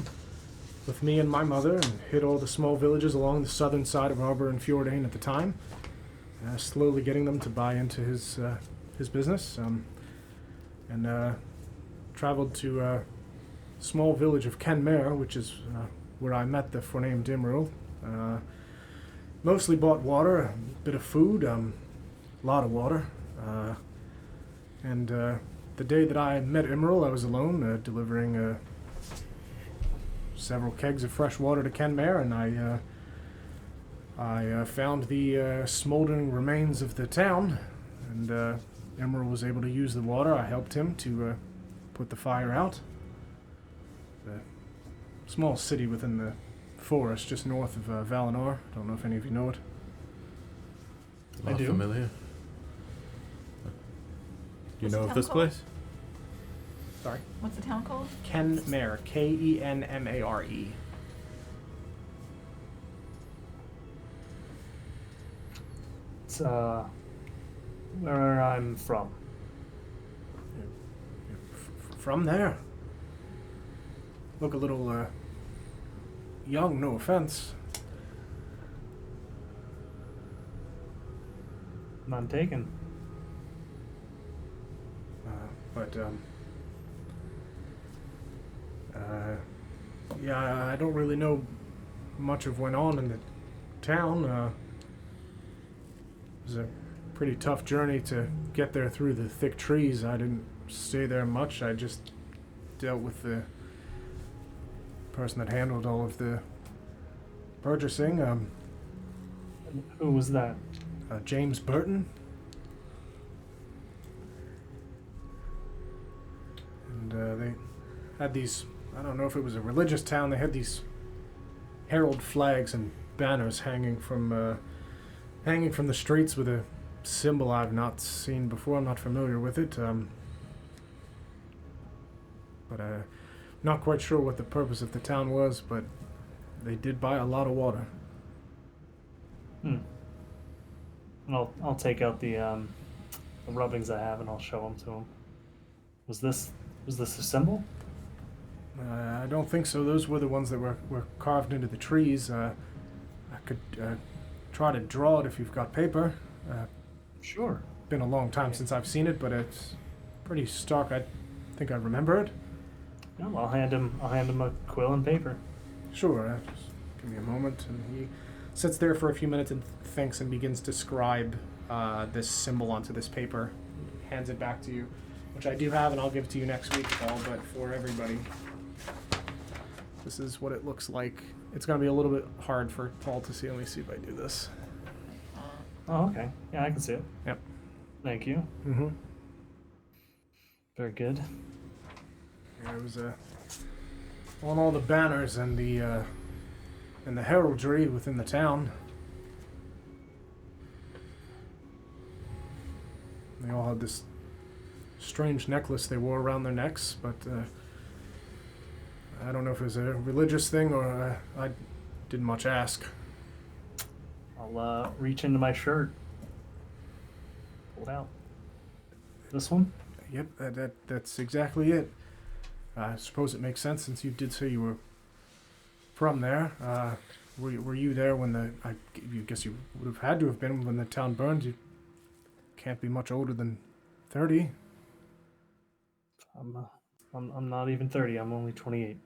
with me and my mother and hit all the small villages along the southern side of Arbor and Fjordain at the time, slowly getting them to buy into his business, and traveled to a small village of Kenmare, which is where I met the forenamed Dimril. Mostly bought water, a bit of food, a lot of water, and the day that I met Emerald, I was alone, delivering several kegs of fresh water to Kenmare, and I found the smoldering remains of the town, and Emerald was able to use the water. I helped him to put the fire out. A small city within the forest just north of Valinor. Don't know if any of you know it. I Not do. familiar. You What's know the of town this called? place? Sorry? What's the town called? Kenmare. Kenmare. It's where I'm from. From there. Look a little young, no offense. None taken. But yeah, I don't really know much of went on in the town. It was a pretty tough journey to get there through the thick trees. I didn't stay there much. I just dealt with the person that handled all of the purchasing. Who was that? James Burton. And they had these, I don't know if it was a religious town, they had these herald flags and banners hanging from the streets with a symbol I've not seen before. I'm not familiar with it. But not quite sure what the purpose of the town was, but they did buy a lot of water. And I'll take out the rubbings I have and I'll show them to him. Was this a symbol? I don't think so. Those were the ones that were carved into the trees. I could try to draw it if you've got paper. Sure. Been a long time since I've seen it, but it's pretty stark. I think I remember it. No, I'll hand him a quill and paper. Sure. Just give me a moment. And he sits there for a few minutes and thinks and begins to scribe this symbol onto this paper. Hands it back to you, which I do have, and I'll give to you next week, Paul. But for everybody, this is what it looks like. It's going to be a little bit hard for Paul to see. Let me see if I do this. Oh, okay. Yeah, I can see it. Yep. Thank you. Mm-hmm. Very good. Yeah, it was on all the banners and the heraldry within the town. They all had this strange necklace they wore around their necks, but I don't know if it was a religious thing or I didn't much ask. I'll reach into my shirt. Pull it out. This one? Yep, that's exactly it. I suppose it makes sense since you did say you were from there. Were you there when I guess you would have had to have been when the town burned. You can't be much older than 30. I'm not even 30. I'm only 28.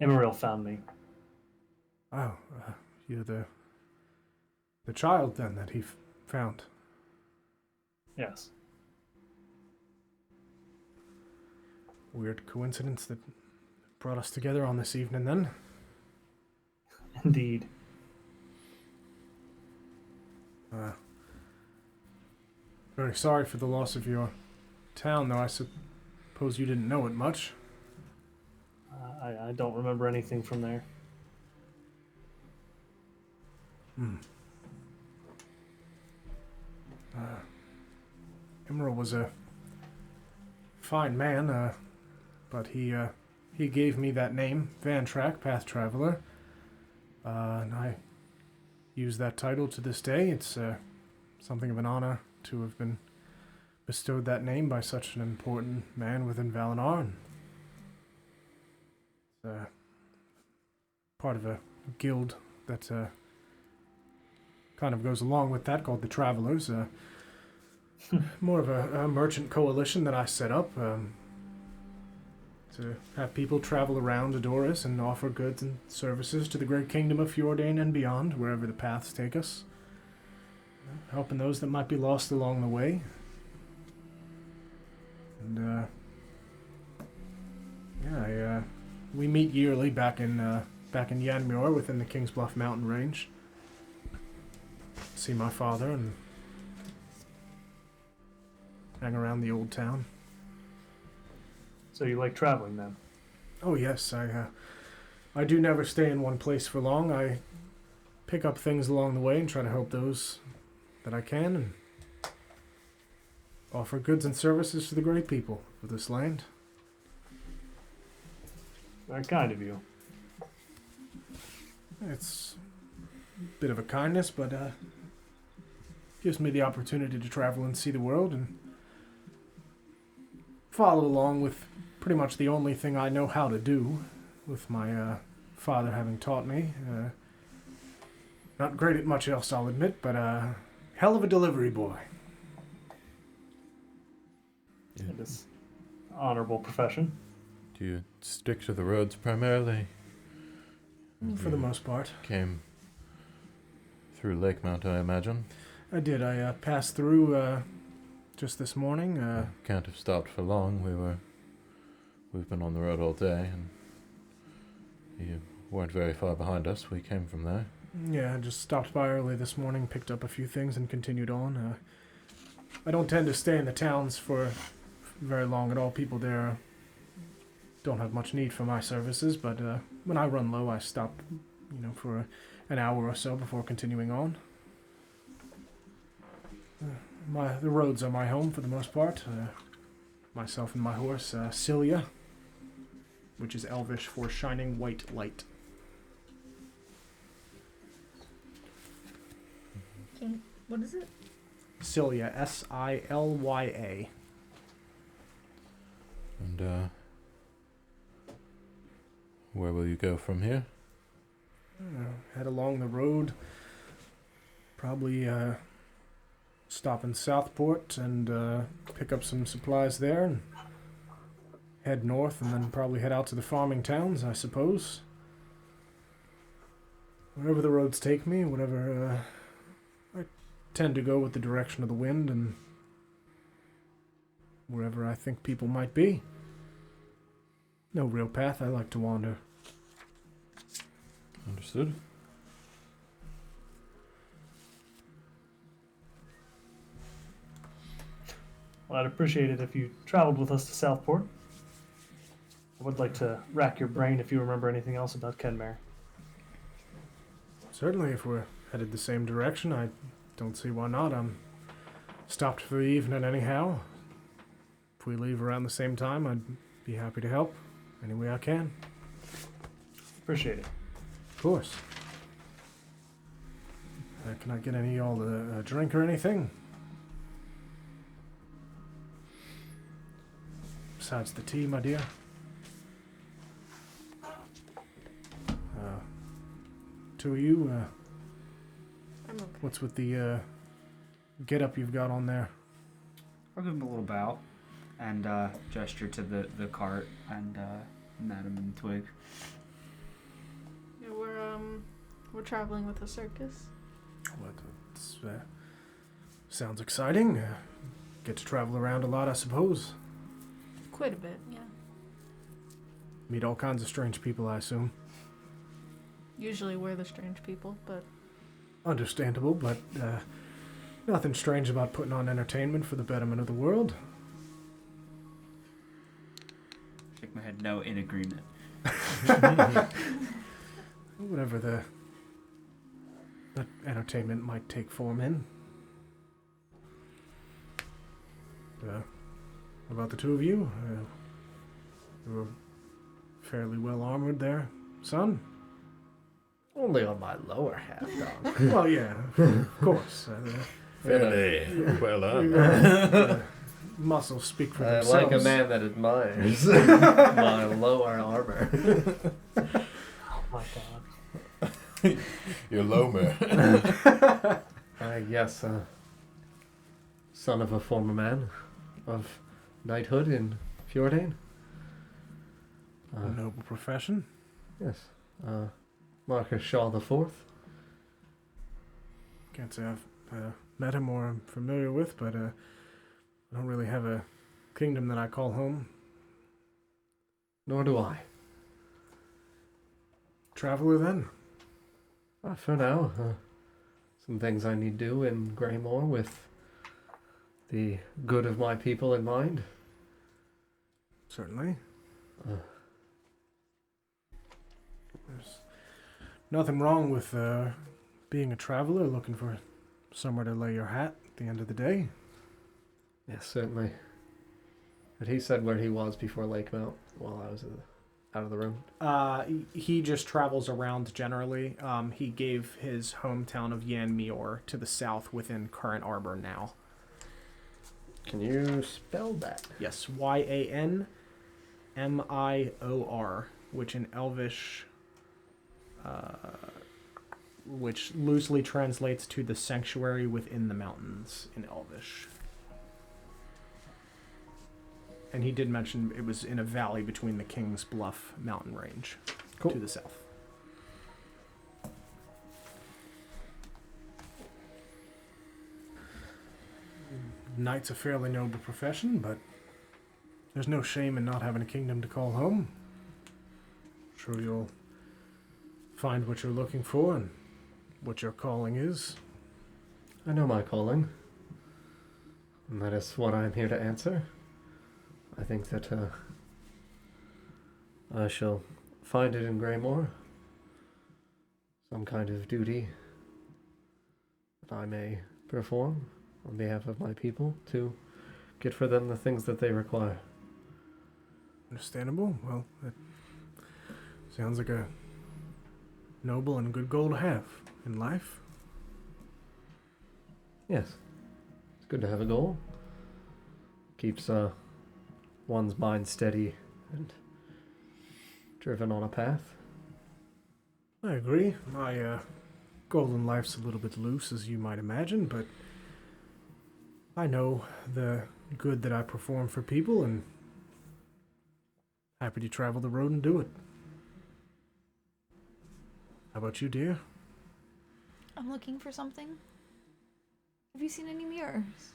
Emeril found me. Oh, you're the child then that he found. Yes. Weird coincidence that brought us together on this evening then. Indeed. Very sorry for the loss of your town, though I suppose you didn't know it much. I don't remember anything from there. Emerald was a fine man, but he gave me that name, Van Track, Path Traveler, and I use that title to this day. It's something of an honor to have been bestowed that name by such an important man within Valinor. And it's part of a guild that kind of goes along with that, called the Travelers. More of a merchant coalition that I set up to have people travel around Adoris and offer goods and services to the great kingdom of Fjordain and beyond, wherever the paths take us. Helping those that might be lost along the way. And we meet yearly back in Yanmuir within the King's Bluff mountain range. See my father and hang around the old town. So you like traveling then? Oh yes, I do never stay in one place for long. I pick up things along the way and try to help those that I can and offer goods and services to the great people of this land. Very kind of you. It's a bit of a kindness, but gives me the opportunity to travel and see the world and follow along with pretty much the only thing I know how to do, with my father having taught me. Not great at much else, I'll admit, but hell of a delivery boy. It is an honorable profession. Do you stick to the roads primarily? For the most part. Came through Lakemount, I imagine. I did. I passed through just this morning. Can't have stopped for long. We've been on the road all day, and you weren't very far behind us. We came from there. Yeah, I just stopped by early this morning, picked up a few things, and continued on. I don't tend to stay in the towns for very long at all. People there don't have much need for my services, but when I run low, I stop, for an hour or so before continuing on. The roads are my home for the most part. Myself and my horse, Cilia, which is Elvish for shining white light. What is it? Cilia, Silya. And where will you go from here? Head along the road. Probably stop in Southport and pick up some supplies there. And head north and then probably head out to the farming towns, I suppose. Wherever the roads take me, whatever. I tend to go with the direction of the wind and wherever I think people might be. No real path. I like to wander. Understood. Well, I'd appreciate it if you traveled with us to Southport. I would like to rack your brain if you remember anything else about Kenmare. Certainly, if we're headed the same direction, I don't see why not. I'm stopped for the evening anyhow. If we leave around the same time, I'd be happy to help any way I can. Appreciate it. Of course. Can I get any y'all a drink or anything? Besides the tea, my dear. Two of you, I'm okay. what's with the get-up you've got on there? I'll give him a little bow and gesture to the cart and Madam and Twig. Yeah, we're traveling with a circus. What? Sounds exciting. Get to travel around a lot, I suppose. Quite a bit, yeah. Meet all kinds of strange people, I assume. Usually we're the strange people, but Understandable, but nothing strange about putting on entertainment for the betterment of the world. Shake my head, no, in agreement. Whatever the entertainment might take form in. About the two of you? You were fairly well armored there, son? Only on my lower half, Don. Well, yeah, of course. Fairly well done. Muscles speak for I themselves. like a man that admires my lower armor. Oh my god. You're Lomer. Yes, son of a former man of knighthood in Fjordain. A noble profession. Yes, Marcus Shaw the Fourth. Can't say I've met him or am familiar with, but I don't really have a kingdom that I call home. Nor do I. Traveler, then? For now, some things I need to do in Greymore with the good of my people in mind. Certainly. There's nothing wrong with being a traveler, looking for somewhere to lay your hat at the end of the day. Yes, certainly. But he said where he was before Lakemount while I was out of the room. He just travels around generally. He gave his hometown of Yanmior to the south within Current Arbor now. Can you spell that? Yes, Yanmior, which in Elvish, which loosely translates to the sanctuary within the mountains in Elvish. And he did mention it was in a valley between the King's Bluff mountain range to the south. Knight's a fairly noble profession, but there's no shame in not having a kingdom to call home. Sure you'll find what you're looking for and what your calling is. I know my calling, and that is what I am here to answer. I think that I shall find it in Greymore. Some kind of duty that I may perform on behalf of my people to get for them the things that they require. Understandable. Well, that sounds like a noble and good goal to have in life. Yes, it's good to have a goal. Keeps one's mind steady and driven on a path. I agree. My goal in life's a little bit loose, as you might imagine, but I know the good that I perform for people, and happy to travel the road and do it. How about you, dear? I'm looking for something. Have you seen any mirrors?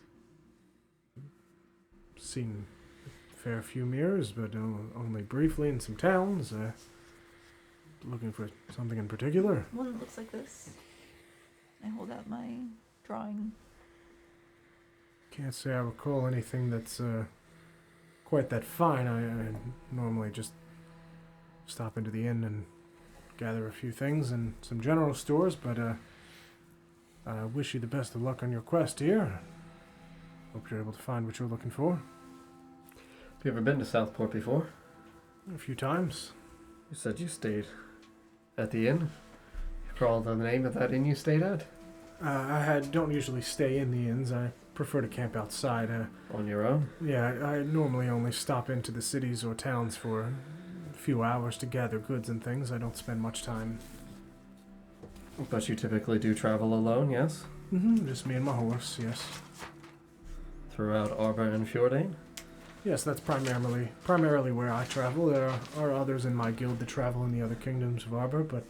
Seen a fair few mirrors, but only briefly in some towns. Looking for something in particular? One that looks like this. I hold out my drawing. Can't say I recall anything that's quite that fine. I normally just stop into the inn and gather a few things in some general stores, but I wish you the best of luck on your quest here. Hope you're able to find what you're looking for. Have you ever been to Southport before? A few times. You said you stayed at the inn. You recall the name of that inn you stayed at? Don't usually stay in the inns. I prefer to camp outside. On your own? Yeah, I normally only stop into the cities or towns for a few hours to gather goods and things. I don't spend much time. But you typically do travel alone, yes? Just me and my horse, yes. Throughout Arbor and Fjordain? Yes, that's primarily where I travel. There are others in my guild that travel in the other kingdoms of Arbor, but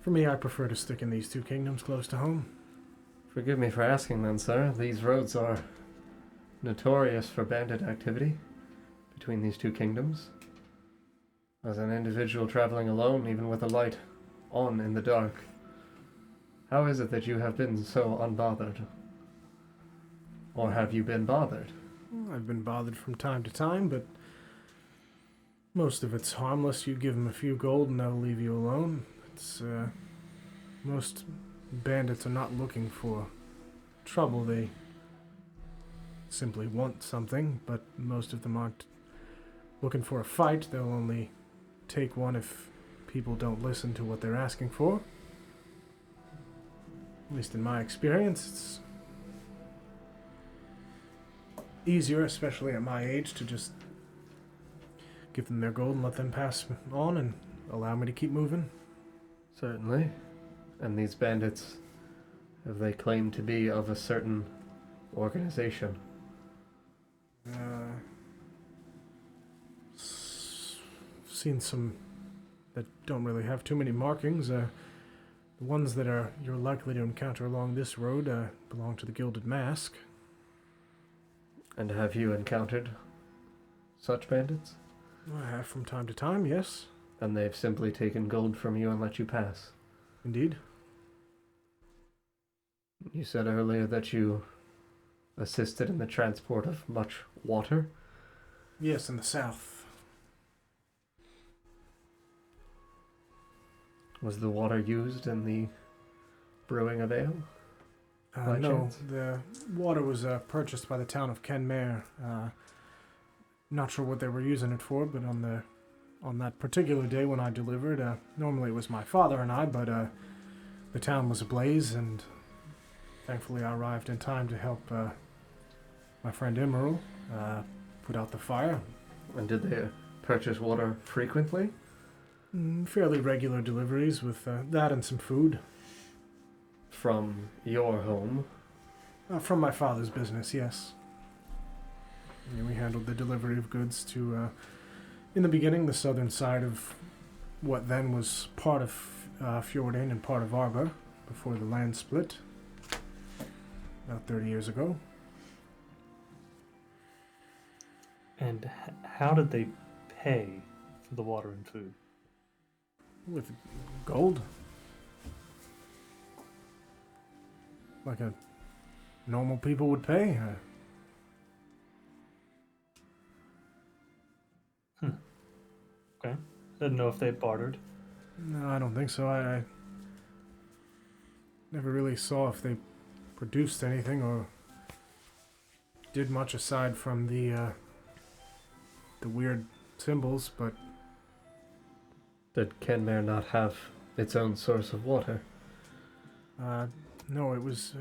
for me, I prefer to stick in these two kingdoms close to home. Forgive me for asking then, sir. These roads are notorious for bandit activity between these two kingdoms. As an individual traveling alone, even with a light on in the dark, how is it that you have been so unbothered? Or have you been bothered? I've been bothered from time to time, but most of it's harmless. You give them a few gold and they'll leave you alone. It's, most bandits are not looking for trouble. They simply want something, but most of them aren't looking for a fight. They'll only take one if people don't listen to what they're asking for. At least in my experience, it's easier, especially at my age, to just give them their gold and let them pass on and allow me to keep moving. Certainly. And these bandits, have they claimed to be of a certain organization? Seen some that don't really have too many markings. The ones that you're likely to encounter along this road belong to the Gilded Mask. And have you encountered such bandits? I have from time to time, yes. And they've simply taken gold from you and let you pass? Indeed. You said earlier that you assisted in the transport of much water? Yes, in the south. Was the water used in the brewing of ale? By No, chance? the water was purchased by the town of Kenmare. Not sure what they were using it for, but on that particular day when I delivered, normally it was my father and I, but the town was ablaze, and thankfully I arrived in time to help my friend Emerald put out the fire. And did they purchase water frequently? Fairly regular deliveries with that and some food. From your home? From my father's business, yes. Yeah, we handled the delivery of goods to, in the beginning, the southern side of what then was part of Fjordain and part of Arbor, before the land split, about 30 years ago. And how did they pay for the water and food? With gold? Like a normal people would pay? Okay. Didn't know if they bartered. No, I don't think so. I never really saw if they produced anything or did much aside from the weird symbols, but Did Kenmare not have its own source of water? no, it was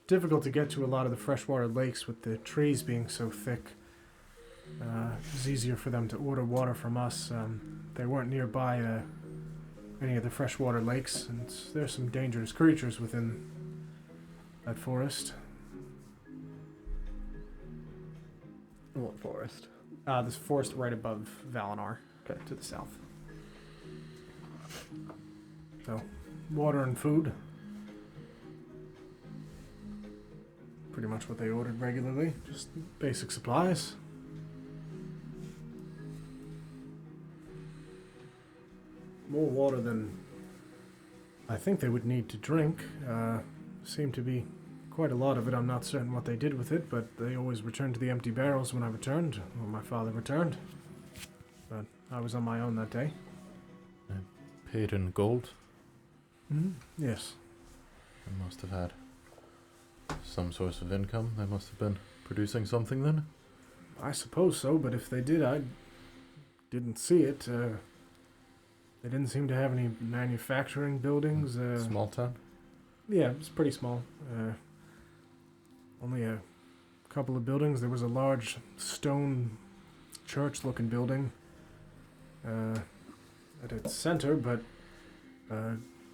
difficult to get to a lot of the freshwater lakes with the trees being so thick. It was easier for them to order water from us. They weren't nearby any of the freshwater lakes, and there's some dangerous creatures within that forest. What forest? This forest right above Valinor, Okay. to the south. So, water and food. Pretty much what they ordered regularly. Just basic supplies. More water than I think they would need to drink. Seemed to be quite a lot of it. I'm not certain what they did with it, but they always returned to the empty barrels when I returned, or my father returned. But I was on my own that day. Paid in gold? Yes. They must have had some source of income. They must have been producing something then. I suppose so, but if they did, I didn't see it. They didn't seem to have any manufacturing buildings. Small town? Yeah, it's pretty small. Only a couple of buildings. There was a large stone church-looking building at its center, but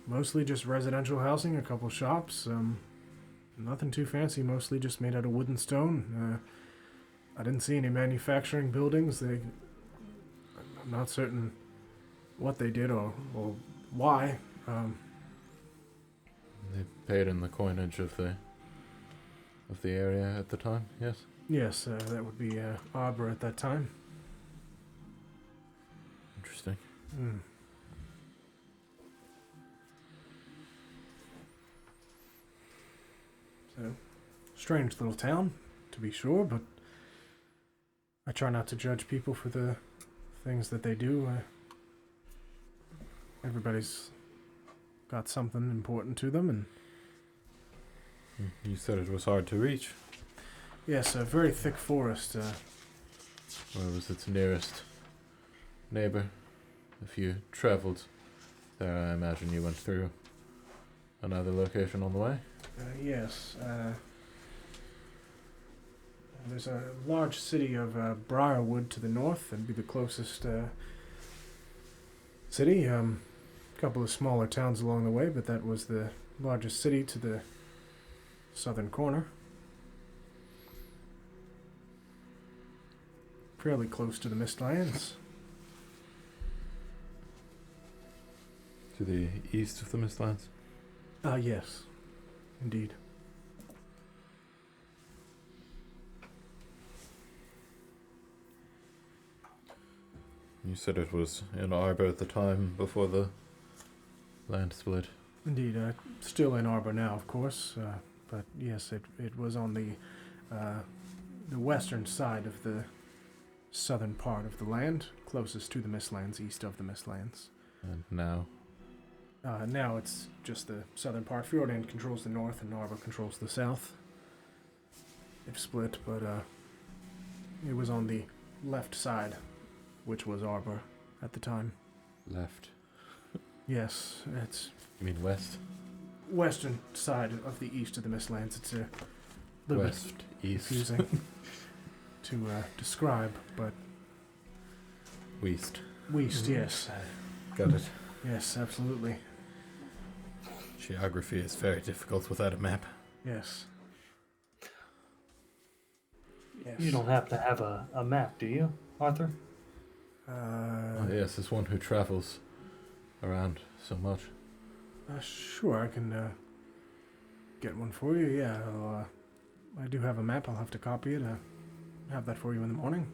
mostly just residential housing, a couple shops. Nothing too fancy, mostly just made out of wood and stone. I didn't see any manufacturing buildings. I'm not certain what they did or why. They paid in the coinage of the area at the time, yes? Yes, that would be Arbor at that time. Interesting. So, strange little town, to be sure, but I try not to judge people for the things that they do. Everybody's got something important to them, and You said it was hard to reach. yes, a very thick forest. Where was its nearest neighbor? If you travelled there, I imagine you went through another location on the way? Yes. There's a large city of Briarwood to the north. That'd be the closest city. A couple of smaller towns along the way, but that was the largest city to the southern corner. Fairly close to the Mistlands. To the east of the Mistlands? Yes. Indeed. You said it was in Arbor at the time before the land split. Indeed. Still in Arbor now, of course. But yes, it was on the western side of the southern part of the land, closest to the Mistlands, east of the Mistlands. And now? Now it's just the southern part. Fjordan controls the north and Arbor controls the south. They've split, but it was on the left side, which was Arbor at the time. Left. Yes, it's You mean west? western side of the east of the Mistlands. It's a little bit West, east, confusing to describe, but west. west, yes. Got it. Yes, absolutely. Geography is very difficult without a map. Yes. Yes. You don't have to have a map, do you, Arthur? Oh, yes, as one who travels around so much. Sure, I can get one for you. Yeah, I do have a map. I'll have to copy it. Have that for you in the morning.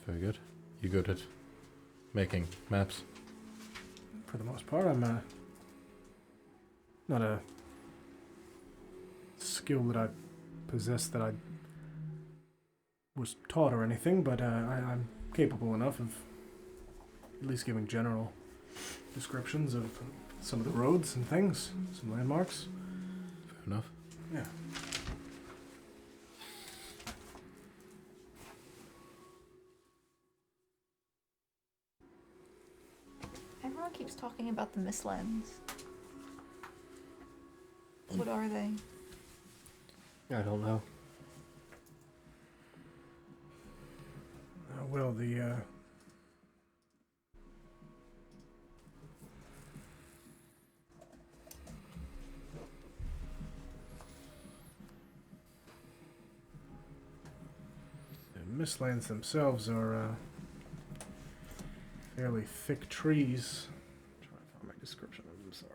Very good. You good at making maps? For the most part, I'm not a skill that I possess that I was taught or anything, but I'm capable enough of at least giving general descriptions of some of the roads and things, some landmarks. Fair enough. Yeah. Everyone keeps talking about the Mistlands. What are they? I don't know. Well, the Mistlands themselves are fairly thick trees. I'm trying to find my description of them. Sorry.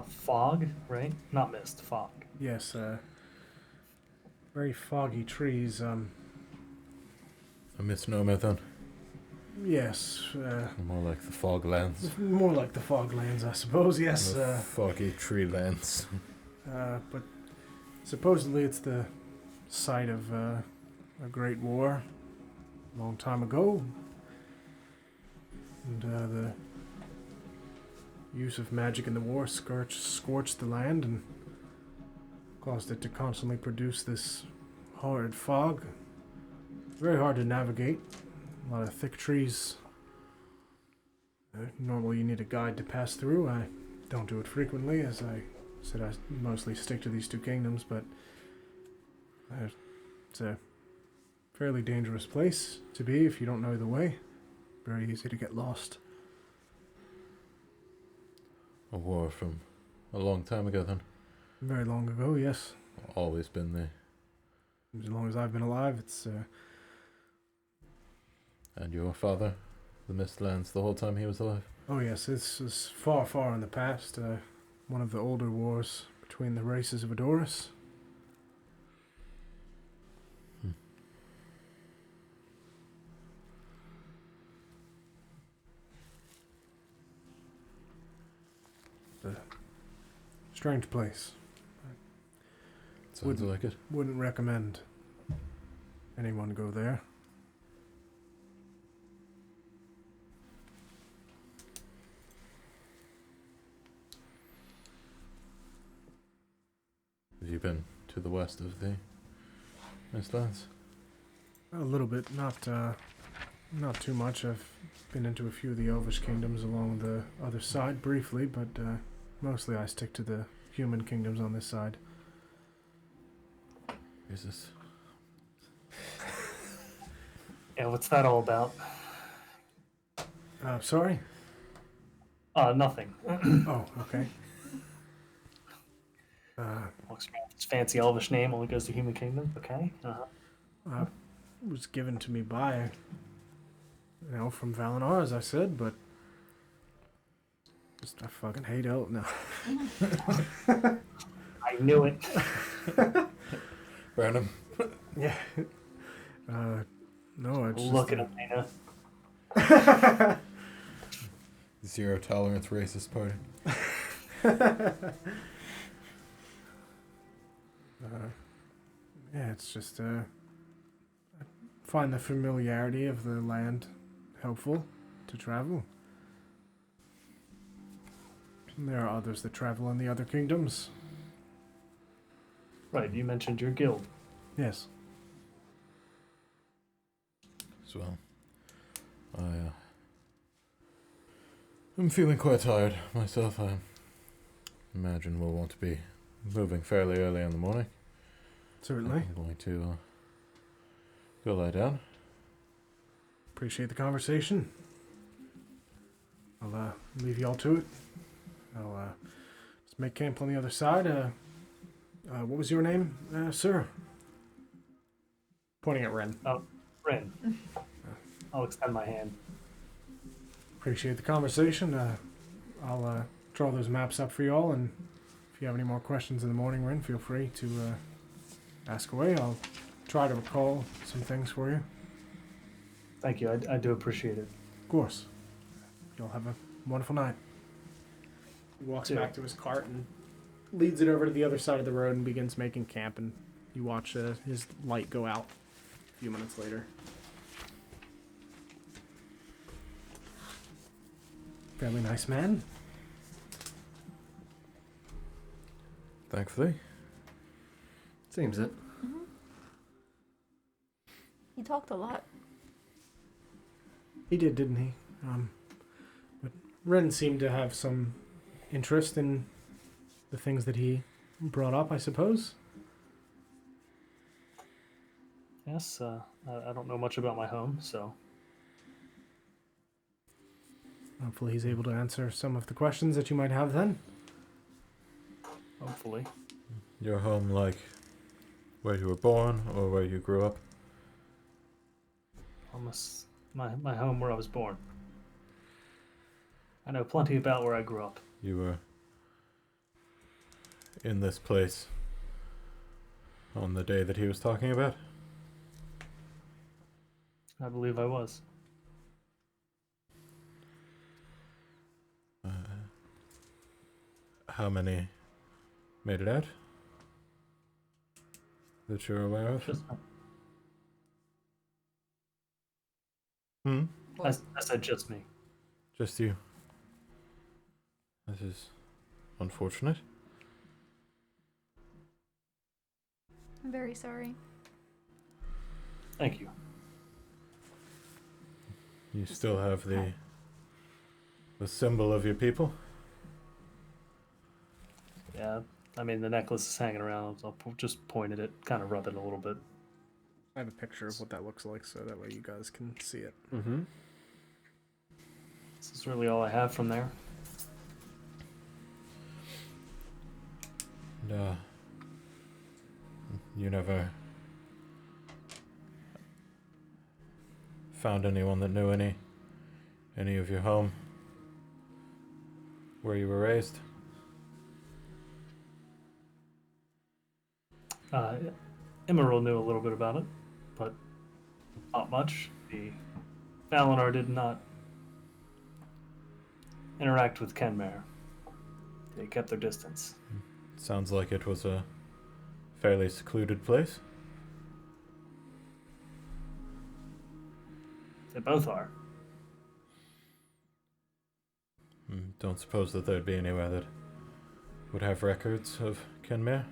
Fog, right? Not mist, fog. Yes, very foggy trees. A misnomer then. Yes, More like the foglands. more like the foglands, I suppose. Yes, The foggy tree lands. but supposedly it's the site of a great war a long time ago, and the use of magic in the war scorched the land and caused it to constantly produce this horrid fog. Very hard to navigate. A lot of thick trees. Normally you need a guide to pass through. I don't do it frequently, as I said I mostly stick to these two kingdoms, but it's a fairly dangerous place to be if you don't know the way. Very easy to get lost. A war from a long time ago then. Very long ago, yes. Always been there. As long as I've been alive, it's And your father, the Mistlands, the whole time he was alive? oh yes, this is far, far in the past. One of the older wars between the races of Adoris. A strange place. Sounds like it. Wouldn't recommend anyone go there. Have you been to the west of the Mistlands? A little bit, not too much. I've been into a few of the Elvish kingdoms along the other side briefly, but mostly I stick to the human kingdoms on this side. Jesus. Yeah, what's that all about? Sorry? Nothing. Oh, okay. Walks around with his fancy elvish name, only goes to human kingdom. Okay. Was given to me by, from Valinar, as I said, but just I fucking hate elf. No. I knew it. Random. Yeah. No, I just Look at him, Dana. Zero tolerance racist party. Yeah, it's just I find the familiarity of the land helpful to travel. And there are others that travel in the other kingdoms. Right, you mentioned your guild. Yes. So, I'm feeling quite tired myself. I imagine we'll want to be moving fairly early in the morning. Certainly. I'm going to go lie down. Appreciate the conversation. I'll leave y'all to it. I'll just make camp on the other side. What was your name, sir? Pointing at Ren. Ren. I'll extend my hand. Appreciate the conversation. I'll draw those maps up for y'all, and if you have any more questions in the morning, Ren, feel free to ask away. I'll try to recall some things for you. Thank you. I do appreciate it. Of course. You'll have a wonderful night. He walks Yeah. back to his cart and leads it over to the other side of the road and begins making camp. And you watch his light go out a few minutes later. Fairly nice man. Thankfully. Seems it. He talked a lot. He did, didn't he? But Ren seemed to have some interest in the things that he brought up, I suppose. Yes, I don't know much about my home, so Hopefully he's able to answer some of the questions that you might have then. hopefully. Your home like where you were born or where you grew up? Almost my home where I was born. I know plenty about where I grew up. You were in this place on the day that he was talking about? I believe I was. How many made it out that you're aware of? Just, Hmm? I said just me. Just you. This is unfortunate. I'm very sorry. Thank you. You still have the symbol of your people? Yeah, I mean the necklace is hanging around. I'll just point at it, kind of rub it a little bit. I have a picture of what that looks like, so that way you guys can see it. Mm-hmm. This is really all I have from there. And, you never found anyone that knew any of your home? Where you were raised? Emerald knew a little bit about it, but not much. The Valinor did not interact with Kenmare. They kept their distance. Sounds like it was a fairly secluded place. They both are. Don't suppose that there'd be anywhere that would have records of Kenmare?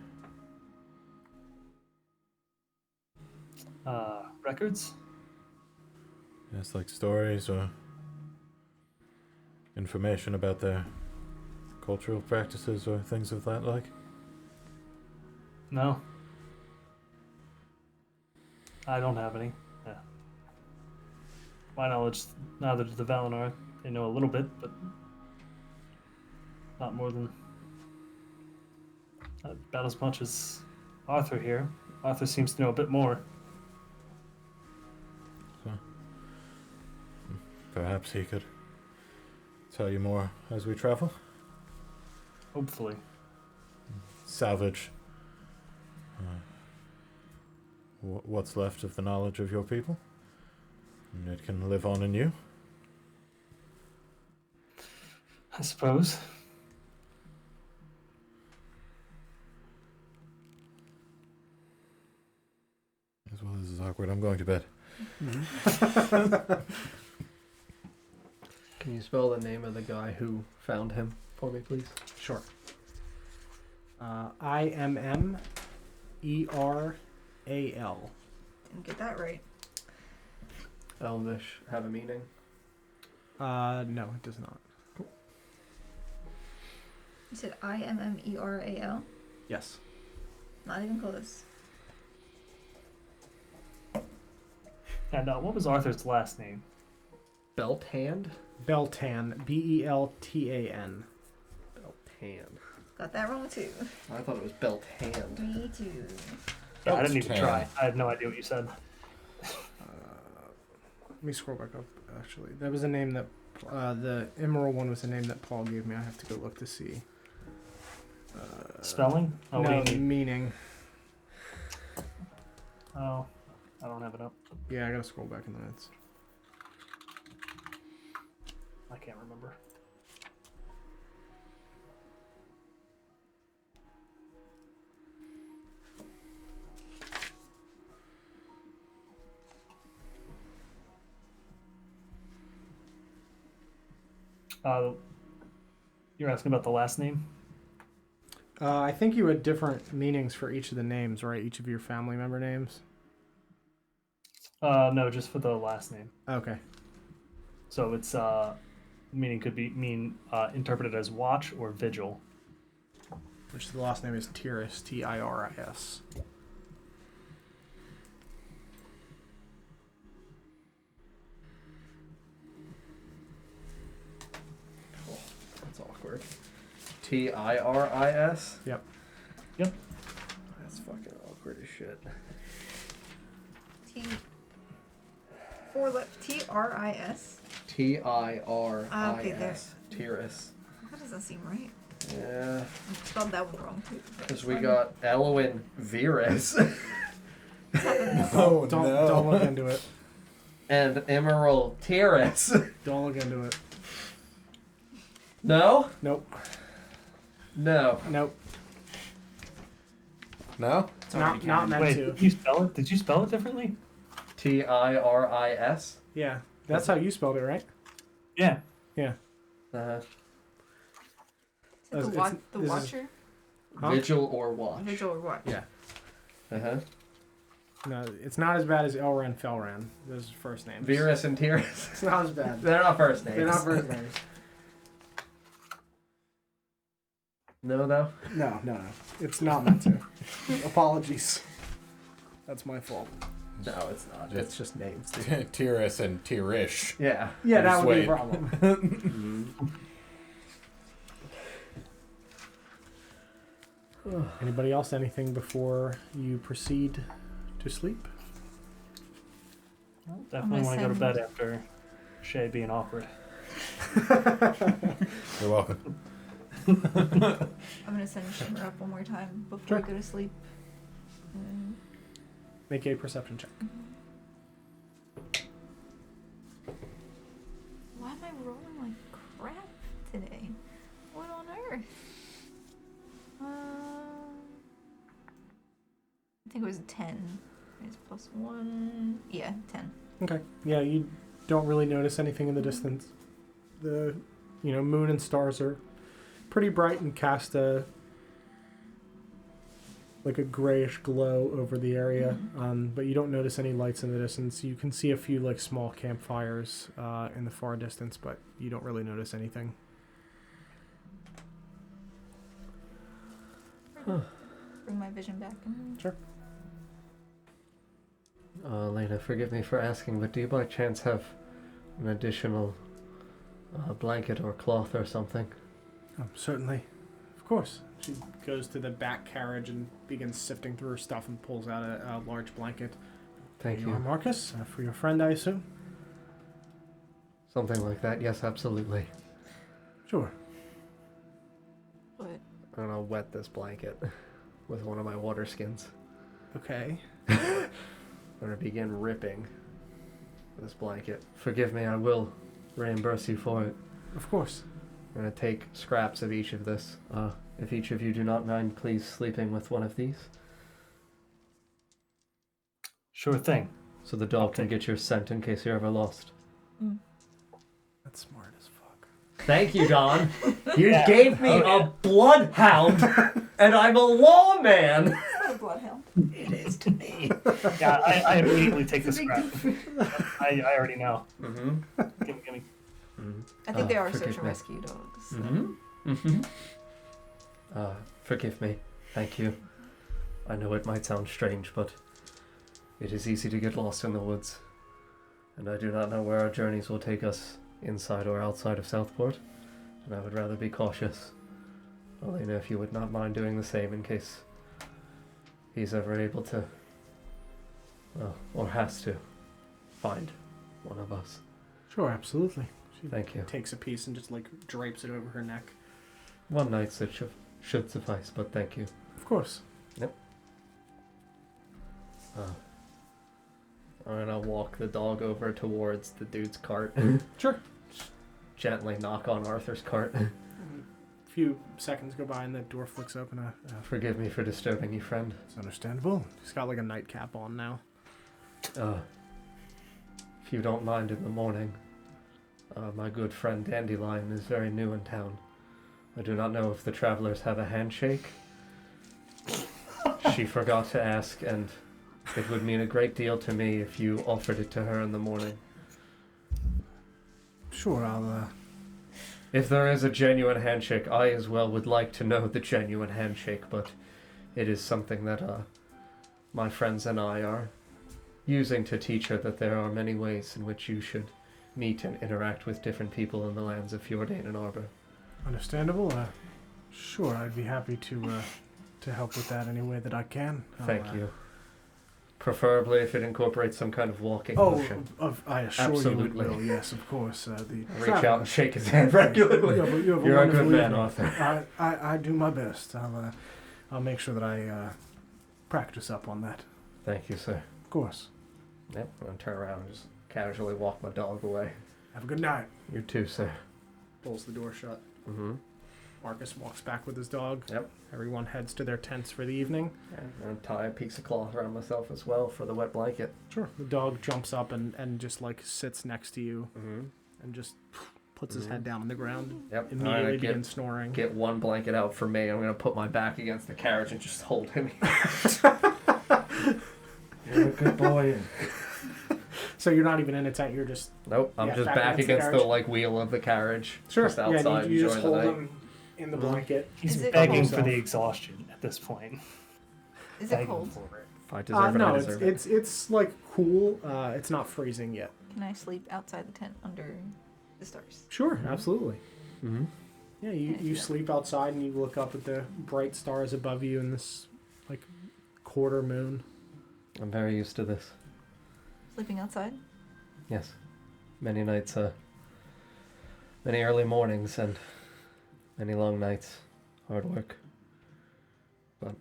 Records? Yes, like stories or information about their cultural practices or things of that like? No. I don't have any. Yeah. My knowledge, neither do the Valinor. They know a little bit, but not more than about as much as Arthur here. Arthur seems to know a bit more. Perhaps he could tell you more as we travel. Hopefully. Salvage what's left of the knowledge of your people. And it can live on in you. I suppose. As well, this is awkward. I'm going to bed. Can you spell the name of the guy who found him for me, please? Sure. IMMERAL. Didn't get that right. Elvish have a meaning? No, it does not. You said IMMERAL? Yes. Not even close. And what was Arthur's last name? Belt hand? Beltan. BELTAN. Belt hand. Got that wrong too. I thought it was belt hand. Me too. Yeah, I didn't even Beltan. try. I had no idea what you said. Let me scroll back up, actually. That was a name that... the Emerald one was a name that Paul gave me. I have to go look to see. Spelling? Oh, no, what do you need? meaning. Oh, I don't have it up. Yeah, I gotta scroll back in the minutes. I can't remember. You're asking about the last name? I think you had different meanings for each of the names, right? Each of your family member names. No, just for the last name. Okay. So it's meaning could be interpreted as watch or vigil. Which the last name is Tiris, Tiris. Oh, that's awkward. Tiris? Yep. That's fucking awkward as shit. Tris. Okay, there. Tiris. Tiris. That doesn't seem right. Yeah. I spelled that one wrong. Because we got Elwin Virus Oh, Don't look into it. and Emerald Tiris. Don't look into it. No? Nope. No. Nope. No? It's already Not canon. meant Wait, to. did you spell it? Did you spell it differently? Tiris? Yeah, that's how you spelled it, right? Yeah. Uh, Is it It's- the this is- Watcher? Huh? Vigil or Watch? Vigil or Watch? Yeah. Uh-huh. No, it's not as bad as Elran Felran. Those are first names. Virus and Tiris. It's not as bad. They're not first names. They're not first names. No, though? No. It's not meant to. Apologies. That's my fault. No, it's not. It's just names. Tiris and Tirish. Yeah. Yeah, that Just would be wait. a problem. Anybody else? Anything before you proceed to sleep? Well, definitely want to go to bed after Shay being awkward. You're welcome. I'm gonna send Shimmer up one more time before Sure. I go to sleep. Make a perception check. Why am I rolling like crap today? What on earth? I think it was a 10. It's plus 1. Yeah, 10. Okay. Yeah, you don't really notice anything in the distance. The, moon and stars are pretty bright and cast a grayish glow over the area. But you don't notice any lights in the distance. You can see a few small campfires in the far distance, but you don't really notice anything. Bring my vision back. Sure. Lena, forgive me for asking, but do you by chance have an additional blanket or cloth or something? Oh, certainly. Of course. She goes to the back carriage and begins sifting through her stuff and pulls out a large blanket. Thank Here you. are, Marcus, for your friend, I assume? Something like that, yes, absolutely. Sure. But And I'll wet this blanket with one of my water skins. Okay. I'm gonna begin ripping this blanket. Forgive me, I will reimburse you for it. Of course. I'm gonna take scraps of each of this. If each of you do not mind, please sleeping with one of these. Sure thing. So the dog can get your scent in case you're ever lost. That's smart as fuck. Thank you, Don. You Yeah. gave me Oh, a bloodhound, and I'm a lawman. what a bloodhound. It is to me. Yeah, I immediately take the It's a big scrap. I already know. Mm-hmm. Give me. I think they are forgive search and me. rescue dogs. So. Mm-hmm. Mm-hmm. Forgive me. Thank you. I know it might sound strange, but it is easy to get lost in the woods. And I do not know where our journeys will take us, inside or outside of Southport. And I would rather be cautious. Elena, if you would not mind doing the same in case he's ever able to, well, or has to, find one of us. Sure, absolutely. She Thank you. takes a piece and just drapes it over her neck. One night should suffice, but thank you. Of course. I'm gonna walk the dog over towards the dude's cart. Sure. Gently knock on Arthur's cart. A few seconds go by and the door flicks open. Forgive me for disturbing you, friend. It's understandable. He's got like a nightcap on now. If you don't mind in the morning, my good friend Dandelion is very new in town. I do not know if the travelers have a handshake. She forgot to ask, and it would mean a great deal to me if you offered it to her in the morning. Sure, I'll, If there is a genuine handshake, I as well would like to know the genuine handshake, but it is something that my friends and I are using to teach her that there are many ways in which you should meet and interact with different people in the lands of Fjordain and Arbor. Understandable. Sure, I'd be happy to help with that any way that I can. Thank you. Preferably if it incorporates some kind of walking motion. I assure Absolutely. you it will. Yes, of course. Reach out and shake his hand regularly. You're a good man, Arthur. I do my best. I'll make sure that I practice up on that. Thank you, sir. Of course. Yep, I'm going to turn around and just casually walk my dog away. Have a good night. You too, sir. Pulls the door shut. Mm-hmm. Marcus walks back with his dog. Yep. Everyone heads to their tents for the evening. And I'm going to tie a piece of cloth around myself as well for the wet blanket. Sure. The dog jumps up and just like sits next to you and just puts his head down on the ground. Yep. Immediately begins snoring. Get one blanket out for me. I'm going to put my back against the carriage and just hold him. You're a good boy. So you're not even in a tent. You're just nope. I'm just back against the like wheel of the carriage. Sure. Just outside. Yeah. You just hold the night. him in the blanket. He's begging for the exhaustion at this point. Is it cold? If I deserve it, no, I deserve it. it's like cool. It's not freezing yet. Can I sleep outside the tent under the stars? Sure, absolutely. Mm-hmm. Yeah, you sleep outside and you look up at the bright stars above you in this like quarter moon. I'm very used to this. Sleeping outside? Yes. Many nights, many early mornings and many long nights. Hard work. But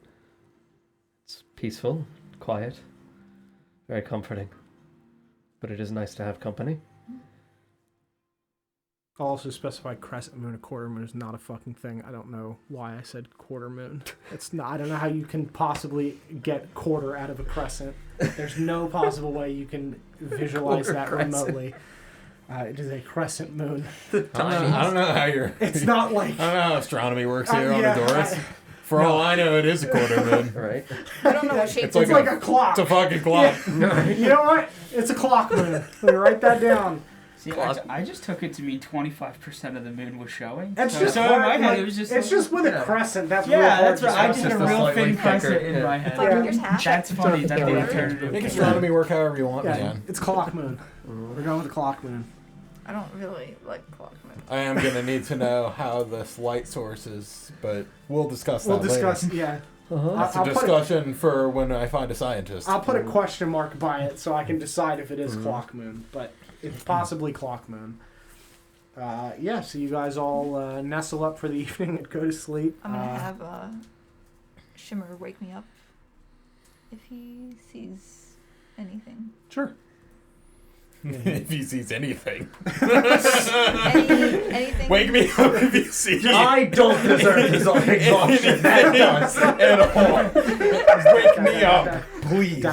it's peaceful, quiet, very comforting. But it is nice to have company. I'll also specify crescent moon. A quarter moon is not a fucking thing. I don't know why I said quarter moon. It's not. I don't know how you can possibly get quarter out of a crescent. There's no possible way you can visualize that remotely. It is a crescent moon. I don't know how you're... It's not like... I don't know how astronomy works here on yeah, Adoris. For all I know, it is a quarter moon. Right? I don't know what shape It's like a clock. It's a fucking clock. Yeah. You know what? It's a clock moon. Let me write that down. See, I just took it to mean 25% of the moon was showing. It's so just in hard, my head, like, it was just it's like, just with a crescent. That's real yeah, hard that's to right. I spell. did a just real slightly thin crescent thicker, in my head. Fucking here's half. That's funny. That's the Yeah. alternative. Make astronomy work however you want, Yeah, man. it's clock moon. We're going with the clock moon. I don't really like clock moon. I am going to need to know how this light source is, but we'll discuss that We'll discuss. later. Yeah. That's a discussion for when I find a scientist. I'll put a question mark by it so I can decide if it is clock moon, but it's possibly clock moon. Yeah, so you guys all nestle up for the evening and go to sleep. I'm gonna have Shimmer wake me up if he sees anything. Sure. If he sees anything. Anything? Wake me up if you see I don't deserve his exhaustion. That does. at all. Wake me up, please.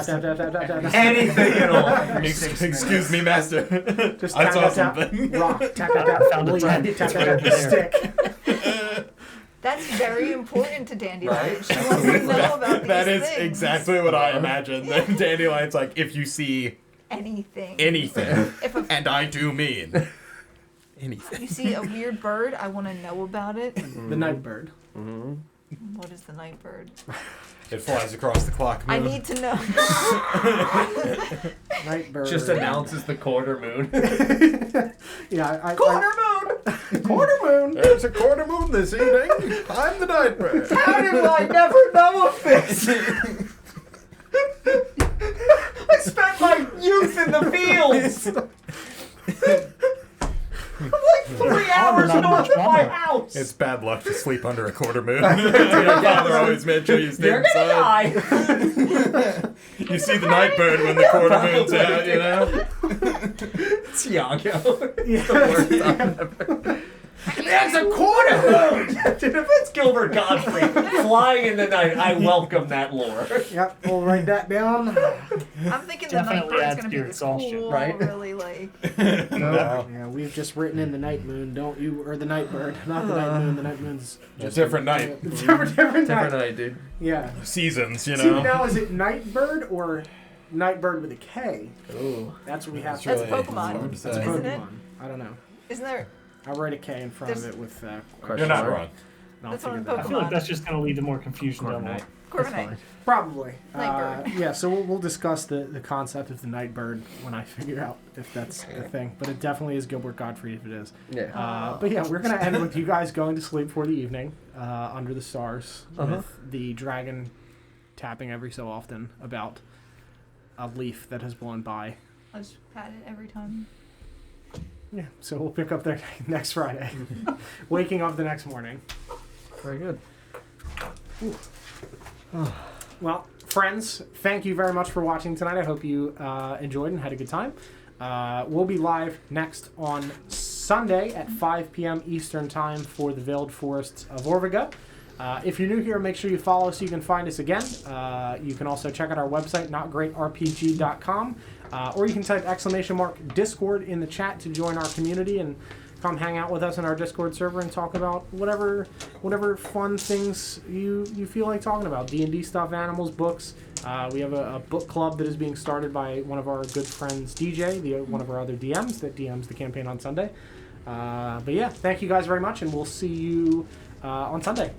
Anything at all. Excuse me, master. Just I tap, saw tap, tap. something. Rock. Tap, tap, tap. Found a Bleed. trap. Tap, tap, tap. Stick. That's very important to Dandelion. She wants to know about these That is things. exactly what I imagined. Then Dandelion's like, if you see anything. anything, and I do mean anything. You see a weird bird, I want to know about it. The night bird. Mm-hmm. What is the night bird? It flies across the clock moon. I need to know. Night bird. Just announces the quarter moon. Yeah, Quarter moon! quarter moon. There's a quarter moon this evening. I'm the night bird. How did I never know of this? I spent my youth in the fields. I'm like 3 hours Not north much of my longer. house. house. It's bad luck to sleep under a quarter moon. Your father always made sure you stay You're gonna inside. die. You see the night bird when the quarter moon's out, you know? It's Iago. Yeah. The worst time ever. There's a quarter moon. Dude, if it's Gilbert Godfrey flying in the night, I welcome that lore. Yep, we'll write that down. I'm thinking the night Definitely bird's adds gonna to be your this exhaustion, cool, right? really like. Yeah, we've just written in the night moon, don't you? Or the night bird, not the night moon. The night moon's A different night. different Different night. night, dude. Yeah. Seasons, you See, know? now is it night bird or night bird with a K? Ooh. That's what we have. That's to really Pokemon, hard to say. That's isn't it? Pokemon. I don't know. Isn't there? I'll write a K in front of There's- it with. You're not wrong. I'll That's figure on that I out. feel like that's just going to lead to more confusion down the Corviknight. line. Corviknight. Probably. Night bird. Yeah, so we'll discuss the concept of the night bird when I figure out if that's a thing. But it definitely is Gilbert Godfrey if it is. Yeah. But yeah, we're going to end with you guys going to sleep for the evening under the stars Uh-huh. with the dragon tapping every so often about a leaf that has blown by. I just pat it every time. Yeah, so we'll pick up there next Friday. Waking up the next morning. Very good. Well, friends, thank you very much for watching tonight. I hope you enjoyed and had a good time. We'll be live next on Sunday at 5 p.m. Eastern Time for the Veiled Forests of Orviga. If you're new here, make sure you follow so you can find us again. You can also check out our website, notgreatrpg.com, or you can type !Discord in the chat to join our community and come hang out with us in our Discord server and talk about whatever fun things you feel like talking about. D&D stuff, animals, books. We have a book club that is being started by one of our good friends, DJ, one of our other DMs that DMs the campaign on Sunday. But yeah, thank you guys very much, and we'll see you on Sunday.